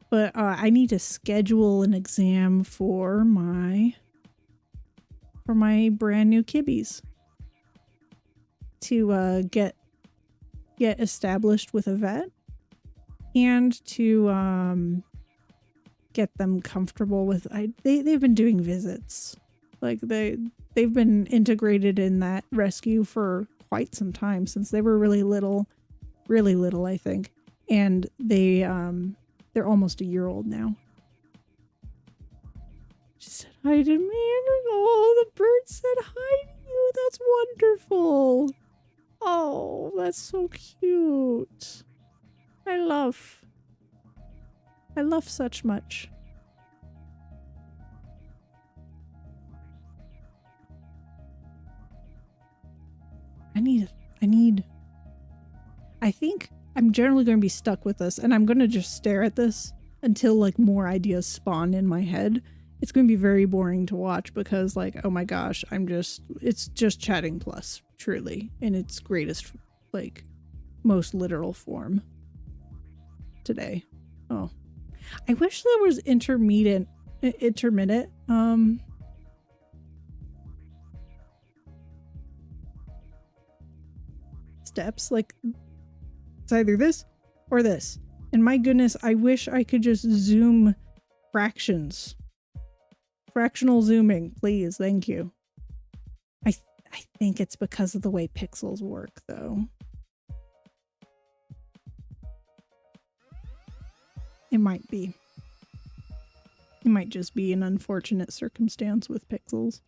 But I need to schedule an exam for my brand new kibbies to get established with a vet and to get them comfortable with. They've been doing visits, like they've been integrated in that rescue for quite some time, since they were really little I think, and they're almost a year old now. She said hi to me, and oh, the bird said hi to you. That's wonderful. Oh, that's so cute. I love such much. I think I'm generally going to be stuck with this, and I'm going to just stare at this until like more ideas spawn in my head. It's going to be very boring to watch because like, oh my gosh, it's just chatting plus, truly, in its greatest, like, most literal form today. Oh. I wish there was intermittent steps, like it's either this or this. And my goodness, I wish I could just zoom fractions. Fractional zooming, please. Thank you. I think it's because of the way pixels work, though. It might be. It might just be an unfortunate circumstance with pixels.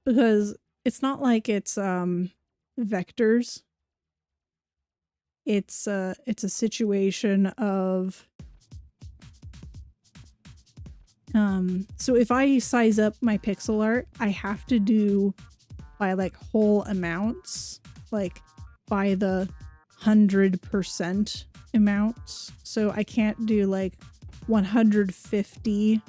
Because it's not like it's vectors. It's a situation of so if I size up my pixel art, I have to do by like whole amounts, like by the 100% amounts. So I can't do like 150%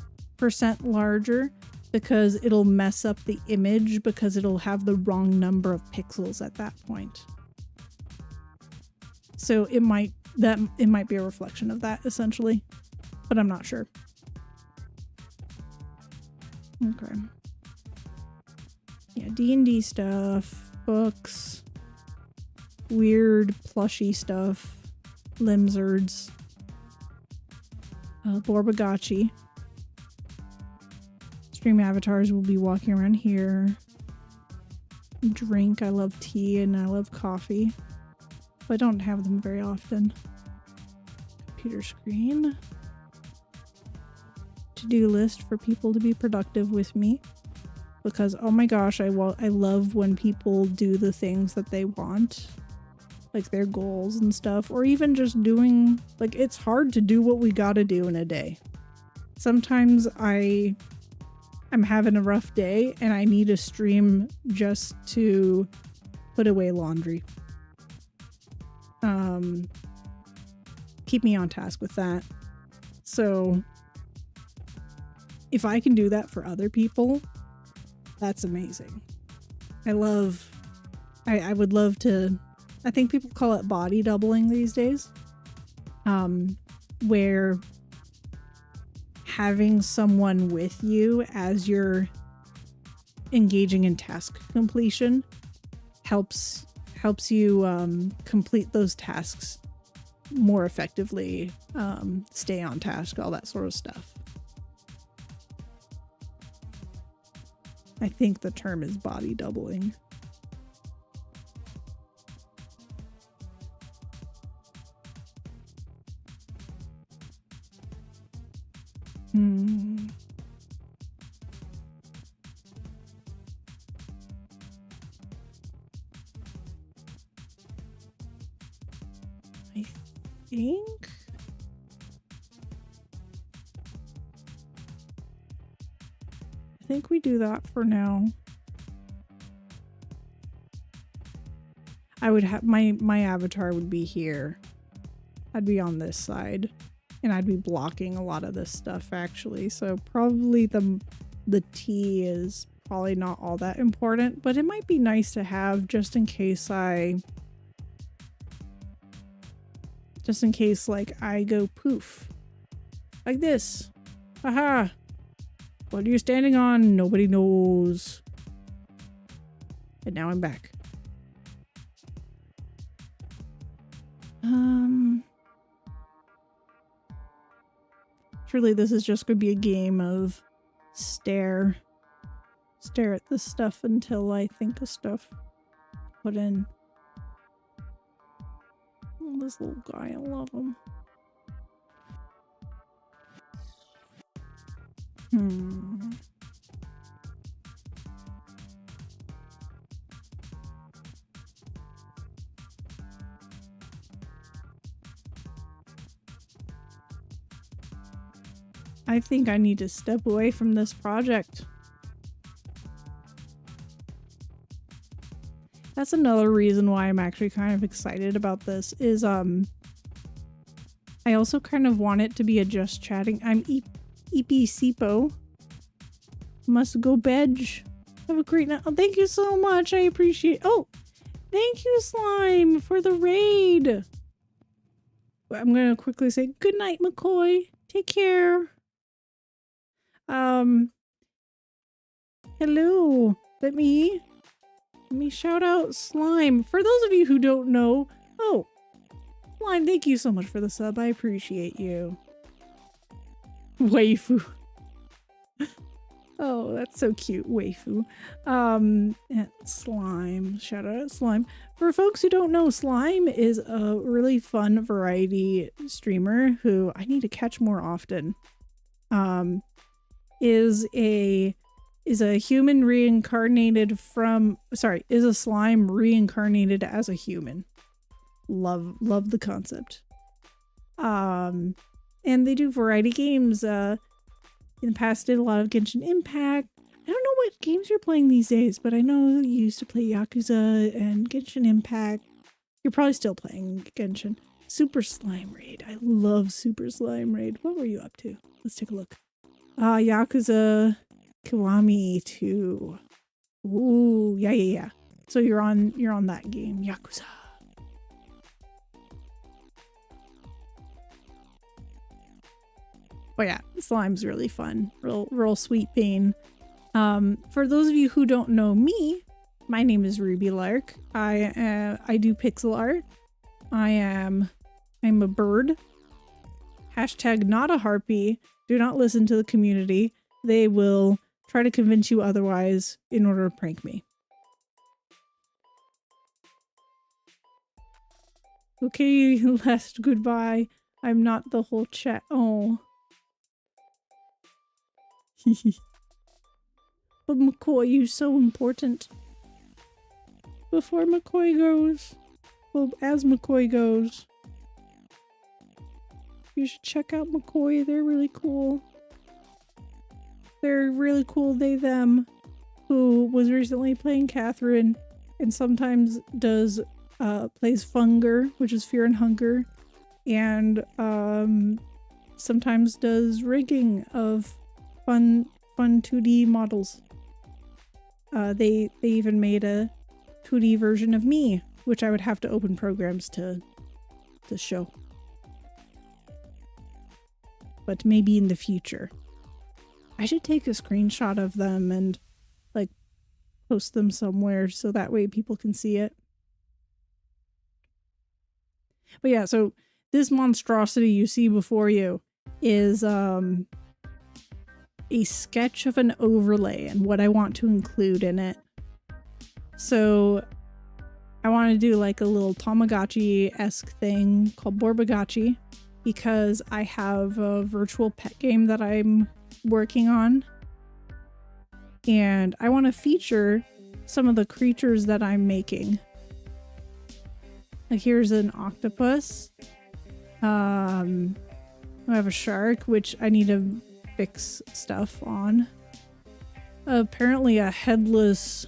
larger because it'll mess up the image because it'll have the wrong number of pixels at that point. So it might be a reflection of that essentially, but I'm not sure. Okay. Yeah, D&D stuff, books, weird plushy stuff, limzards, Borbagachi. Stream avatars will be walking around here. Drink, I love tea and I love coffee, but I don't have them very often. Computer screen. To-do list for people to be productive with me, because oh my gosh, I love when people do the things that they want, like their goals and stuff, or even just doing, like, it's hard to do what we gotta do in a day. Sometimes I'm having a rough day and I need a stream just to put away laundry. Keep me on task with that. So if I can do that for other people, that's amazing. I would love to I think people call it body doubling these days. Where having someone with you as you're engaging in task completion helps you complete those tasks more effectively, stay on task, all that sort of stuff. I think the term is body doubling. I think we do that for now. I would have my avatar would be here. I'd be on this side and I'd be blocking a lot of this stuff actually. So probably the T is probably not all that important, but it might be nice to have just in case like I go poof like this. Aha. What are you standing on? Nobody knows. And now I'm back. Surely this is just going to be a game of stare at this stuff until I think of stuff to put in. Oh, this little guy, I love him. I think I need to step away from this project. That's another reason why I'm actually kind of excited about this is I also kind of want it to be a just chatting. I'm EP Sipo. Must go bedge. Have a great night. Oh, thank you so much. I appreciate. Oh, thank you, Slime, for the raid. I'm gonna quickly say good night, McCoy. Take care. Hello. Let me shout out Slime. For those of you who don't know, oh, Slime, thank you so much for the sub. I appreciate you. Waifu. Oh, that's so cute, waifu. Slime. Shout out at Slime. For folks who don't know, Slime is a really fun variety streamer who I need to catch more often. Is a human reincarnated from, sorry, is a slime reincarnated as a human. Love the concept. And they do variety games. In the past did a lot of Genshin Impact. I don't know what games you're playing these days, but I know you used to play Yakuza and Genshin Impact. You're probably still playing Genshin. Super Slime Raid. I love Super Slime Raid. What were you up to? Let's take a look. Yakuza Kiwami 2. Ooh, yeah. So you're on that game, Yakuza. Oh yeah, Slime's really fun. Real sweet bean. For those of you who don't know me, my name is Ruby Lark. I do pixel art. I'm a bird. Hashtag not a harpy. Do not listen to the community. They will try to convince you otherwise in order to prank me. Okay, last goodbye. I'm not the whole chat. Oh. But McCoy, you're so important. Before McCoy goes, well, as McCoy goes, you should check out McCoy. They're really cool. They're really cool, they, them, who was recently playing Catherine and sometimes does, plays Funger, which is Fear and Hunger, and, sometimes does rigging of fun 2D models. They even made a 2D version of me which I would have to open programs to show. But maybe in the future. I should take a screenshot of them and like post them somewhere so that way people can see it. But yeah, so this monstrosity you see before you is a sketch of an overlay and what I want to include in it. So I want to do like a little Tamagotchi-esque thing called Borbagachi because I have a virtual pet game that I'm working on. And I want to feature some of the creatures that I'm making. Like here's an octopus. I have a shark, which I need to fix stuff on. Apparently a headless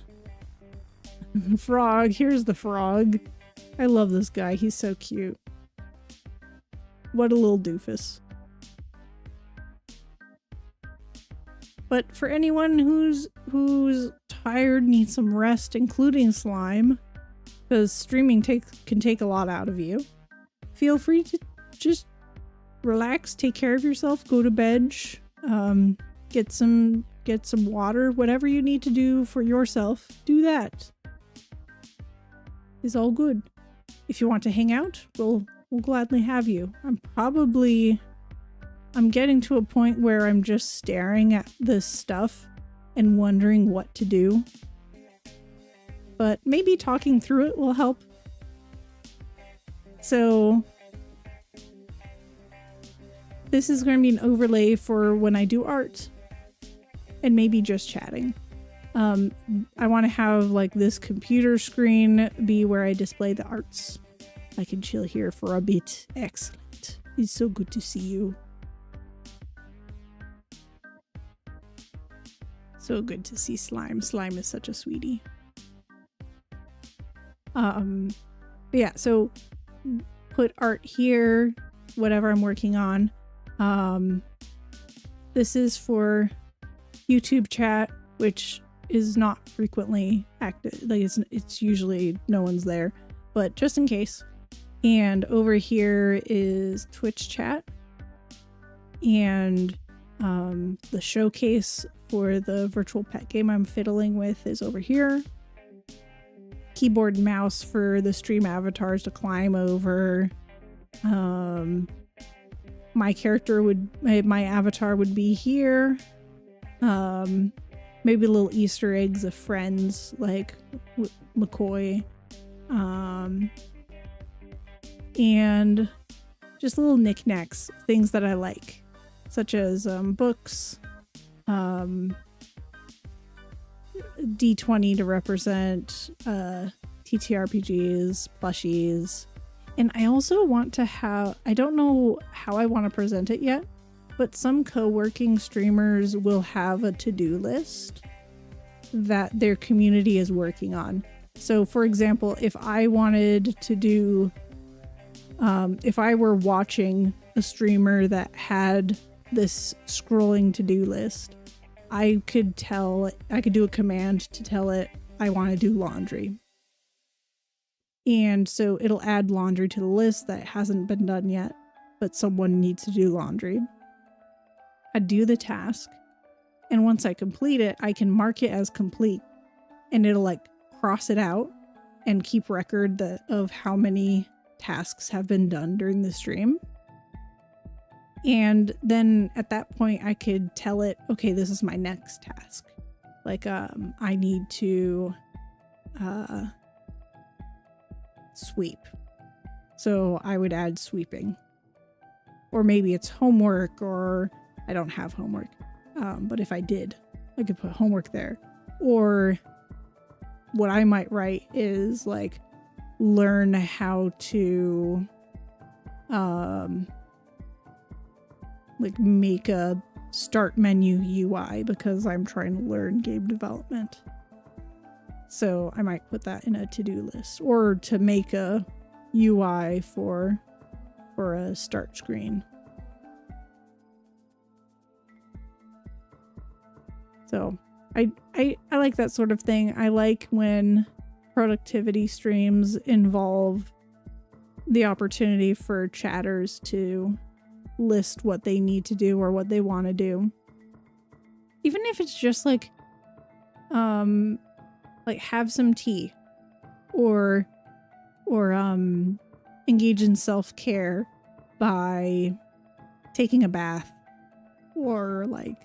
frog. Here's the frog. I love this guy. He's so cute. What a little doofus. But for anyone who's tired, needs some rest, including slime, because streaming can take a lot out of you, feel free to just relax, take care of yourself, go to bed, get some water, whatever you need to do for yourself, do that. It's all good. If you want to hang out, we'll gladly have you. I'm getting to a point where I'm just staring at this stuff and wondering what to do. But maybe talking through it will help. So this is going to be an overlay for when I do art and maybe just chatting. I want to have like this computer screen be where I display the arts. I can chill here for a bit. Excellent. It's so good to see you. So good to see Slime. Slime is such a sweetie. But yeah, so put art here, whatever I'm working on. This is for YouTube chat, which is not frequently active. Like it's usually no one's there, but just in case. And over here is Twitch chat. And the showcase for the virtual pet game I'm fiddling with is over here. Keyboard and mouse for the stream avatars to climb over. My avatar would be here. Maybe little Easter eggs of friends like McCoy. And just little knickknacks, things that I like, such as books, D20 to represent TTRPGs, plushies. And I also want to have, I don't know how I want to present it yet, but some co-working streamers will have a to-do list that their community is working on. So for example, if I wanted to do, if I were watching a streamer that had this scrolling to-do list, I could do a command to tell it I want to do laundry. And so it'll add laundry to the list that hasn't been done yet, but someone needs to do laundry. I do the task, and once I complete it, I can mark it as complete, and it'll like cross it out and keep record of how many tasks have been done during the stream. And then at that point I could tell it, okay, this is my next task. Like, I need to sweep. So I would add sweeping. Or maybe it's homework, or I don't have homework. But if I did, I could put homework there. Or what I might write is like, learn how to like make a start menu UI, because I'm trying to learn game development. So I might put that in a to-do list, or to make a UI for a start screen. So I like that sort of thing. I like when productivity streams involve the opportunity for chatters to list what they need to do or what they want to do. Even if it's just like have some tea or engage in self-care by taking a bath or like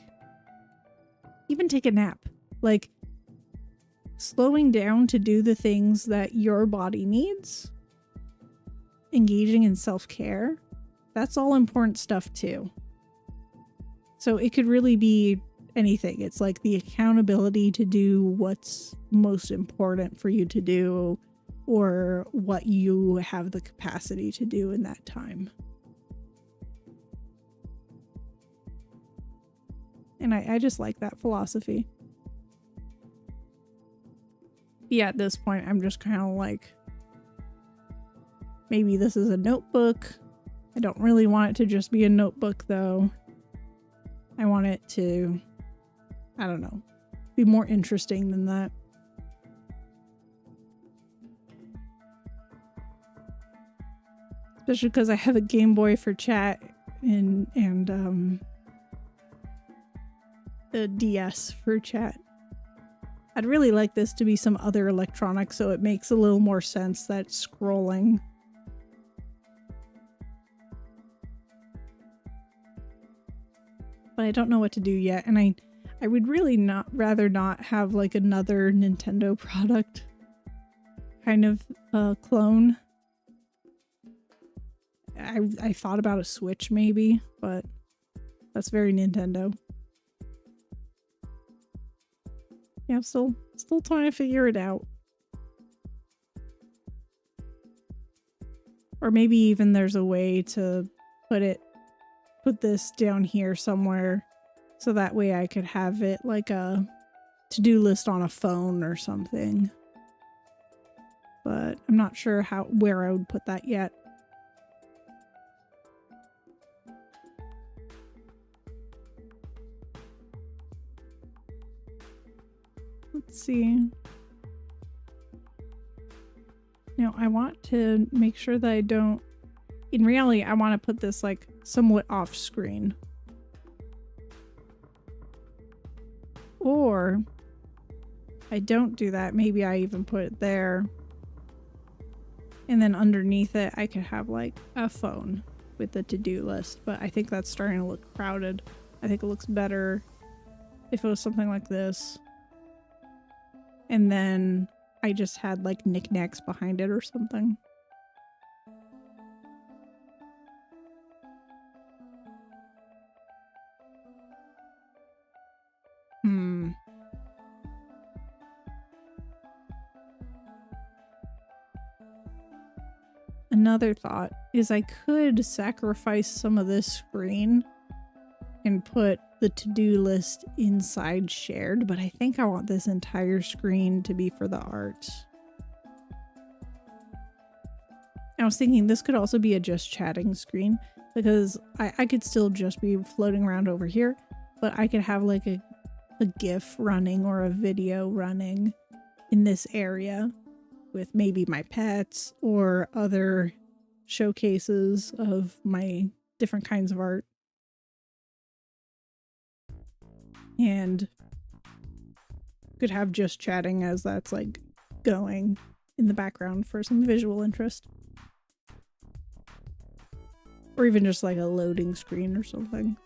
even take a nap. Like slowing down to do the things that your body needs, engaging in self-care, that's all important stuff too. So it could really be anything. It's like the accountability to do what's most important for you to do or what you have the capacity to do in that time. And I just like that philosophy. Yeah, at this point, I'm just kind of like, maybe this is a notebook. I don't really want it to just be a notebook, though. I want it to, I don't know, be more interesting than that. Especially because I have a Game Boy for chat and a DS for chat. I'd really like this to be some other electronics so it makes a little more sense that scrolling. But I don't know what to do yet, and I would really rather not have like another Nintendo product kind of clone. I thought about a Switch maybe, but that's very Nintendo. Yeah, I'm still trying to figure it out. Or maybe even there's a way to put this down here somewhere so that way I could have it like a to-do list on a phone or something. But I'm not sure where I would put that yet. Let's see. Now I want to make sure that I don't, in reality, I want to put this like somewhat off screen. Or I don't do that. Maybe I even put it there. And then underneath it, I could have like a phone with the to-do list. But I think that's starting to look crowded. I think it looks better if it was something like this. And then I just had like knickknacks behind it or something. Another thought is I could sacrifice some of this screen and put the to-do list inside shared, but I think I want this entire screen to be for the art. I was thinking this could also be a just chatting screen because I could still just be floating around over here, but I could have like a GIF running or a video running in this area with maybe my pets or other showcases of my different kinds of art. And could have just chatting as that's like going in the background for some visual interest. Or even just like a loading screen or something.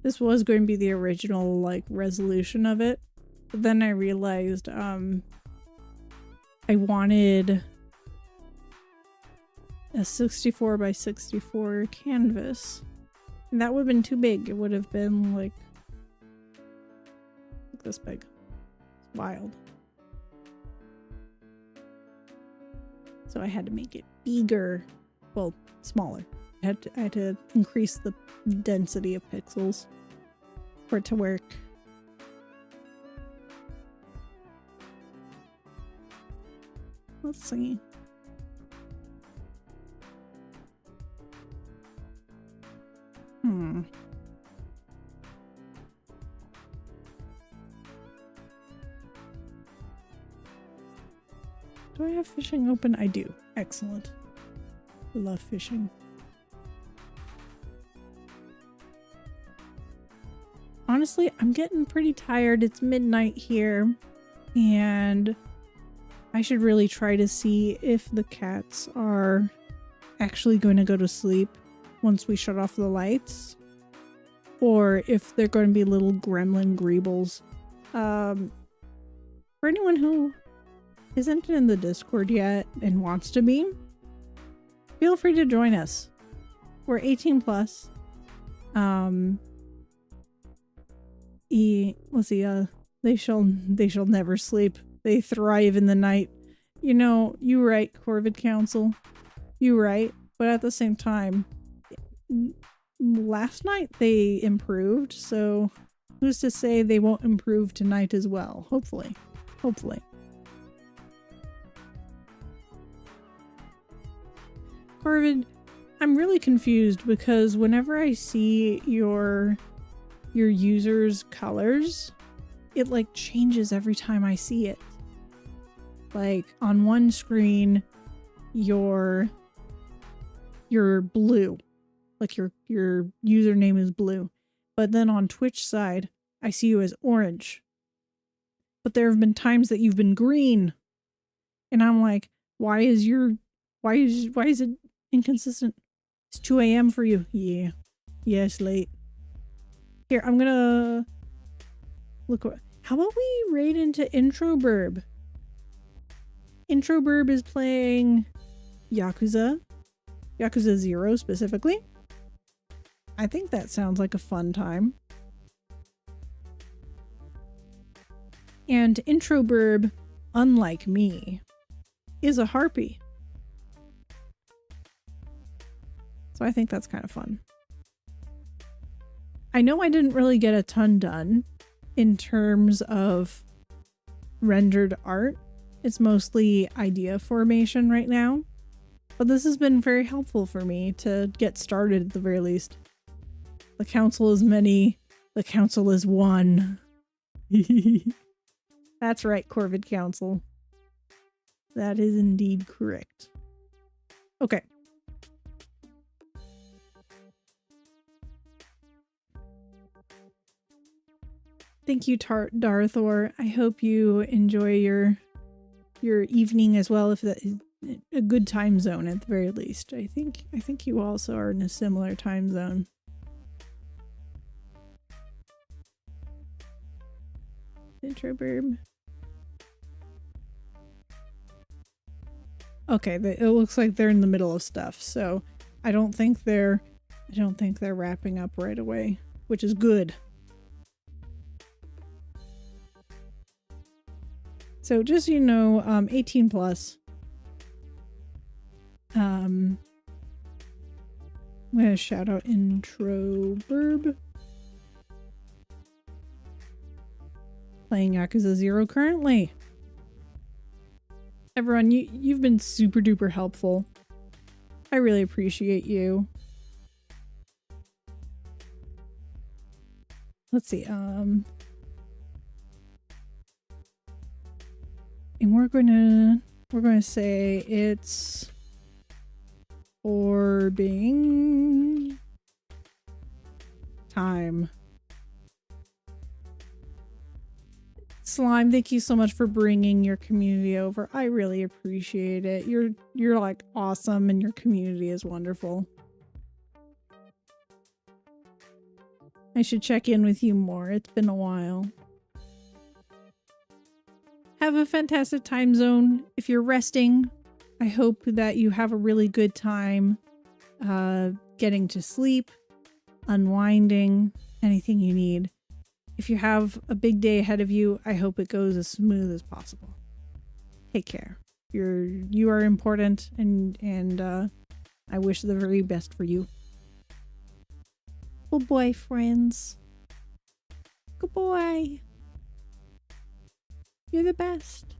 This was going to be the original like resolution of it, but then I realized I wanted a 64 by 64 canvas, and that would have been too big. It would have been like this big. It's wild. So I had to make it bigger, well, smaller. I had to increase the density of pixels for it to work. Let's see. Hmm. Do I have fishing open? I do. Excellent. Love fishing. Honestly, I'm getting pretty tired. It's midnight here, and I should really try to see if the cats are actually going to go to sleep once we shut off the lights, or if they're going to be little gremlin greebles. For anyone who isn't in the Discord yet and wants to be, feel free to join us. We're 18 plus. Let's see, they shall never sleep. They thrive in the night. You know, you right, Corvid Council. You right. But at the same time, last night they improved, so who's to say they won't improve tonight as well? Hopefully. Hopefully. Corvid, I'm really confused because whenever I see your user's colors, it like changes every time I see it. Like on one screen, you're blue, like your username is blue, but then on Twitch side, I see you as orange. But there have been times that you've been green, and I'm like, why is it inconsistent? It's 2 a.m. for you. Yeah, it's late. Here, I'm gonna look. How about we raid into Intro Burb? Intro Burb is playing Yakuza 0 specifically. I think that sounds like a fun time. And Intro Burb, unlike me, is a harpy. So I think that's kind of fun. I know I didn't really get a ton done in terms of rendered art. It's mostly idea formation right now, but this has been very helpful for me to get started at the very least. The council is many, the council is one. That's right, Corvid Council. That is indeed correct. Okay. Thank you, Darthor. I hope you enjoy your evening as well, if that is a good time zone at the very least. I think you also are in a similar time zone. Intro Burb. Okay, it looks like they're in the middle of stuff, so I don't think they're wrapping up right away, which is good. So just so you know, 18 plus. I'm gonna shout out Intro Burb. Playing Yakuza 0 currently. Everyone, you've been super duper helpful. I really appreciate you. Let's see, and we're gonna say it's orbing time. Slime, thank you so much for bringing your community over. I really appreciate it. You're like awesome, and your community is wonderful. I should check in with you more. It's been a while. Have a fantastic time zone. If you're resting, I hope that you have a really good time getting to sleep, unwinding, anything you need. If you have a big day ahead of you, I hope it goes as smooth as possible. Take care. You are important, and I wish the very best for you. Good boy, friends. Good boy. You're the best.